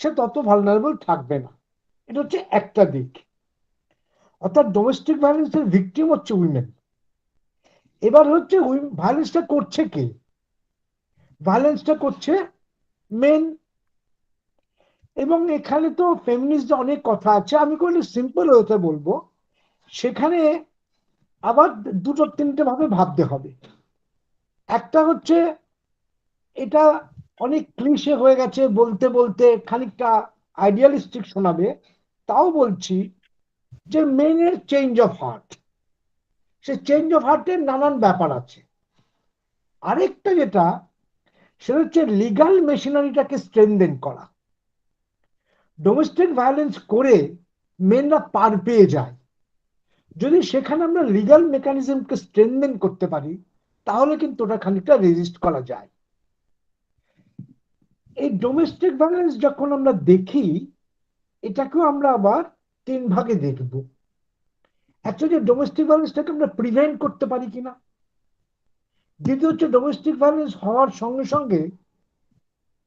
সে তত ভালনারেবল থাকবে না। এটা হচ্ছে একটা দিক। অর্থাৎ ডোমেস্টিক ভায়োলেন্সের ভিকটিম হচ্ছে উইমেন। এবার হচ্ছে ভায়োলেন্সটা করছে কে? ভায়োলেন্সটা করছে মেন। এবং এখানে তো ফেমিনিস্ট অনেক কথা আছে, আমি কোনো সিম্পল হতে বলবো, সেখানে আবার দুটো তিনটে ভাবে ভাবতে হবে। একটা হচ্ছে, এটা অনেক ক্লিশে হয়ে গেছে, বলতে বলতে খানিকটা আইডিয়ালিস্টিক শোনাবে, তাও বলছি যে মেনের চেঞ্জ অফ হার্ট। সে চেঞ্জ অফ হার্টের নানান ব্যাপার আছে। আরেকটা যেটা, সেটা হচ্ছে লিগাল মেশিনারিটাকে স্ট্রেনথেন করা। ডোমেস্টিক ভায়োলেন্স করে মেনরা পার পেয়ে যায়, যদি সেখানে আমরা লিগাল মেকানিজমকে স্ট্রেনথেন করতে পারি তাহলে কিন্তু ওটা খানিকটা রেজিস্ট করা যায়। এই ডোমেস্টিক ভায়োলেন্স যখন আমরা দেখি, এটাকেও আমরা আবার 3 ভাগে দেখব। একটা যে ডোমেস্টিক ভায়োলেন্সটাকে আমরা প্রিভেন্ট করতে পারি কিনা, দ্বিতীয় হচ্ছে ডোমেস্টিক ভায়োলেন্স হওয়ার সঙ্গে সঙ্গে,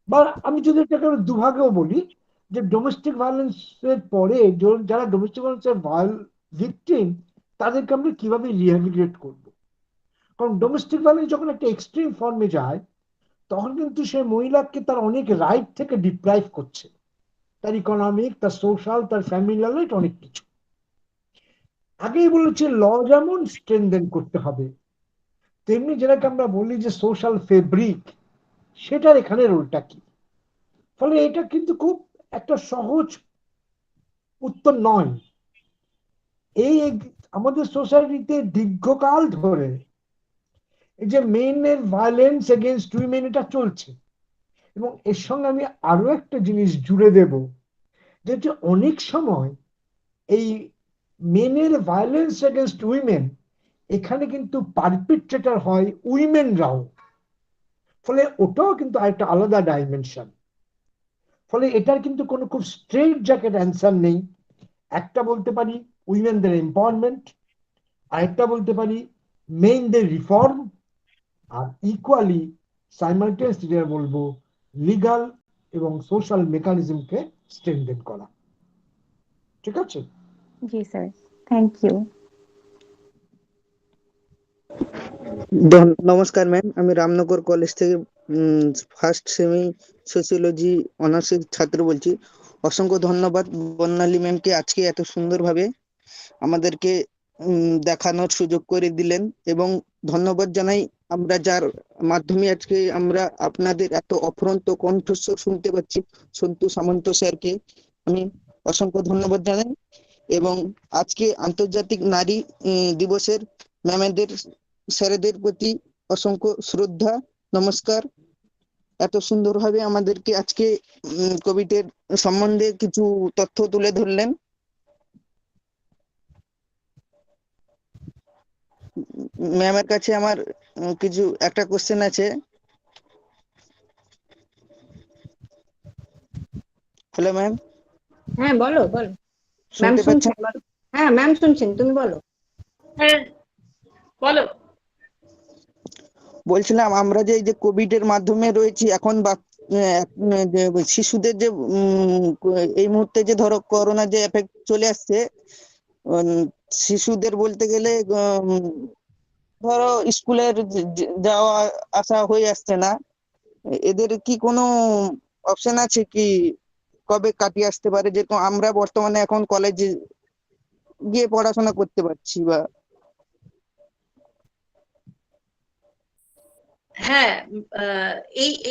বা আমি যদি এটাকে দুভাগেও বলি, যে ডোমেস্টিক ভায়োলেন্সের পরে যারা ডোমেস্টিক ভায়োলেন্সের ভিকটিম তাদেরকে আমরা কিভাবে রিহ্যাবিলিটেট করব। কারণ ডোমেস্টিক ভায়োলেন্স যখন একটা এক্সট্রিম ফর্মে যায় তখন কিন্তু সে মহিলাকে তার অনেক রাইট থেকে ডিপ্রাইভ করছে, তার ইকোনমিক, তার সোশ্যাল, তার ফ্যামিলি রাইট, অনেক কিছু। আগেই বলেছি ল যেমন স্ট্রেনথেন করতে হবে, তেমনি যেটাকে আমরা বলি যে সোশ্যাল ফেব্রিক, সেটার এখানে রোলটা কি। ফলে এটা কিন্তু খুব একটা সহজ উত্তর নয়। এই আমাদের সোসাইটিতে দীর্ঘকাল ধরে এই যে মেনের ভায়োলেন্স এগেইনস্ট উইমেন এটা চলছে, এবং এর সঙ্গে আমি আরো একটা জিনিস জুড়ে দেব, যে অনেক সময় এই মেনের ভায়োলেন্স এগেইনস্ট উইমেন, এখানে কিন্তু পারপিট্রেটর হয় উইমেনরাও, ফলে ওটাও কিন্তু একটা আলাদা ডাইমেনশন। ফলে এটার কিন্তু কোনো খুব স্ট্রেট জ্যাকেট অ্যান্সার নেই। একটা বলতে পারি উইমেনদের এম্পাওয়ারমেন্ট, আরেকটা বলতে পারি মেনদের রিফর্ম, আর ইকুয়ালি সাইমালটেনিয়াসলি যেটা বলবো লিগাল এবং সোশ্যাল মেকানিজমকে স্ট্রেনথেন করা। ঠিক আছে? জি স্যার, থ্যাংক ইউ। নমস্কার ম্যাম, আমি রামনগর কলেজ থেকে ফার্স্ট সেমি সোসিওলজি অনার্সের ছাত্র বলছি। অসংখ্য ধন্যবাদ বর্ণালী ম্যামকে, আজকে এত সুন্দরভাবে আমাদেরকে দেখানোর সুযোগ করে দিলেন, এবং ধন্যবাদ জানাই আমরা যার মাধ্যমে আজকে আমরা আপনাদের এত অফুরন্ত কণ্ঠস্বর শুনতে পাচ্ছি, সন্তু সামন্ত স্যারকে আমি অসংখ্য ধন্যবাদ জানাই। এবং আজকে আন্তর্জাতিক নারী দিবসের ম্যামেদের স্যারেদের প্রতি অসংখ্য শ্রদ্ধা, নমস্কার। এত সুন্দরভাবে আমাদেরকে আজকে কোভিড এর সম্বন্ধে কিছু তথ্য তুলে ধরলেন। ম্যামের কাছে আমার কিছু একটা কোশ্চেন আছে। Hello ma'am. হ্যাঁ বলো বলো। ম্যাম শুনতে শুনছেন? পাচ্ছেন? হ্যাঁ ম্যাম শুনছেন, তুমি বলো। হ্যাঁ বলো। বলছিলাম আমরা যে এই যে কোভিড এর মাধ্যমে রয়েছি এখন, বা শিশুদের যে এই মুহূর্তে যে ধরো করোনা যে এফেক্ট চলে আসছে, শিশুদের বলতে গেলে ধরো স্কুলের যাওয়া আসা হয়ে আসছে না, এদের কি কোনো অপশন আছে কি কবে কাটিয়ে আসতে পারে? যেরকম আমরা বর্তমানে এখন কলেজে গিয়ে পড়াশোনা করতে পারছি বা। হ্যাঁ,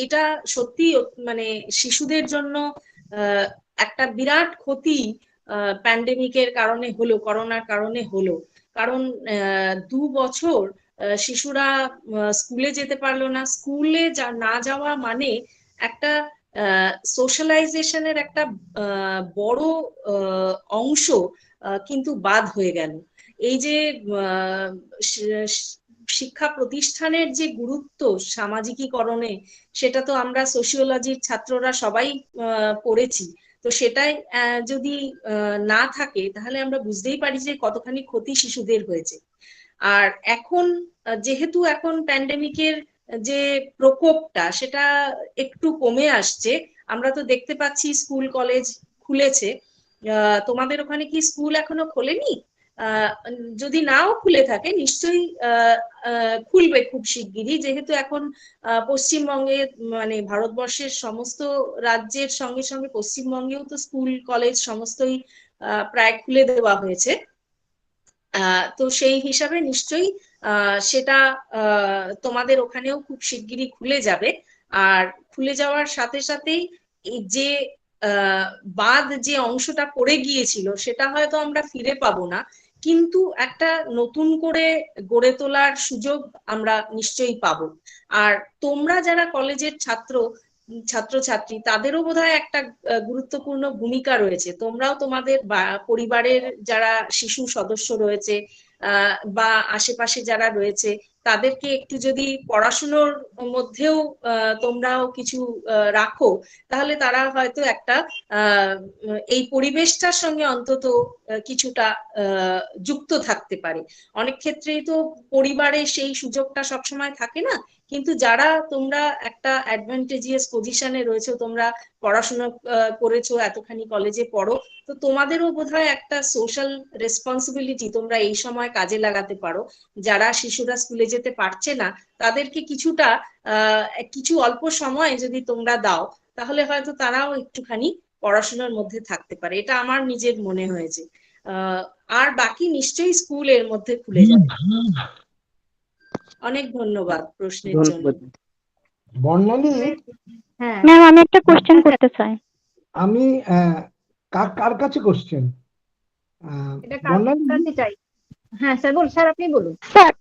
এইটা সত্যি মানে শিশুদের জন্য একটা বিরাট ক্ষতি প্যান্ডেমিকের কারণে হলো, করোনার কারণে হলো। কারণ 2 বছর শিশুরা স্কুলে যেতে পারলো না। স্কুলে না যাওয়া মানে একটা সোশ্যালাইজেশনের একটা বড় অংশ কিন্তু বাদ হয়ে গেল। এই যে শিক্ষা প্রতিষ্ঠানের যে গুরুত্ব সামাজিকীকরণে, সেটা তো আমরা সোশিওলজির ছাত্ররা সবাই পড়েছি। তো সেটাই যদি না থাকে তাহলে আমরা বুঝতেই পারি যে কতখানি ক্ষতি শিশুদের হয়েছে। আর এখন যেহেতু এখন প্যান্ডেমিকের যে প্রকোপটা সেটা একটু কমে আসছে, আমরা তো দেখতে পাচ্ছি স্কুল কলেজ খুলেছে। তোমাদের ওখানে কি স্কুল এখনো খোলেনি? যদি নাও খুলে থাকে নিশ্চয়ই খুলবে খুব শিগগিরই, যেহেতু এখন পশ্চিমবঙ্গে মানে ভারতবর্ষের সমস্ত রাজ্যের সঙ্গে সঙ্গে পশ্চিমবঙ্গেও তো স্কুল কলেজ সমস্তই প্রায় খুলে দেওয়া হয়েছে। তো সেই হিসাবে নিশ্চয়ই সেটা তোমাদের ওখানেও খুব শিগগিরই খুলে যাবে। আর খুলে যাওয়ার সাথে সাথেই এই যে বাদ যে অংশটা পড়ে গিয়েছিল সেটা হয়তো আমরা ফিরে পাবো না, কিন্তু একটা নতুন করে গড়ে তোলার সুযোগ আমরা নিশ্চয়ই পাবো। আর তোমরা যারা কলেজের ছাত্রছাত্রী তাদেরও বোধহয় একটা গুরুত্বপূর্ণ ভূমিকা রয়েছে। তোমরাও তোমাদের পরিবারের যারা শিশু সদস্য রয়েছে বা আশেপাশে যারা রয়েছে তাদেরকে একটু যদি পড়াশুনোর মধ্যেও তোমরাও কিছু রাখো, তাহলে তারা হয়তো একটা এই পরিবেশটার সঙ্গে অন্তত কিছুটা যুক্ত থাকতে পারে। অনেক ক্ষেত্রেই তো পরিবারে সেই সুযোগটা সবসময় থাকে না, কিন্তু যারা তোমরা একটা অ্যাডভান্টেজিয়াস পজিশনে রয়েছে, তোমরা পড়াশোনা করেছো, এতখানি কলেজে পড়ো, তো তোমাদেরও বোধহয় একটা সোশ্যাল রেসপন্সিবিলিটি তোমরা এই সময় কাজে লাগাতে পারো। যারা শিশুরা স্কুলে যেতে পারছে না তাদেরকে কিছুটা কিছু অল্প সময় যদি তোমরা দাও, তাহলে হয়তো তারাও একটুখানি পড়াশোনার মধ্যে থাকতে পারে। এটা আমার নিজের মনে হয়েছে। আর বাকি নিশ্চয়ই স্কুলের মধ্যে খুলে যাবে। অনেক ধন্যবাদ প্রশ্নের জন্য। বর্ণালী, হ্যাঁ ম্যাম, আমি একটা কোশ্চেন করতে চাই। আমি কার কাছে কোশ্চেন? এটা কার কাছে চাই? হ্যাঁ স্যার, বলুন স্যার, আপনি বলুন। স্যার,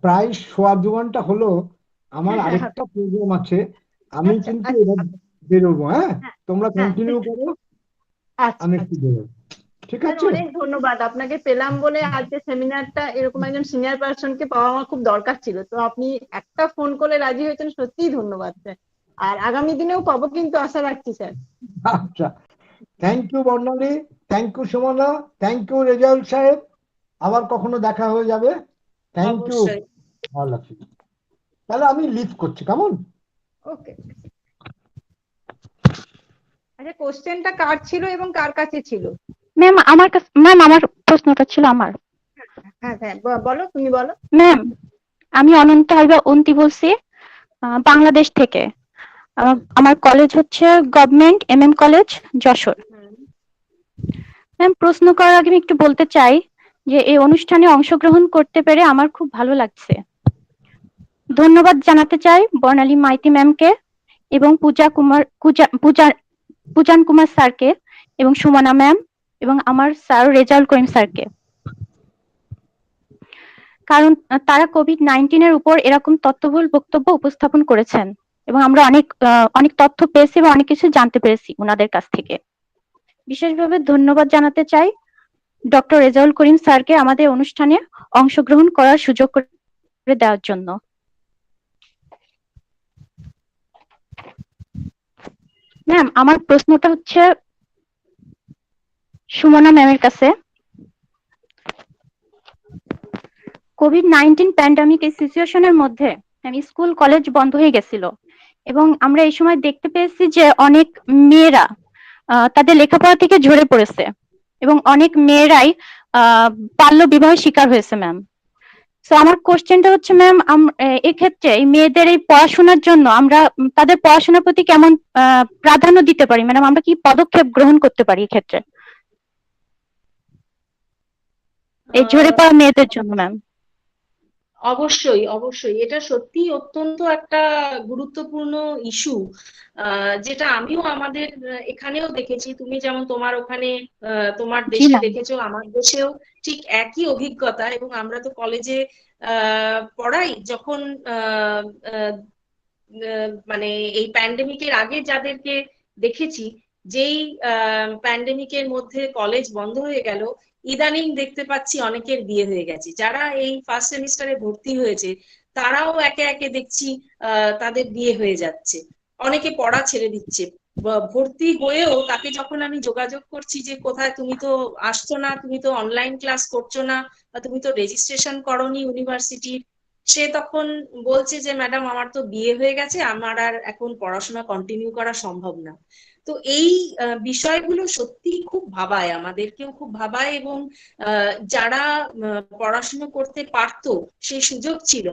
প্রায় 1.25 ঘন্টা হলো আমার আরেকটা প্রোগ্রাম আছে, আমি কিন্তু এবার বেরোবো। হ্যাঁ, তোমরা কন্টিনিউ করো, আমি একটু বেরোবো। ঠিক আছে, অনেক ধন্যবাদ আপনাকে পেলাম বলে। আজকে সেমিনারটা এরকম একজন সিনিয়র পার্সনকে পাওয়া আমার খুব দরকার ছিল, তো আপনি একটা ফোন কলে রাজি হয়েছেন, সত্যিই ধন্যবাদ স্যার। আর আগামী দিনেও পাবো কিন্তু আশা রাখছি স্যার। আচ্ছা, thank you Barnali, thank you Sumana, thank you Rezaul সাহেব। আবার কখনো দেখা হয়ে যাবে। Thank you all of you. তাহলে আমি লিভ করছি, কেমন? ওকে। আচ্ছা, কোশ্চেনটা কার ছিল এবং কার কাছে ছিল? ম্যাম আমার কাছে, ম্যাম আমার প্রশ্নটা ছিল আমার। হ্যাঁ হ্যাঁ, বলো, তুমি বলো। ম্যাম, আমি অনন্ত হাইবা অন্তি বলছি, বাংলাদেশ থেকে। আমার কলেজ হচ্ছে government MM college, Jessore. Ma'am, প্রশ্ন করার আগে আমি একটু বলতে চাই যে এই অনুষ্ঠানে অংশগ্রহণ করতে পেরে আমার খুব ভালো লাগছে। ধন্যবাদ জানাতে চাই বর্ণালী মাইতি ম্যামকে এবং পুজান কুমার স্যারকে এবং সুমনা ম্যাম এবং আমার স্যার রেজাউল করিম স্যারকে, কারণ তারা কোভিড-19 এর উপর এরকম তথ্যবহুল বক্তব্য উপস্থাপন করেছেন এবং আমরা অনেক তথ্য পেয়েছি এবং অনেক কিছু জানতে পেরেছি ওনাদের কাছ থেকে। বিশেষভাবে ধন্যবাদ জানাতে চাই ডক্টর রেজাউল করিম স্যারকে আমাদের অনুষ্ঠানে অংশগ্রহণ করার সুযোগ করে দেওয়ার জন্য। ম্যাম, আমার প্রশ্নটা হচ্ছে সুমনা ম্যামের কাছে। কোভিড-19 প্যান্ডামিক এই সিচুয়েশনের মধ্যে স্কুল কলেজ বন্ধ হয়ে গেছিল এবং আমরা এই সময় দেখতে পেয়েছি যে অনেক মেয়েরা তাদের লেখাপড়া থেকে ঝরে পড়েছে এবং অনেক মেয়েরাই বাল্য বিবাহের শিকার হয়েছে ম্যাম। তো আমার কোশ্চেনটা হচ্ছে ম্যাম, এক্ষেত্রে এই মেয়েদের এই পড়াশোনার জন্য আমরা তাদের পড়াশোনার প্রতি কেমন প্রাধান্য দিতে পারি ম্যাডাম? আমরা কি পদক্ষেপ গ্রহণ করতে পারি এক্ষেত্রে এই ঝরে পড়া মেয়েদের জন্য ম্যাম? অবশ্যই অবশ্যই, এটা সত্যি অত্যন্ত একটা গুরুত্বপূর্ণ ইস্যু, যেটা আমিও আমাদের এখানেও দেখেছি। তুমি যেমন তোমার ওখানে তোমার দেশে দেখেছো, আমার দেশেও ঠিক একই অভিজ্ঞতা। এবং আমরা তো কলেজে পড়াই, যখন মানে এই প্যান্ডেমিকের আগে যাদেরকে দেখেছি, যেই প্যান্ডেমিকের মধ্যে কলেজ বন্ধ হয়ে গেল, ইদানিং দেখতে পাচ্ছি অনেকের বিয়ে হয়ে গেছে। যারা এই ফার্স্ট সেমিস্টারে ভর্তি হয়েছে তারাও একে একে দেখছি তাদের বিয়ে হয়ে যাচ্ছে। অনেকে পড়া ছেড়ে দিচ্ছে। ভর্তি হয়েও তাকে যখন আমি যোগাযোগ করছি যে কোথায়, তুমি তো আসছো না, তুমি তো অনলাইন ক্লাস করছো না, বা তুমি তো রেজিস্ট্রেশন করোনি ইউনিভার্সিটির, সে তখন বলছে যে ম্যাডাম আমার তো বিয়ে হয়ে গেছে, আমার আর এখন পড়াশোনা কন্টিনিউ করা সম্ভব না। তো এই বিষয়গুলো সত্যি খুব ভাবায়, আমাদেরকেও খুব ভাবায়। এবং যারা পড়াশোনা করতে পারতো, সেই সুযোগ ছিল,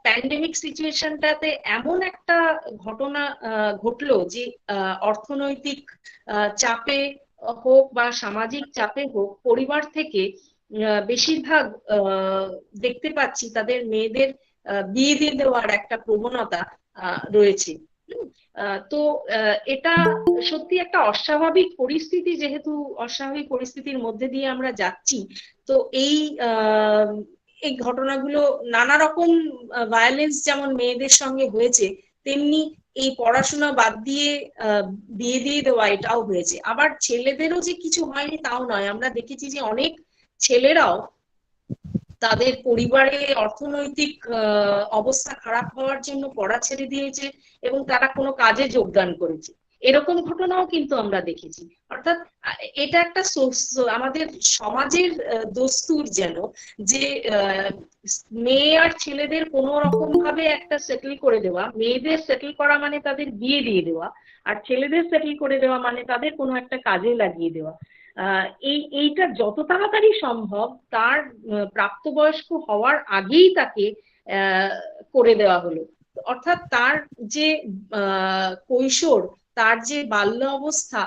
প্যান্ডেমিক সিচুয়েশনটাতে এমন একটা ঘটনা ঘটলো যে অর্থনৈতিক চাপে হোক বা সামাজিক চাপে হোক, পরিবার থেকে বেশিরভাগ দেখতে পাচ্ছি তাদের মেয়েদের বিয়ে দিয়ে দেওয়ার একটা প্রবণতা রয়েছে। তো এটা সত্যি একটা অস্বাভাবিক পরিস্থিতি, যেহেতু অস্বাভাবিক পরিস্থিতির মধ্যে দিয়ে আমরা যাচ্ছি। তো এই ঘটনাগুলো, নানা রকম ভায়োলেন্স যেমন মেয়েদের সঙ্গে হয়েছে, তেমনি এই পড়াশোনা বাদ দিয়ে বিয়ে দিয়ে দেওয়া এটাও হয়েছে। আবার ছেলেদেরও যে কিছু হয়নি তাও নয়, আমরা দেখেছি যে অনেক ছেলেরাও তাদের পরিবারে অর্থনৈতিক অবস্থা খারাপ হওয়ার জন্য পড়া ছেড়ে দিয়েছে এবং তারা কোনো কাজে যোগদান করেছে, এরকম ঘটনাও কিন্তু আমরা দেখেছি। অর্থাৎ এটা একটা আমাদের সমাজের দস্তুর যেন, যে মেয়ে আর ছেলেদের কোনো রকম ভাবে একটা সেটেল করে দেওয়া, মেয়েদের সেটেল করা মানে তাদের বিয়ে দিয়ে দেওয়া, আর ছেলেদের সেটেল করে দেওয়া মানে তাদের কোনো একটা কাজে লাগিয়ে দেওয়া। এইটা যত তাড়াতাড়ি সম্ভব তার প্রাপ্তবয়স্ক হওয়ার আগেই তাকে করে দেওয়া হলো। অর্থাৎ তার যে কৈশোর, তার যে বাল্য অবস্থা,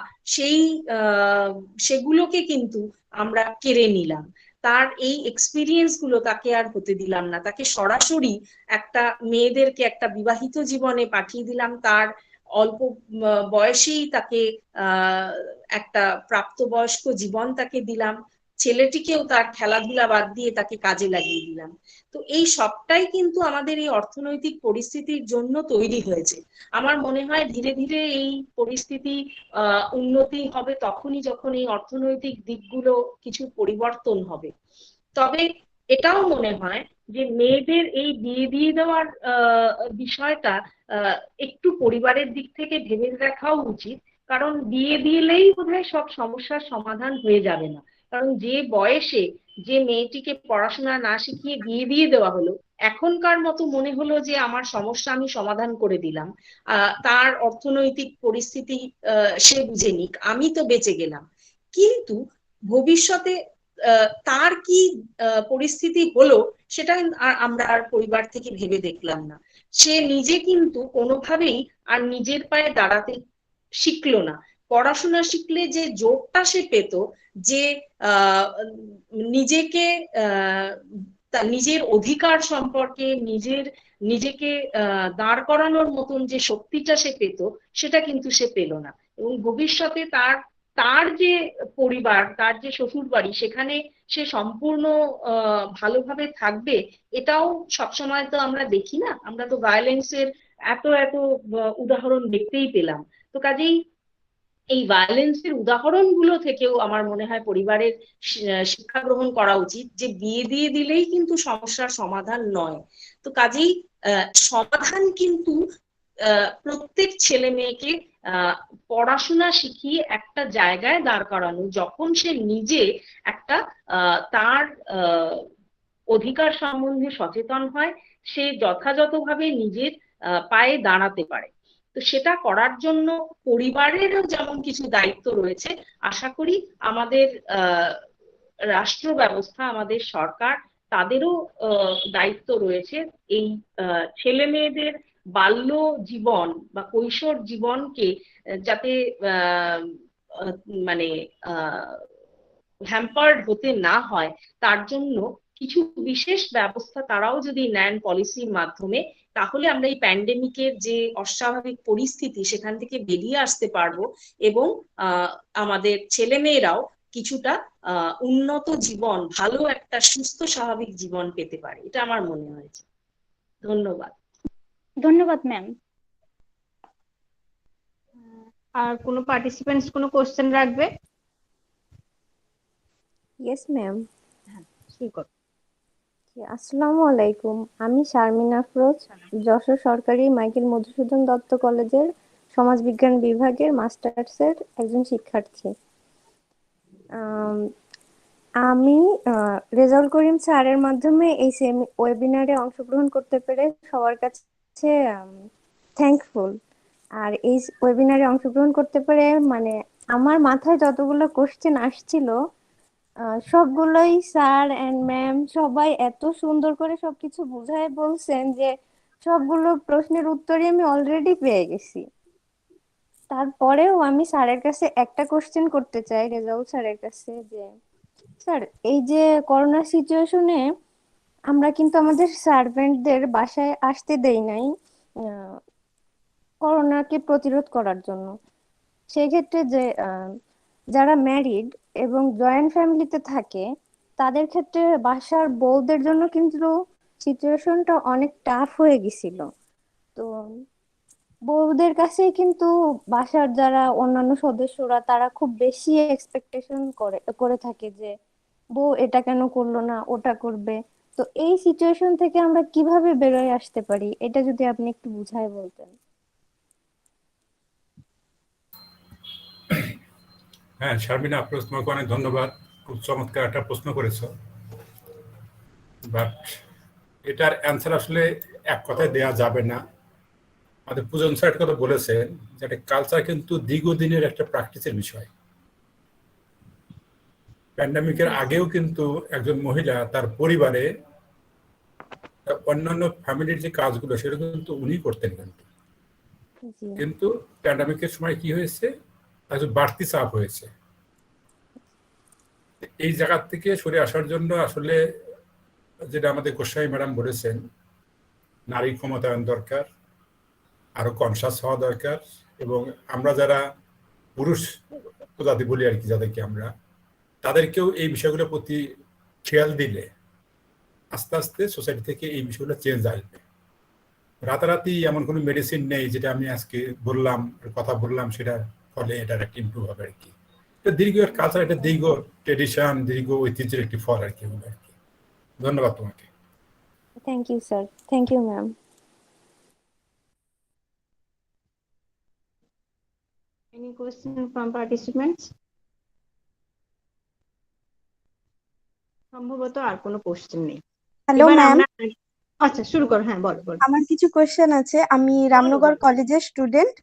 সেগুলোকে কিন্তু আমরা কেড়ে নিলাম। তার এই এক্সপিরিয়েন্স গুলো তাকে আর হতে দিলাম না, তাকে সরাসরি মেয়েদেরকে একটা বিবাহিত জীবনে পাঠিয়ে দিলাম। তার অল্প বয়সেই তাকে একটা প্রাপ্তবয়স্ক জীবন তাকে দিলাম, ছেলেটিকেও তার খেলাধুলা বাদ দিয়ে তাকে কাজে লাগিয়ে দিলাম। তো এই সবটাই কিন্তু আমাদের এই অর্থনৈতিক পরিস্থিতির জন্য তৈরি হয়েছে। আমার মনে হয় ধীরে ধীরে এই পরিস্থিতি উন্নতি হবে তখনই যখন এই অর্থনৈতিক দিকগুলো কিছু পরিবর্তন হবে। তবে এটাও মনে হয় যে মেয়েদের এই বিয়ে দিয়ে দেওয়ার বিষয়টা একটু পরিবারের দিক থেকে ভেবে দেখাও উচিত। কারণ বিয়ে দিলেই বোধহয় সব সমস্যার সমাধান হয়ে যাবে না। কারণ যে বয়সে যে মেয়েটিকে পড়াশোনা না শিখিয়ে বিয়ে দিয়ে দেওয়া হলো, এখনকার মতো মনে হলো যে আমার সমস্যা আমি সমাধান করে দিলাম, তার অর্থনৈতিক পরিস্থিতি সে বুঝে নিক, আমি তো বেঁচে গেলাম। কিন্তু ভবিষ্যতে তার কি পরিস্থিতি হলো সেটা আমরা আর পরিবার থেকে ভেবে দেখলাম না। সে নিজে কিন্তু কোনোভাবেই আর নিজের পায়ে দাঁড়াতে শিখলো না। পড়াশোনা শিখলে যে জোরটা সে পেত, যে নিজেকে নিজের অধিকার সম্পর্কে নিজেকে দাঁড় করানোর মতন যে শক্তিটা সে পেত, সেটা কিন্তু সে পেল না। এবং ভবিষ্যতে তার যে পরিবার, তার যে শ্বশুর বাড়ি, সেখানে সে সম্পূর্ণ ভালোভাবে থাকবে এটাও সবসময় তো আমরা দেখি না। আমরা তো ভায়োলেন্সের এত এত উদাহরণ দেখতেই পেলাম। তো কাজেই এই ভায়োলেন্সের উদাহরণগুলো থেকেও আমার মনে হয় পরিবারের শিক্ষা গ্রহণ করা উচিত, যে বিয়ে দিয়ে দিলেই কিন্তু সমস্যার সমাধান নয়। তো কাজেই সমাধান কিন্তু প্রত্যেক ছেলে মেয়েকে পড়াশোনা শিখিয়ে একটা জায়গায় দাঁড় করানো, যখন সে নিজে একটা তার অধিকার সম্বন্ধে সচেতন হয়, সে যথাযথভাবে নিজের পায়ে দাঁড়াতে পারে। তো সেটা করার জন্য পরিবারেরও যেমন কিছু দায়িত্ব রয়েছে, আশা করি আমাদের রাষ্ট্র ব্যবস্থা, আমাদের সরকার, তাদেরও দায়িত্ব রয়েছে এই ছেলে মেয়েদের বাল্য জীবন বা কৈশোর জীবনকে যাতে মানে হ্যাম্পার্ড হতে না হয়, তার জন্য কিছু বিশেষ ব্যবস্থা তারাও যদি নেন পলিসির মাধ্যমে, তাহলে আমরা এই প্যান্ডেমিকের যে অস্বাভাবিক পরিস্থিতি সেখান থেকে বেরিয়ে আসতে পারবো এবং আমাদের ছেলেমেয়েরাও কিছুটা উন্নত জীবন, ভালো একটা সুস্থ স্বাভাবিক জীবন পেতে পারে, এটা আমার মনে হয়েছে। ধন্যবাদ। ধন্যবাদ ম্যাম। আর কোনো পার্টিসিপেন্টস কোনো কোশ্চেন রাখবে? Yes ma'am. শুরু করো। আসসালামু আলাইকুম, আমি শারমিন আফরোজ, যশোর সরকারি মাইকেল মধুসূদন দত্ত কলেজের সমাজবিজ্ঞান বিভাগের মাস্টার্সের একজন শিক্ষার্থী। আমি রেজাউল করিম স্যারের মাধ্যমে এই ওয়েবিনারে অংশগ্রহণ করতে পেরে সবার কাছে থ্যাঙ্কফুল। আর এই ওয়েবিনারে অংশগ্রহণ করতে পেরে মানে আমার মাথায় যতগুলো কোশ্চেন আসছিল সবগুলোই স্যার এন্ড ম্যাম সবাই এত সুন্দর করে সবকিছু বুঝায় বলছেন যে সবগুলো প্রশ্নের উত্তরই আমি অলরেডি পেয়ে গেছি। তারপরেও আমি স্যারের কাছে একটা কোশ্চেন করতে চাই, রেজাউল স্যারের কাছে, যে স্যার এই যে করোনা সিচুয়েশনে আমরা কিন্তু আমাদের সার্ভেন্টদের বাসায় আসতে দেই নাই, করোনাকে প্রতিরোধ করার জন্য। সেই ক্ষেত্রে যে যারা ম্যারিড এবং জয়েন্ট ফ্যামিলিতে থাকে তাদের ক্ষেত্রে বাসার বউদের জন্য কিন্তু সিচুয়েশনটা অনেক টাফ হয়ে গেছিল। তো বউদের কাছে কিন্তু বাসার যারা অন্যান্য সদস্যরা তারা খুব বেশি এক্সপেকটেশন করে করে থাকে যে বউ এটা কেন করলো না, ওটা করবে। তো এই সিচুয়েশন থেকে আমরা কিভাবে বেরোয় আসতে পারি, এটা যদি আপনি একটু বুঝায় বলতেন। হ্যাঁ শারমিনা, তোমাকে অনেক ধন্যবাদ, খুব চমৎকার একটা প্রশ্ন করেছো। বাট এটার অ্যান্সার আসলে এক কথায় দেয়া যাবে না। আমাদের পূজন স্যার একটা কথা বলেছেন যে একটা কালচার কিন্তু দীর্ঘদিনের একটা প্র্যাকটিসের বিষয়। প্যান্ডামিকের আগেও কিন্তু একজন মহিলা তার পরিবারে অন্যান্য ফ্যামিলির যে কাজগুলো সেটা কিন্তু উনি করতেন কিন্তু প্যান্ডামিকের সময় কি হয়েছে, একটু বাড়তি চাপ হয়েছে। এই জায়গা থেকে সরে আসার জন্য আসলে যেটা আমাদের গোস্বামী ম্যাডাম বলেছেন, নারী ক্ষমতায়ন দরকার, আরো কনসাস হওয়া দরকার, এবং আমরা যারা পুরুষ প্রজাতি বলি আর কি, যাদেরকে আমরা, তাদেরকেও এই বিষয়গুলোর প্রতি খেয়াল দিলে আস্তে আস্তে সোসাইটি থেকে এই বিষয়গুলো চেঞ্জ আসবে। রাতারাতি এমন কোনো মেডিসিন নেই যেটা আমি আজকে বললাম, কথা বললাম, সেটার ফলে এটার একটা ইম্প্রুভ হবে আর কি। এটা দীর্ঘ কালচার, একটা দীর্ঘ ট্রেডিশন, দীর্ঘ ঐতিহ্যের একটি ফল আর কি। ধন্যবাদ তোমাকে। Thank you sir. Thank you ma'am. Any question from participants? সম্ভবত আর কোনো কোশ্চেন নেই। হ্যালো ম্যাম, আচ্ছা শুরু করো। হ্যাঁ বলো বলো। আমার কিছু কোশ্চেন আছে। আমি রামনগর কলেজের স্টুডেন্ট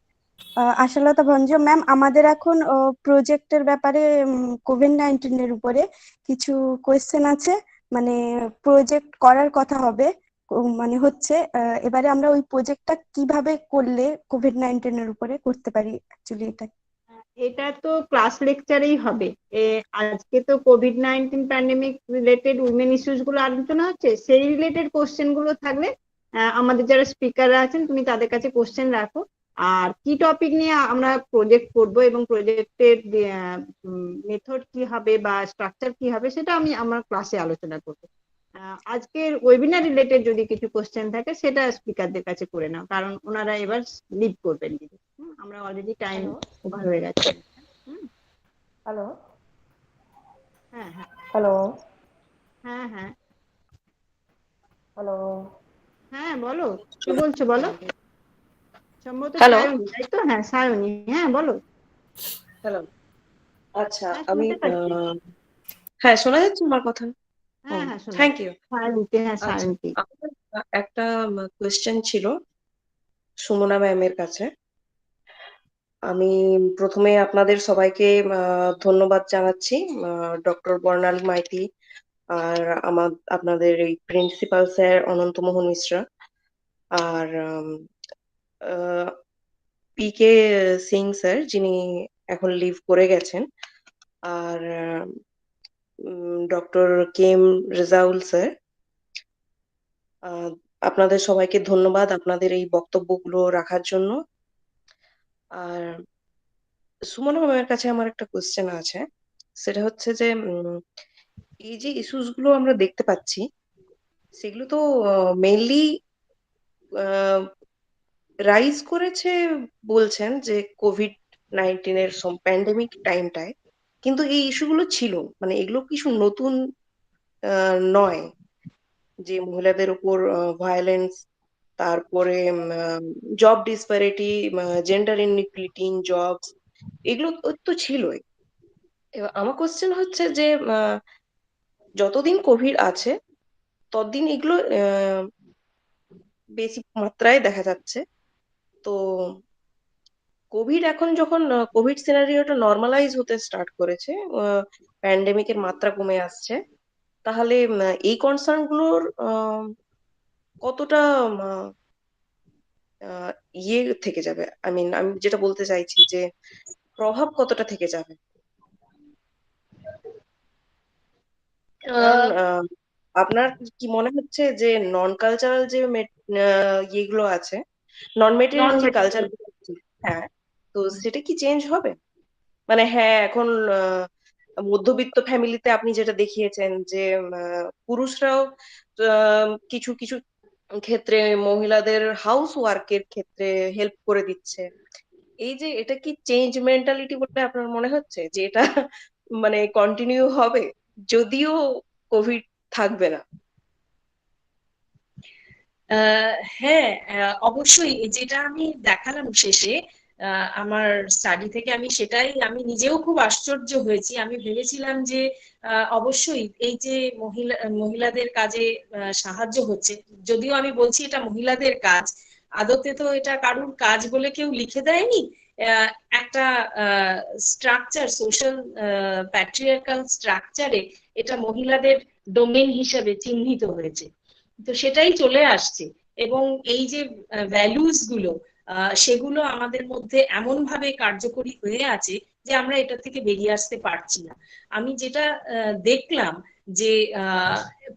আশালতা ভঞ্জ। ম্যাম, আমাদের এখন প্রজেক্টের ব্যাপারে কোভিড-19 এর উপরে কিছু কোয়েশ্চেন আছে। মানে প্রজেক্ট করার কথা হবে, মানে হচ্ছে এবারে আমরা ওই প্রজেক্টটা কিভাবে করলে কোভিড-19 এর উপরে করতে পারি অ্যাকচুয়ালি এটা। এটা তো ক্লাস লেকচারেই হবে। আজকে তো COVID-19 pandemic related women issues গুলো আলোচনা হচ্ছে, সেই রিলেটেড কোশ্চেন গুলো থাকলে আমাদের যারা স্পিকাররা আছেন তুমি তাদের কাছে কোশ্চেন রাখো। আর কি টপিক নিয়ে আমরা প্রজেক্ট করব এবং প্রজেক্টের মেথড কি হবে বা স্ট্রাকচার কি হবে সেটা আমি আমার ক্লাসে আলোচনা করব। আজকের ওয়েবিনার রিলেটেড যদি কিছু কোশ্চেন থাকে সেটা স্পিকারদের কাছে করে নাও, কারণ ওনারা এবার লিড করবেন। আমরা অলরেডি টাইম ওভার হয়ে গেছে। হ্যালো। হ্যাঁ হ্যাঁ হ্যালো। হ্যাঁ হ্যাঁ হ্যালো। হ্যাঁ বলো, কি বলছো বলো। সম্ভবত হ্যালো। সায়নী, তাই তো? হ্যাঁ সায়নী, হ্যাঁ বলো। হ্যালো। আচ্ছা, হ্যাঁ আমি শুনতে পাচ্ছি। হ্যাঁ, শোনা যাচ্ছে আমার কথা? হ্যাঁ হ্যাঁ শোনা থ্যাংক যাচ্ছে। ইউ। সায়নীতে, হ্যাঁ আচ্ছা, সায়নীতে। আমার একটা কোয়েশ্চেন ছিল সুমনা ম্যামের কাছে। আমি প্রথমে আপনাদের সবাইকে ধন্যবাদ জানাচ্ছি, ডক্টর বর্ণালী মাইতি আর আপনাদের এই প্রিন্সিপাল স্যার অনন্তমোহন মিশ্রা আর পি কে সিং স্যার, যিনি এখন লিভ করে গেছেন, আর doctor K M Rezaul sir. আপনাদের সবাইকে ধন্যবাদ আপনাদের এই বক্তব্যগুলো রাখার জন্য। আর সুমনা ম্যামের কাছে আমার একটা কোয়েশ্চেন আছে, সেটা হচ্ছে যে এই যে ইস্যুস গুলো আমরা দেখতে পাচ্ছি সেগুলো তো মেইনলি রাইজ করেছে বলছেন যে কোভিড-19 এর প্যান্ডেমিক টাইমটায়, কিন্তু এই ইস্যুগুলো ছিল, মানে এগুলো কিছু নতুন নয়, যে মহিলাদের উপর ভায়োলেন্স, তারপরে job disparity, gender inequality in jobs, এগুলো তো ছিলই। এবার আমার কোশ্চেন হচ্ছে যে যতদিন কোভিড আছে ততদিন এগুলো বেশি মাত্রায় দেখা যাচ্ছে। তো কোভিড এখন যখন কোভিড সিনারিওটা নর্মালাইজ হতে স্টার্ট করেছে, প্যান্ডেমিকের মাত্রা কমে আসছে, তাহলে এই কনসার্ন গুলোর কতটা ইয়ে থেকে যাবে, আমি যেটা বলতে চাইছি যে প্রভাব কতটা থেকে যাবে। কারণ আপনার কি মনে হচ্ছে যে নন কালচারাল যে ইয়েগুলো আছে, নন মেটেরিয়াল যে কালচার হ্যাঁ, তো সেটা কি চেঞ্জ হবে? মানে হ্যাঁ, এখন মধ্যবিত্ত ফ্যামিলিতে আপনি যেটা দেখিয়েছেন যে পুরুষরাও কিছু কিছু ক্ষেত্রে মহিলাদের হাউস ওয়ার্কের ক্ষেত্রে হেল্প করে দিচ্ছে, এই যে এটা কি চেঞ্জ মেন্টালিটি বলে আপনার মনে হচ্ছে যে এটা মানে কন্টিনিউ হবে যদিও কোভিড থাকবে না? হ্যাঁ, অবশ্যই যেটা আমি দেখালাম শেষে আমার স্টাডি থেকে, আমি নিজেও খুব আশ্চর্য হয়েছি। আমি ভেবেছিলাম যে অবশ্যই এই যে মহিলাদের কাজে সাহায্য হচ্ছে, যদিও আমি বলছি এটা মহিলাদের কাজ, আদতে তো এটা কারুর কাজ বলে কেউ লিখে দেয়নি। একটা স্ট্রাকচার, সোশ্যাল প্যাট্রিয়ার্কাল স্ট্রাকচারে এটা মহিলাদের ডোমেন হিসেবে চিহ্নিত হয়েছে, তো সেটাই চলে আসছে। এবং এই যে ভ্যালুজ গুলো সেগুলো আমাদের মধ্যে এমন ভাবে কার্যকরী হয়ে আছে যে আমরা এটা থেকে বেরিয়ে আসতে পারছি না। আমি যেটা দেখলাম যে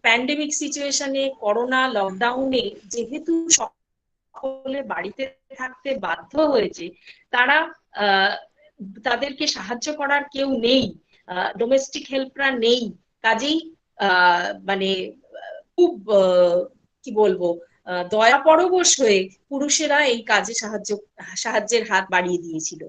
প্যান্ডেমিক সিচুয়েশনে, করোনা লকডাউনে যেহেতু সকলে বাড়িতে থাকতে বাধ্য হয়েছে, তারা তাদেরকে সাহায্য করার কেউ নেই, ডোমেস্টিক হেল্পরা নেই, কাজেই মানে খুব কি বলবো দয়া পরবশ হয়ে পুরুষেরা এই কাজে সাহায্যের হাত বাড়িয়ে দিয়েছিল।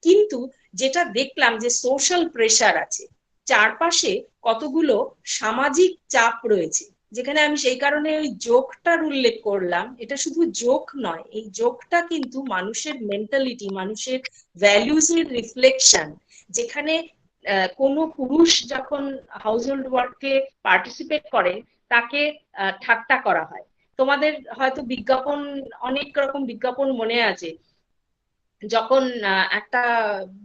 কিন্তু যেটা দেখলাম যে সোশ্যাল প্রেসার আছে, চারপাশে কতগুলো সামাজিক চাপ রয়েছে, যেখানে আমি সেই কারণে ওই জোকটার উল্লেখ করলাম। এটা শুধু জোক নয়, এই জোকটা কিন্তু মানুষের মেন্টালিটি, মানুষের ভ্যালুজ এর রিফ্লেকশন। যেখানে কোনো পুরুষ যখন হাউসহোল্ড ওয়ার্কে পার্টিসিপেট করে তাকে ঠাট্টা করা হয়। তোমাদের হয়তো বিজ্ঞাপন, অনেক রকম বিজ্ঞাপন মনে আছে, যখন একটা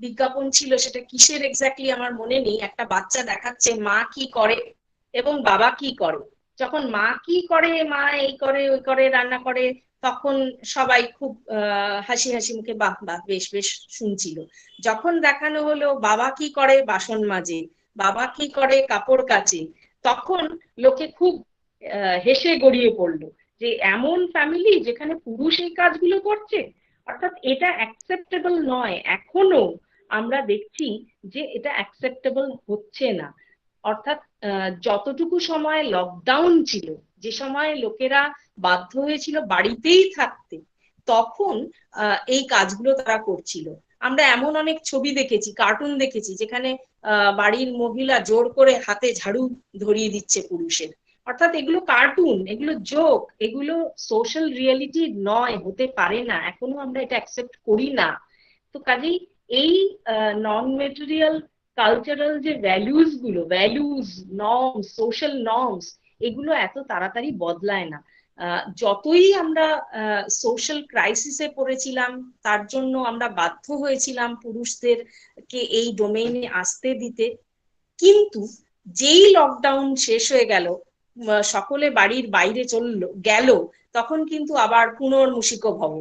বিজ্ঞাপন ছিল, সেটা কিসের এক্স্যাক্টলি আমার মনে নেই, একটা বাচ্চা দেখাচ্ছে মা কি করে এবং বাবা কি করে। যখন মা কি করে, মা এই করে ওই করে রান্না করে, তখন সবাই খুব হাসি হাসি মুখে বাহ বাহ বেশ বেশ শুনছিল। যখন দেখানো হলো বাবা কি করে, বাসন মাজে, বাবা কি করে, কাপড় কাচে, তখন লোকে খুব হেসে গড়িয়ে পড়লো যে এমন ফ্যামিলি যেখানে পুরুষ এই কাজগুলো করছে। অর্থাৎ এটা অ্যাকসেপ্টেবল নয়, এখনো আমরা দেখছি যে এটা অ্যাকসেপ্টেবল হচ্ছে না। অর্থাৎ যতটুকু সময় লকডাউন ছিল, যে সময় লোকেরা বাধ্য হয়েছিল বাড়িতেই থাকতে, তখন এই কাজগুলো তারা করছিল। আমরা এমন অনেক ছবি দেখেছি, কার্টুন দেখেছি, যেখানে বাড়ির মহিলা জোর করে হাতে ঝাড়ু ধরিয়ে দিচ্ছে পুরুষের। অর্থাৎ এগুলো কার্টুন, এগুলো জোক, এগুলো সোশ্যাল রিয়েলিটি নয়, হতে পারে না, এখনো আমরা এটা অ্যাকসেপ্ট করি না। তো কাজেই এই নন মেটেরিয়াল কালচারাল যে ভ্যালুজ গুলো, ভ্যালুজ, নর্মস, সোশ্যাল নর্মস, এগুলো এত তাড়াতাড়ি বদলায় না। যতই আমরা সোশ্যাল ক্রাইসিসে পড়েছিলাম, তার জন্য আমরা বাধ্য হয়েছিলাম পুরুষদেরকে এই ডোমেইনে আসতে দিতে, কিন্তু যেই লকডাউন শেষ হয়ে গেল, সকলে বাড়ির বাইরে গেল, তখন কিন্তু আবার পুনর্মূষিক ভব,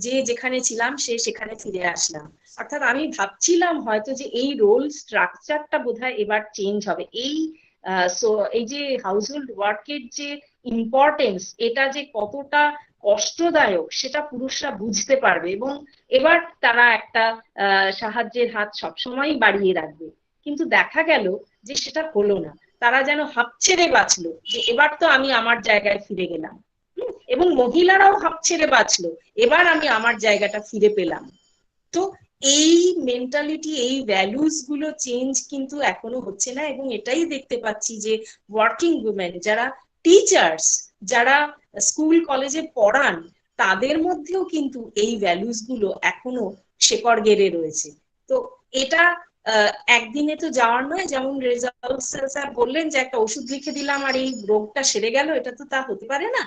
যে যেখানে ছিলাম সেখানে ফিরে আসলাম। অর্থাৎ আমি ভাবছিলাম হয়তো যে এই রোল স্ট্রাকচারটা বোধহয় এবার চেঞ্জ হবে। এই যে হাউসহোল্ড ওয়ার্কের যে ইম্পর্টেন্স, এটা যে কতটা কষ্টদায়ক সেটা পুরুষরা বুঝতে পারবে, এবং এবার তারা একটা সাহায্যের হাত সবসময়ই বাড়িয়ে রাখবে। কিন্তু দেখা গেল যে সেটা হলো না। তারা যেন হাঁপ ছেড়ে বাঁচলো যে এবার তো আমি আমার জায়গায় ফিরে গেলাম, এবং মহিলারাও হাঁপ ছেড়ে বাঁচলো, এবার আমি আমার জায়গাটা ফিরে পেলাম। তো এই মেন্টালিটি, এই ভ্যালুজ গুলো চেঞ্জ কিন্তু এখনো হচ্ছে না। এবং এটাই দেখতে পাচ্ছি যে ওয়ার্কিং উইমেন, যারা টিচার্স, যারা স্কুল কলেজে পড়ান, তাদের মধ্যেও কিন্তু এই ভ্যালুজ গুলো এখনো শেকড় গেড়ে রয়েছে। তো এটা একদিনে তো যাওয়ার নয়। যেমন রেজাউল স্যার বললেন যে একটা ওষুধ লিখে দিলাম আর এই রোগটা সেরে গেল, এটা তো তা হতে পারে না।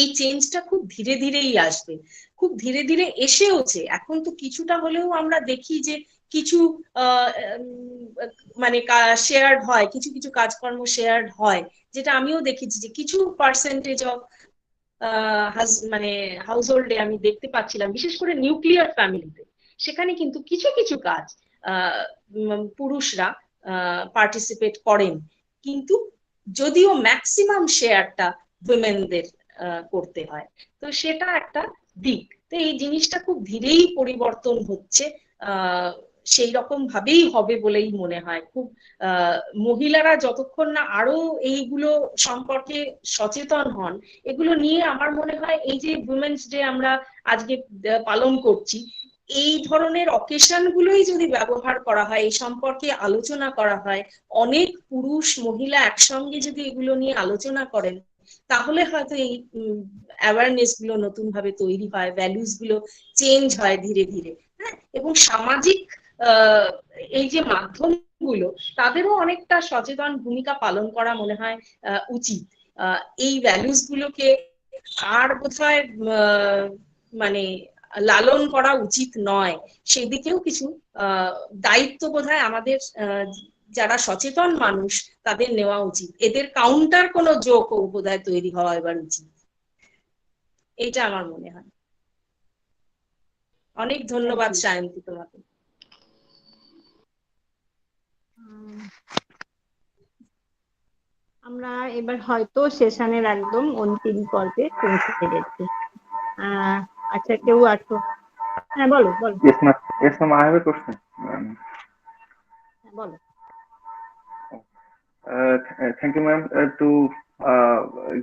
এই চেঞ্জটা খুব ধীরে ধীরেই আসবে, খুব ধীরে ধীরে এসেওছে। এখন তো কিছুটা হলেও আমরা দেখি যে কিছু মানে শেয়ার্ড হয়, কিছু কিছু কাজকর্ম শেয়ার্ড হয়, যেটা আমিও দেখেছি যে কিছু পার্সেন্টেজ অফ মানে হাউসহোল্ডে আমি দেখতে পাচ্ছিলাম, বিশেষ করে নিউক্লিয়ার ফ্যামিলিতে, সেখানে কিন্তু কিছু কিছু কাজ পুরুষরা পার্টিসিপেট করেন, কিন্তু যদিও ম্যাক্সিমাম শেয়ারটা উইমেনদের করতে হয়। তো সেটা একটা দিক। তো এই জিনিসটা খুব ধীরেই পরিবর্তন হচ্ছে, সেই রকম ভাবেই হবে বলেই মনে হয়। খুব মহিলারা যতক্ষণ না আরো এইগুলো সম্পর্কে সচেতন হন, এগুলো নিয়ে আমার মনে হয় এই যে উইমেন্স ডে আমরা আজকে পালন করছি, এই ধরনের অকেশন গুলোই যদি ব্যবহার করা হয়, এই সম্পর্কে আলোচনা করা হয়, অনেক পুরুষ মহিলা একসঙ্গে যদি এগুলো নিয়ে আলোচনা করেন, তাহলে হয়তো এই অ্যাওয়ারনেস গুলো নতুন ভাবে তৈরি হয়, ভ্যালুস গুলো চেঞ্জ হয় ধীরে ধীরে। হ্যাঁ, এবং সামাজিক এই যে মাধ্যমগুলো, তাদেরও অনেকটা সচেতন ভূমিকা পালন করা মনে হয় উচিত। এই ভ্যালুস গুলোকে আর বোধহয় মানে লালন করা উচিত নয়, সেদিকেও কিছু দায়িত্ব বোধহয় আমাদের যারা সচেতন মানুষ তাদের নেওয়া উচিত। এদের কাউন্টার কোনো জোকও বোধহয় তৈরি হওয়া এবার উচিত, এইটা আমার মনে হয়। অনেক ধন্যবাদ সায়ন্তী তোমাকে। আমরা এবার হয়তো সেশনের একদম অন্তিম পর্বে পৌঁছে গেছি। আচ্ছা, কেউ আছো? হ্যাঁ, বলো বলো। Yes, ma'am, I have a question. বলো। Thank you, ma'am, to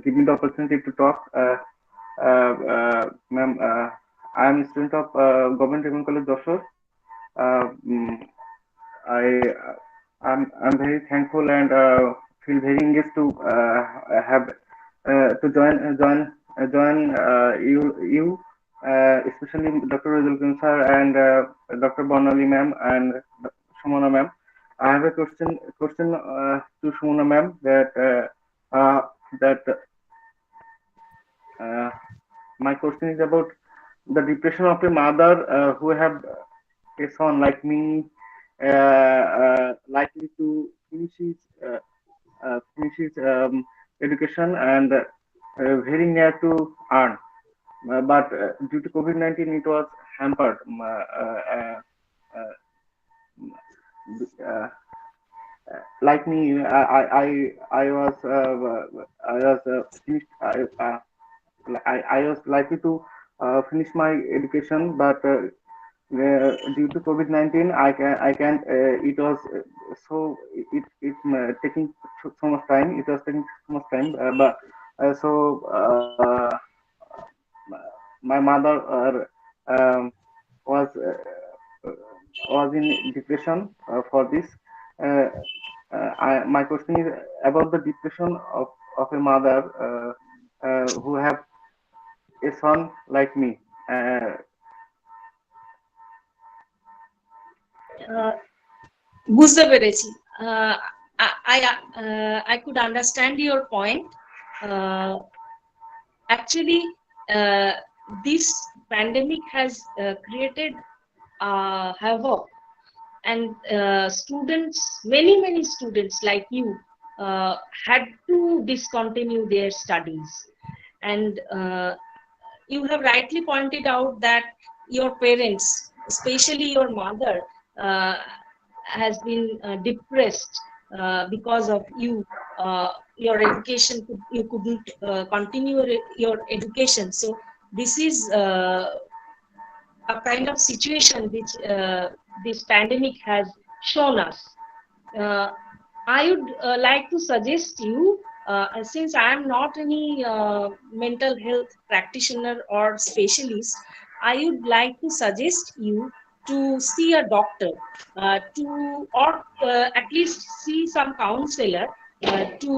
give me the opportunity to talk. Ma'am, I am a student of Government Women College, Jashore. I'm very thankful and feel very engaged to have to join you, especially Dr. Rezaul sir and Dr. Bonali ma'am and Sumana ma'am. I have a question to Sumana ma'am that my question is about the depression of a mother who have a son like me, likely to finish his education and very near to earn. But due to COVID-19, it was hampered. Like me, I was finished. I was likely to finish my education, but due to COVID-19, I can't. It was it's taking so much time. It was taking so much time, but so my mother was in depression for this. My question is about the depression of a mother who have a son like me. বুঝতে পেরেছি। I could understand your point. Actually, this pandemic has created havoc, and students, many students like you had to discontinue their studies. And you have rightly pointed out that your parents, especially your mother, has been depressed because of you. Your education, you couldn't continue your education. So this is a kind of situation which this pandemic has shown us. I would like to suggest you, since I am not any mental health practitioner or specialist, I would like to suggest you to see a doctor, or at least see some counselor to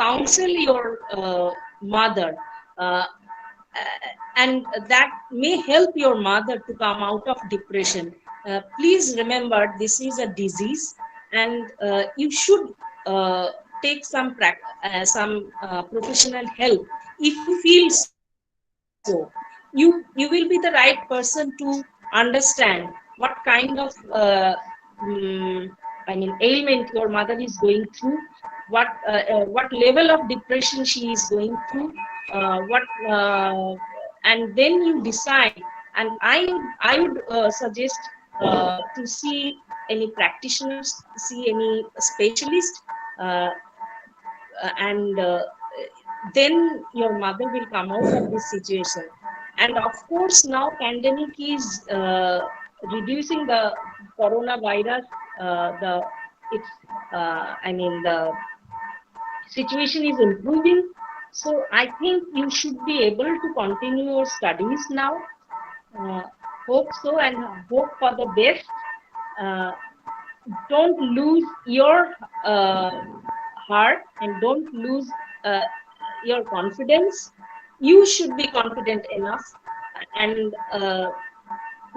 counsel your mother, and that may help your mother to come out of depression. Please remember, this is a disease, and you should take some professional help if you feel so. You will be the right person to understand what kind of ailment your mother is going through, what level of depression she is going through, and then you decide. And I would suggest to see any practitioners, see any specialist, and then your mother will come out of this situation. And of course, now pandemic is reducing the coronavirus. The situation is improving. So I think you should be able to continue your studies now. Hope so, and hope for the best. Don't lose your heart, and don't lose your confidence. You should be confident enough, and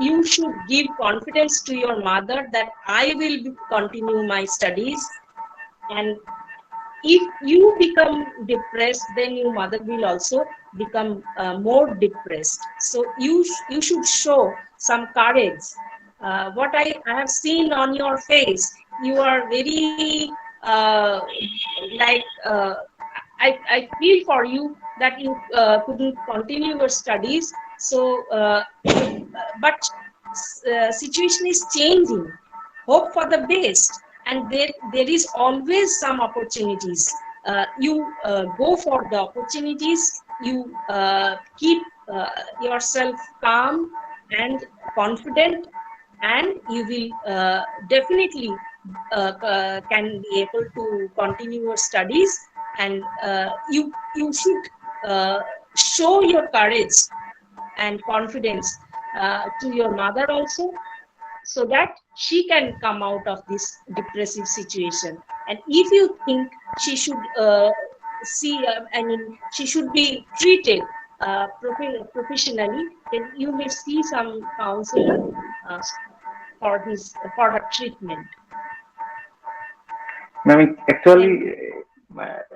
you should give confidence to your mother that I will continue my studies. And if you become depressed, then your mother will also become more depressed. So you should show some courage. What I have seen on your face, you are very I feel for you that you couldn't continue your studies. So, but situation is changing. Hope for the best, and there is always some opportunities. You go for the opportunities. You keep yourself calm and confident, and you will definitely can be able to continue your studies. And you should show your courage and confidence to your mother also, so that she can come out of this depressive situation. And if you think she should she should be treated professionally, then you may see some counselor for her treatment.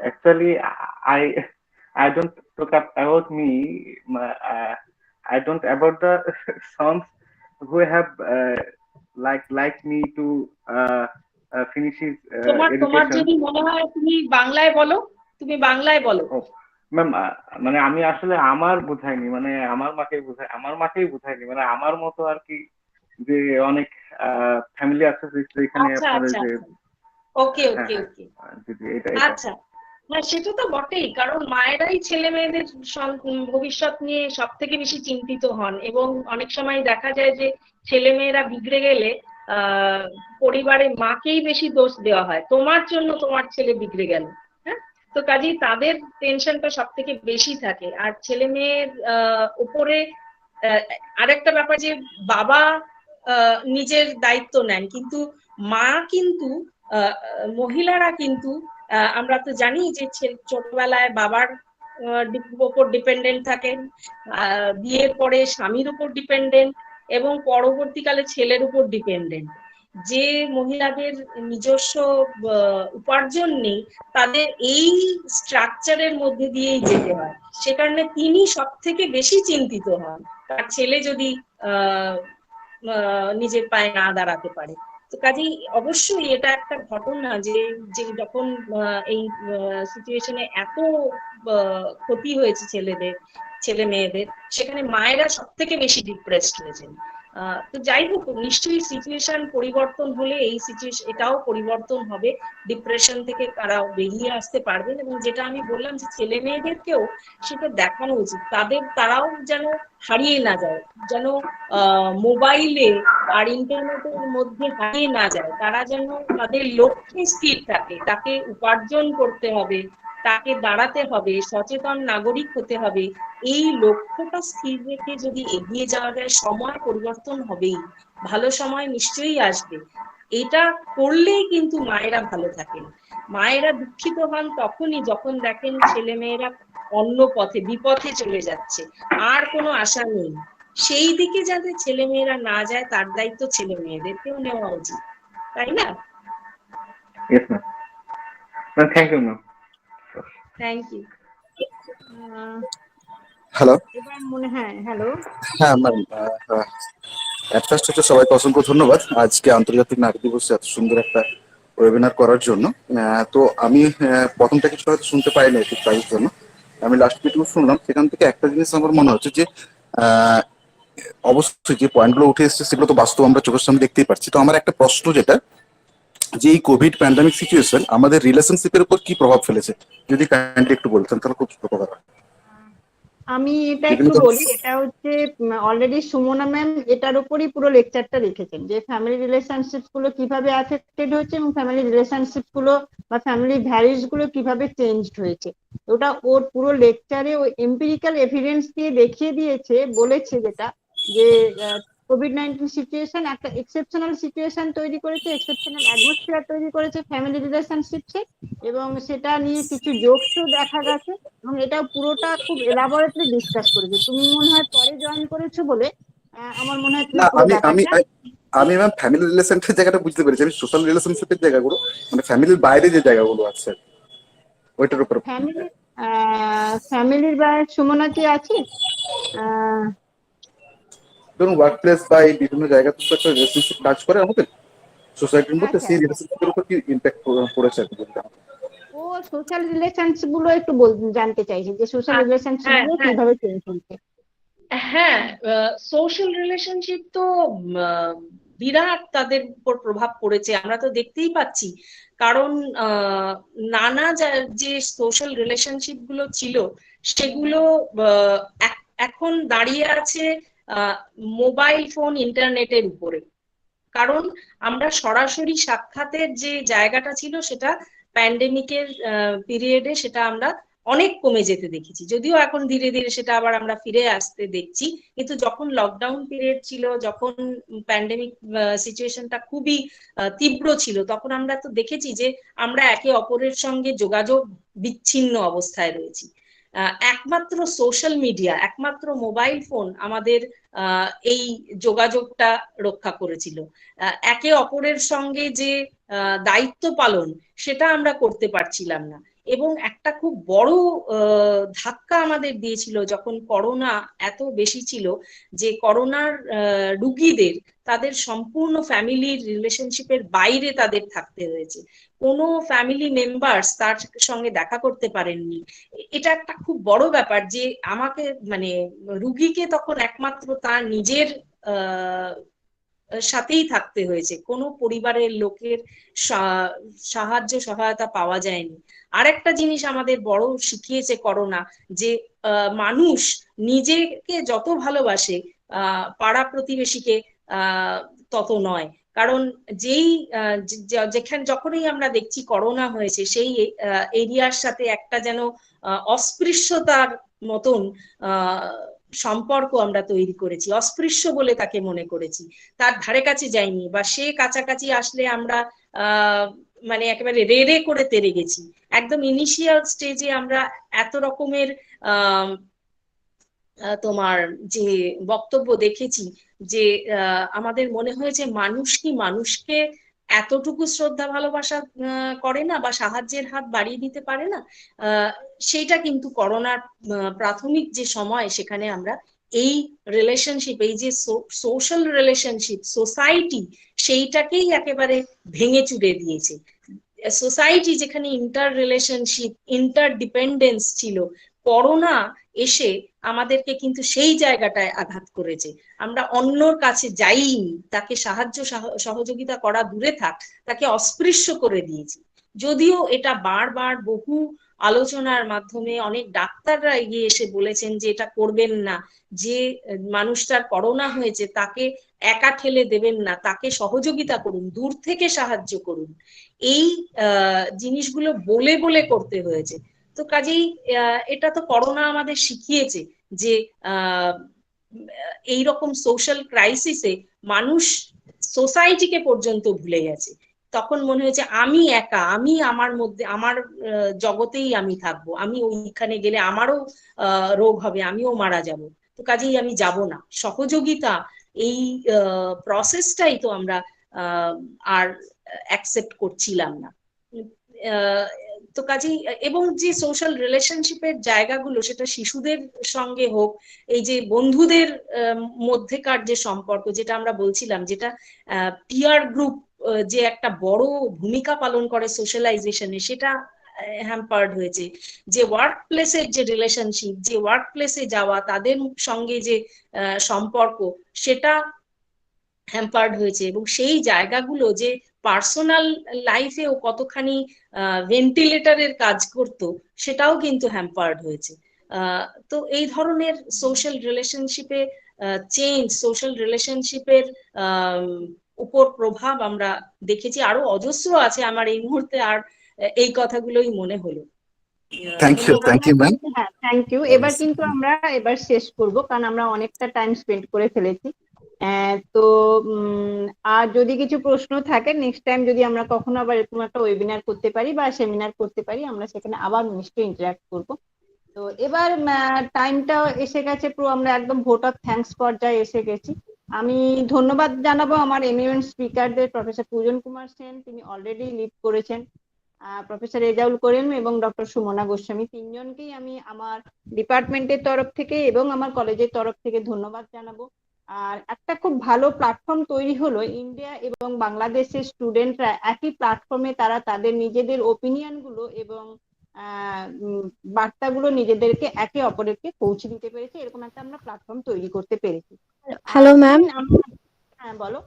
Actually, I don't talk about me. I don't about the sons who have like me to finish his তোমার education. যদি মনে হয় তুমি বাংলায় বলো, তুমি বাংলায় বলো। ম্যাম, মানে আমি আসলে আমার বুঝাইনি, মানে আমার মাকেই বুঝাইনি, মানে আমার মতো আর কি, যে অনেক ফ্যামিলি আছে যেখানে আপনাদের যে ওকে ওকে ওকে আচ্ছা, হ্যাঁ সেটা তো বটেই, কারণ মায়েরাই ছেলে মেয়েদের ভবিষ্যৎ নিয়ে সব থেকে বেশি চিন্তিত হন। এবং অনেক সময় দেখা যায় যে ছেলে মেয়েরা বিগড়ে গেলে পরিবারে মাকেই বেশি দোষ দেওয়া হয়, তোমার জন্য তোমার ছেলে বিগড়ে গেল। হ্যাঁ, তো কাজেই তাদের টেনশনটা সব থেকে বেশি থাকে। আর ছেলে মেয়ের উপরে আরেকটা ব্যাপার যে বাবা নিজের দায়িত্ব নেন, কিন্তু মা কিন্তু মহিলারা কিন্তু আমরা তো জানি যে ছোটবেলায় বাবার উপর ডিপেন্ডেন্ট থাকেন, বিয়ের পরে স্বামীর উপর ডিপেন্ডেন্ট, এবং পরবর্তীকালে ছেলের উপর ডিপেন্ডেন্ট। যে মহিলাদের নিজস্ব উপার্জন নেই, তাদের এই স্ট্রাকচারের মধ্যে দিয়েই যেতে হয়। সে কারণে তিনি সব থেকে বেশি চিন্তিত হন তার ছেলে যদি নিজের পায়ে না দাঁড়াতে পারে। তো কাজেই অবশ্যই এটা একটা ঘটনা যে যখন এই সিচুয়েশনে এত ক্ষতি হয়েছে ছেলে মেয়েদের, সেখানে মায়েরা সব থেকে বেশি ডিপ্রেসড হয়েছেন। তো যাই হোক, নিশ্চয়ই সিচুয়েশন পরিবর্তন হলে এই সিচুয়েশন এটাও পরিবর্তন হবে, ডিপ্রেশন থেকে তারা বেরিয়ে আসতে পারবেন। এবং যেটা আমি বললাম যে ছেলে মেয়েদেরকেও সেটা দেখানো উচিত, তারাও যেন হারিয়ে না যায়, যেন মোবাইলে আর ইন্টারনেটের মধ্যে হারিয়ে না যায়। তারা যেন তাদের লক্ষ্যে স্থির থাকে, তাকে উপার্জন করতে হবে, তাকে দাঁড়াতে হবে, সচেতন নাগরিক হতে হবে। এই লক্ষ্যটা স্থির রেখে যদি এগিয়ে যাওয়া যায়, সময় পরিবর্তন হবেই, ভালো সময় নিশ্চয়ই আসবে। এটা করলেই কিন্তু মায়েরা ভালো থাকেন। মায়েরা দুঃখিত হন তখনই যখন দেখেন ছেলে মেয়েরা অন্য পথে বিপথে চলে যাচ্ছে, আর কোনো আশা নেই। সেই দিকে যাতে ছেলে মেয়েরা না যায়, তার দায়িত্ব ছেলে মেয়েদেরকেও নেওয়া উচিত, তাই না? Yes, ma'am. Ma'am, thank you, ma'am. Thank you. Hello. এবার মনে হ্যালো। হ্যাঁ ম্যাম, ফার্স্ট হচ্ছে সবাইকে অসংখ্য ধন্যবাদ আজকে আন্তর্জাতিক নারী দিবসে এত সুন্দর একটা ওয়েবিনার করার জন্য। তো আমি প্রথমটা কিছু হয়তো শুনতে পাইনি একটু প্রাইজের জন্য, আমি লাস্ট মিটিং শুনলাম। সেখান থেকে একটা জিনিস আমার মনে হচ্ছে যে অবশ্যই যে পয়েন্টগুলো উঠে এসেছে সেগুলো তো বাস্তব আমরা চোখের সামনে দেখতেই পাচ্ছি। তো আমার একটা প্রশ্ন যেটা যে এই কোভিড প্যান্ডামিক সিচুয়েশন আমাদের রিলেশনশিপের উপর কি প্রভাব ফেলেছে, যদি কাইন্ডলি একটু বলতেন তাহলে খুব উপকার হয়। আমি এটা বিভিন্ন একটু বলি, এটা হচ্ছে অলরেডি সুমনা ম্যাম এটার উপরই পুরো লেকচারটা লিখেছেন যে ফ্যামিলি রিলেশনশিপ গুলো কিভাবে অ্যাফেক্টেড হয়েছে এবং ফ্যামিলি রিলেশনশিপ গুলো বা ফ্যামিলি ভ্যালুস গুলো কিভাবে চেঞ্জড হয়েছে। ওটা ওর পুরো লেকচারে ও এম্পিরিক্যাল এভিডেন্স দিয়ে দেখিয়ে দিয়েছে, বলেছে যেটা যে কোভিড-19 সিচুয়েশন একটা এক্সেপশনাল সিচুয়েশন তৈরি করেছে, এক্সেপশনাল অ্যাটমসফিয়ার তৈরি করেছে ফ্যামিলি রিলেশনশিপে, এবং সেটা নিয়ে কিছু জোকসও দেখা গেছে এবং এটা পুরোটা খুব এলাবোরেটলি ডিসকাস করেছে। তুমি মনে হয় পরে জয়েন করেছো বলে আমার মনে হয় তুমি না, পুরো আমি আমি ব্যাপারটা। আমি ম্যাম ফ্যামিলি রিলেশনের জায়গাটা বুঝতে পেরেছি, আমি সোশ্যাল রিলেশনশিপের জায়গাগুলো মানে ফ্যামিলির বাইরে যে জায়গাগুলো আছে ওইটার উপর। ফ্যামিলি ফ্যামিলির বাইরে সুমনা কি আছে? ধরুন ওয়ার্ক প্লেস বা এই বিভিন্ন জায়গাতে তো একটা রিলেশনশিপ কাজ করে আমাদের সোসাইটির মধ্যে, আচ্ছা সেই আচ্ছা, রিলেশনশিপের উপর কি ইম্প্যাক্ট পড়েছে আর কি বলতে হবে। ও সোশ্যাল রিলেশনশিপ গুলো একটু জানতে চাইছি যে সোশ্যাল রিলেশনশিপ হ্যাঁ গুলো হ্যাঁ কিভাবে চেঞ্জ হচ্ছে। হ্যাঁ, সোশ্যাল রিলেশনশিপ তো বিরাট তাদের উপর প্রভাব পড়েছে, আমরা তো দেখতেই পাচ্ছি। কারণ নানা যে সোশ্যাল রিলেশনশিপ গুলো ছিল সেগুলো এখন দাঁড়িয়ে আছে মোবাইল ফোন ইন্টারনেটের উপরে। কারণ আমরা সরাসরি সাক্ষাতের যে জায়গাটা ছিল সেটা প্যান্ডেমিকের পিরিয়ডে সেটা আমরা অনেক কমে যেতে দেখেছি, যদিও এখন ধীরে ধীরে সেটা আবার আমরা ফিরে আসতে দেখছি। কিন্তু যখন লকডাউন পিরিয়ড ছিল, যখন প্যান্ডেমিক সিচুয়েশনটা খুবই তীব্র ছিল, তখন আমরা তো দেখেছি যে আমরা একে অপরের সঙ্গে যোগাযোগ বিচ্ছিন্ন অবস্থায় রয়েছি। একমাত্র সোশ্যাল মিডিয়া, একমাত্র মোবাইল ফোন আমাদের এই যোগাযোগটা রক্ষা করেছিল। একে অপরের সঙ্গে যে দায়িত্ব পালন সেটা আমরা করতে পারছিলাম না। এবং একটা খুব বড় ধাক্কা আমাদের দিয়েছিল যখন করোনা এত বেশি ছিল, যে করোনার রুগীদের তাদের সম্পূর্ণ ফ্যামিলির রিলেশনশিপের বাইরে তাদের থাকতে হয়েছে, কোনো ফ্যামিলি মেম্বার্স তার সঙ্গে দেখা করতে পারেননি। এটা একটা খুব বড় ব্যাপার যে আমাকে মানে রুগীকে তখন একমাত্র তার নিজের সাথেই থাকতে হয়েছে, কোনো পরিবারের লোকের সাহায্য সহায়তা পাওয়া যায়নি। আরেকটা জিনিস আমাদের বড় শিখিয়েছে করোনা, যে মানুষ নিজেকে যত ভালোবাসে পাড়া প্রতিবেশীকে তত নয়। কারণ যেই যখনই আমরা দেখছি করোনা হয়েছে সেই এরিয়ার সাথে একটা যেন অস্পৃশ্যতার মতন সম্পর্ক আমরা তৈরি করেছি, অস্পৃশ্য বলে তাকে মনে করেছি, তার ধারে কাছে যাইনি, বা সে কাছাকাছি আসলে আমরা মানে একেবারে রেড়ে করে তেড়ে গেছি। একদম ইনিশিয়াল স্টেজে আমরা এত রকমের তোমার যে বক্তব্য দেখেছি, যে আমাদের মনে হয়েছে মানুষ কি মানুষকে এতটুকু শ্রদ্ধা ভালোবাসা করে না বা সাহায্যের হাত বাড়িয়ে দিতে পারে না। সেইটা কিন্তু করোনার প্রাথমিক যে সময় সেখানে আমরা এই রিলেশনশিপ, এই যে সোশ্যাল রিলেশনশিপ সোসাইটি, সেইটাকেই একেবারে ভেঙে চুরে দিয়েছে। সোসাইটি যেখানে ইন্টার রিলেশনশিপ ইন্টার ডিপেন্ডেন্স ছিল, করোনা এসে আমাদেরকে কিন্তু সেই জায়গাটায় আঘাত করেছে। আমরা অন্যর কাছে যাইনি, তাকে সাহায্য সহযোগিতা করা দূরে থাক, তাকে অস্পৃশ্য করে দিয়েছি। যদিও এটা বারবার বহু আলোচনার মাধ্যমে অনেক ডাক্তাররা এগিয়ে এসে বলেছেন যে এটা করবেন না, যে মানুষটার করোনা হয়েছে তাকে একা ঠেলে দেবেন না, তাকে সহযোগিতা করুন, দূর থেকে সাহায্য করুন। এই জিনিসগুলো বলে বলে করতে হয়েছে। তো কাজেই এটা তো করোনা আমাদের শিখিয়েছে যে এইরকম সোশ্যাল ক্রাইসিসে মানুষ সোসাইটিকে পর্যন্ত ভুলে গেছে। তখন মনে হয়েছে আমি একা, আমি আমার মধ্যে আমার জগতেই আমি থাকবো, আমি ওইখানে গেলে আমারও রোগ হবে, আমিও মারা যাব, তো কাজেই আমি যাব না। সহযোগিতা এই প্রসেসটাই তো আমরা আর অ্যাকসেপ্ট করছিলাম না। তো কাজেই এবং যে সোশ্যাল রিলেশনশিপের জায়গাগুলো, সেটা শিশুদের সঙ্গে হোক, এই যে বন্ধুদের মধ্যেকার যে সম্পর্ক যেটা আমরা বলছিলাম, যেটা পিয়ার গ্রুপ যে একটা বড় ভূমিকা পালন করে সোশ্যালাইজেশনে, সেটা হ্যাম্পার্ড হয়েছে। যে ওয়ার্ক প্লেসের যে রিলেশনশিপ, যে ওয়ার্ক প্লেসে যাওয়া, তাদের সঙ্গে যে সম্পর্ক, সেটা হ্যাম্পার্ড হয়েছে, এবং সেই জায়গাগুলো যে পার্সোনাল লাইফেও কতখানি ভেন্টিলেটরের কাজ করত সেটাও কিন্তু হ্যাম্পার্ড হয়েছে। তো এই ধরনের সোশ্যাল রিলেশনশিপে চেঞ্জ, সোশ্যাল রিলেশনশিপের উপর প্রভাব আমরা দেখেছি, আরো অজস্র আছে, আমার এই মুহূর্তে আর এই কথাগুলোই মনে হলো। Thank you ma'am. হ্যাঁ, থ্যাংক ইউ। এবার কিন্তু আমরা শেষ করব, কারণ আমরা অনেকটা টাইম স্পেন্ড করে ফেলেছি। তো আর যদি কিছু প্রশ্ন থাকে, নেক্সট টাইম যদি আমরা কখনো আবার এরকম একটা ওয়েবিনার করতে পারি বা সেমিনার করতে পারি, আমরা সেখানে আবার নিশ্চয়ই ইন্টারাক্ট করব। তো এবার টাইমটা এসে গেছে, পুরো আমরা একদম ভোট অফ থ্যাঙ্কস পর্যায়ে এসে গেছি। আমি ধন্যবাদ জানাবো আমার এমিনেন্ট স্পিকারদের, প্রফেসর পূজন কুমার সেন, তিনি অলরেডি লিড করেছেন, প্রফেসর রেজাউল করিম এবং ডক্টর সুমনা গোস্বামী, তিনজনকেই আমি আমার ডিপার্টমেন্টের তরফ থেকে এবং আমার কলেজের তরফ থেকে ধন্যবাদ জানাবো। আর একটা খুব ভালো প্ল্যাটফর্ম তৈরি হলো, ইন্ডিয়া এবং বাংলাদেশের স্টুডেন্টরা একই প্ল্যাটফর্মে তারা তাদের নিজেদের ওপিনিয়ন গুলো এবং বার্তাগুলো নিজেদেরকে একে অপরকে পৌঁছে দিতে পেরেছে, এরকম একটা আমরা প্ল্যাটফর্ম তৈরি করতে পেরেছি। Hello ma'am. হ্যাঁ বলো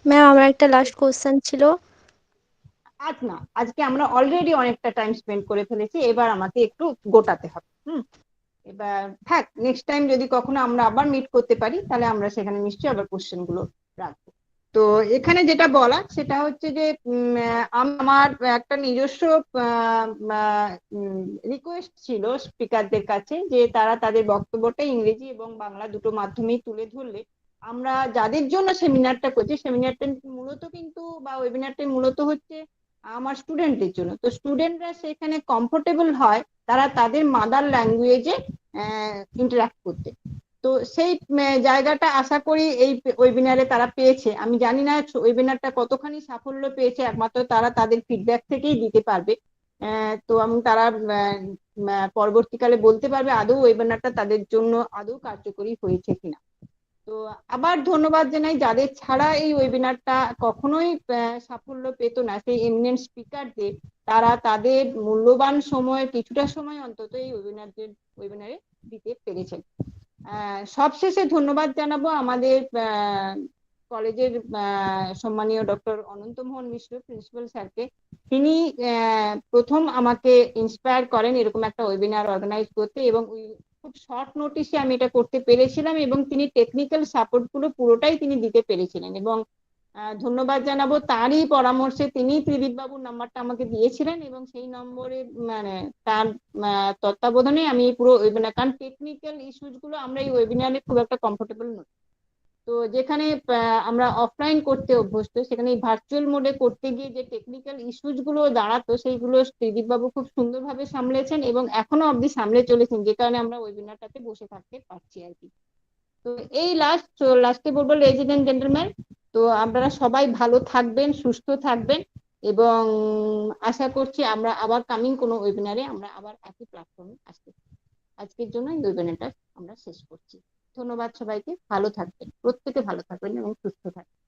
ম্যাম, আমার একটা লাস্ট কোশ্চেন ছিল। আজ না, আজকে আমরা অলরেডি অনেকটা টাইম স্পেন্ড করে ফেলেছি, এবার আমাকে একটু গোটাতে হবে। এবার থাক, নেক্সট টাইম যদি কখনো আমরা আবার মিট করতে পারি, তাহলে আমরা সেখানে নিশ্চয়ই আবার কোশ্চেন গুলো রাখবো। তো এখানে যেটা বলা সেটা হচ্ছে যে আমার একটা নিজস্ব রিকোয়েস্ট ছিল স্পিকারদের কাছে, যে তারা তাদের বক্তব্যটা ইংরেজি এবং বাংলা দুটো মাধ্যমেই তুলে ধরলে আমরা যাদের জন্য সেমিনারটা করছি, সেমিনারটা মূলত কিন্তু বা ওয়েবিনারটা মূলত হচ্ছে আমার স্টুডেন্টদের জন্য। তো স্টুডেন্টরা সেখানে কমফোর্টেবল হয় তারা তাদের মাদার ল্যাঙ্গুয়েজে ইন্টারাক্ট করতে। তো সেই জায়গাটা আশা করি এই ওয়েবিনারে তারা পেয়েছে। আমি জানি না ওয়েবিনারটা কতখানি সাফল্য পেয়েছে, একমাত্র তারা তাদের ফিডব্যাক থেকেই দিতে পারবে। তো আমি তারা পরবর্তীকালে বলতে পারবে আদৌ ওয়েবিনারটা তাদের জন্য আদৌ কার্যকরী হয়েছে কিনা। তো আবার ধন্যবাদ জানাই যাদের ছাড়া এই ওয়েবিনারটা কখনোই সাফল্য পেত না, সেই এমিনেন্ট স্পিকারদের। তারা তাদের মূল্যবান সময়, কিছুটা সময় অন্তত এই ওয়েবিনারে দিতে পেরেছেন। সবশেষে ধন্যবাদ জানাবো আমাদের কলেজের সম্মানীয় ডক্টর অনন্তমোহন মিশ্র প্রিন্সিপাল স্যারকে। তিনি প্রথম আমাকে ইন্সপায়ার করেন এরকম একটা ওয়েবিনার অর্গানাইজ করতে, এবং খুব শর্ট নোটিশে আমি এটা করতে পেরেছিলাম, এবং তিনি টেকনিক্যাল সাপোর্ট গুলো পুরোটাই তিনি দিতে পেরেছিলেন। এবং ধন্যবাদ জানাবো তারই পরামর্শে তিনি ত্রিদিব বাবুর নাম্বারটা আমাকে দিয়েছিলেন, এবং সেই নম্বরে তার তত্ত্বাবধানে আমি পুরো ওয়েবিনার, কারণ টেকনিক্যাল ইস্যুস গুলো আমরা এই ওয়েবিনারে খুব একটা কমফোর্টেবল নই। তো যেখানে আমরা অফলাইন করতে অভ্যস্ত, সেখানে ভার্চুয়াল মোডে করতে গিয়ে যে টেকনিক্যাল ইস্যুস গুলো দাঁড়াতো, সেইগুলো ত্রিদিব বাবু খুব সুন্দরভাবে সামলেছেন এবং এখনো অব্দি সামলে চলেছেন, যে কারণে আমরা ওয়েবিনারটাতে বসে থাকতে পারছি আর কি। তো এই লাস্টে বলবো, লেডিজ এন্ড জেন্টলম্যান, তো আপনারা সবাই ভালো থাকবেন, সুস্থ থাকবেন, এবং আশা করছি আমরা আবার কামিং কোনো ওয়েবিনারে আমরা আবার একই প্ল্যাটফর্মে আসতে পারি। আজকের জন্য এই ওয়েবিনারটা আমরা শেষ করছি। ধন্যবাদ সবাইকে, ভালো থাকবেন, প্রত্যেকে ভালো থাকবেন এবং সুস্থ থাকবেন।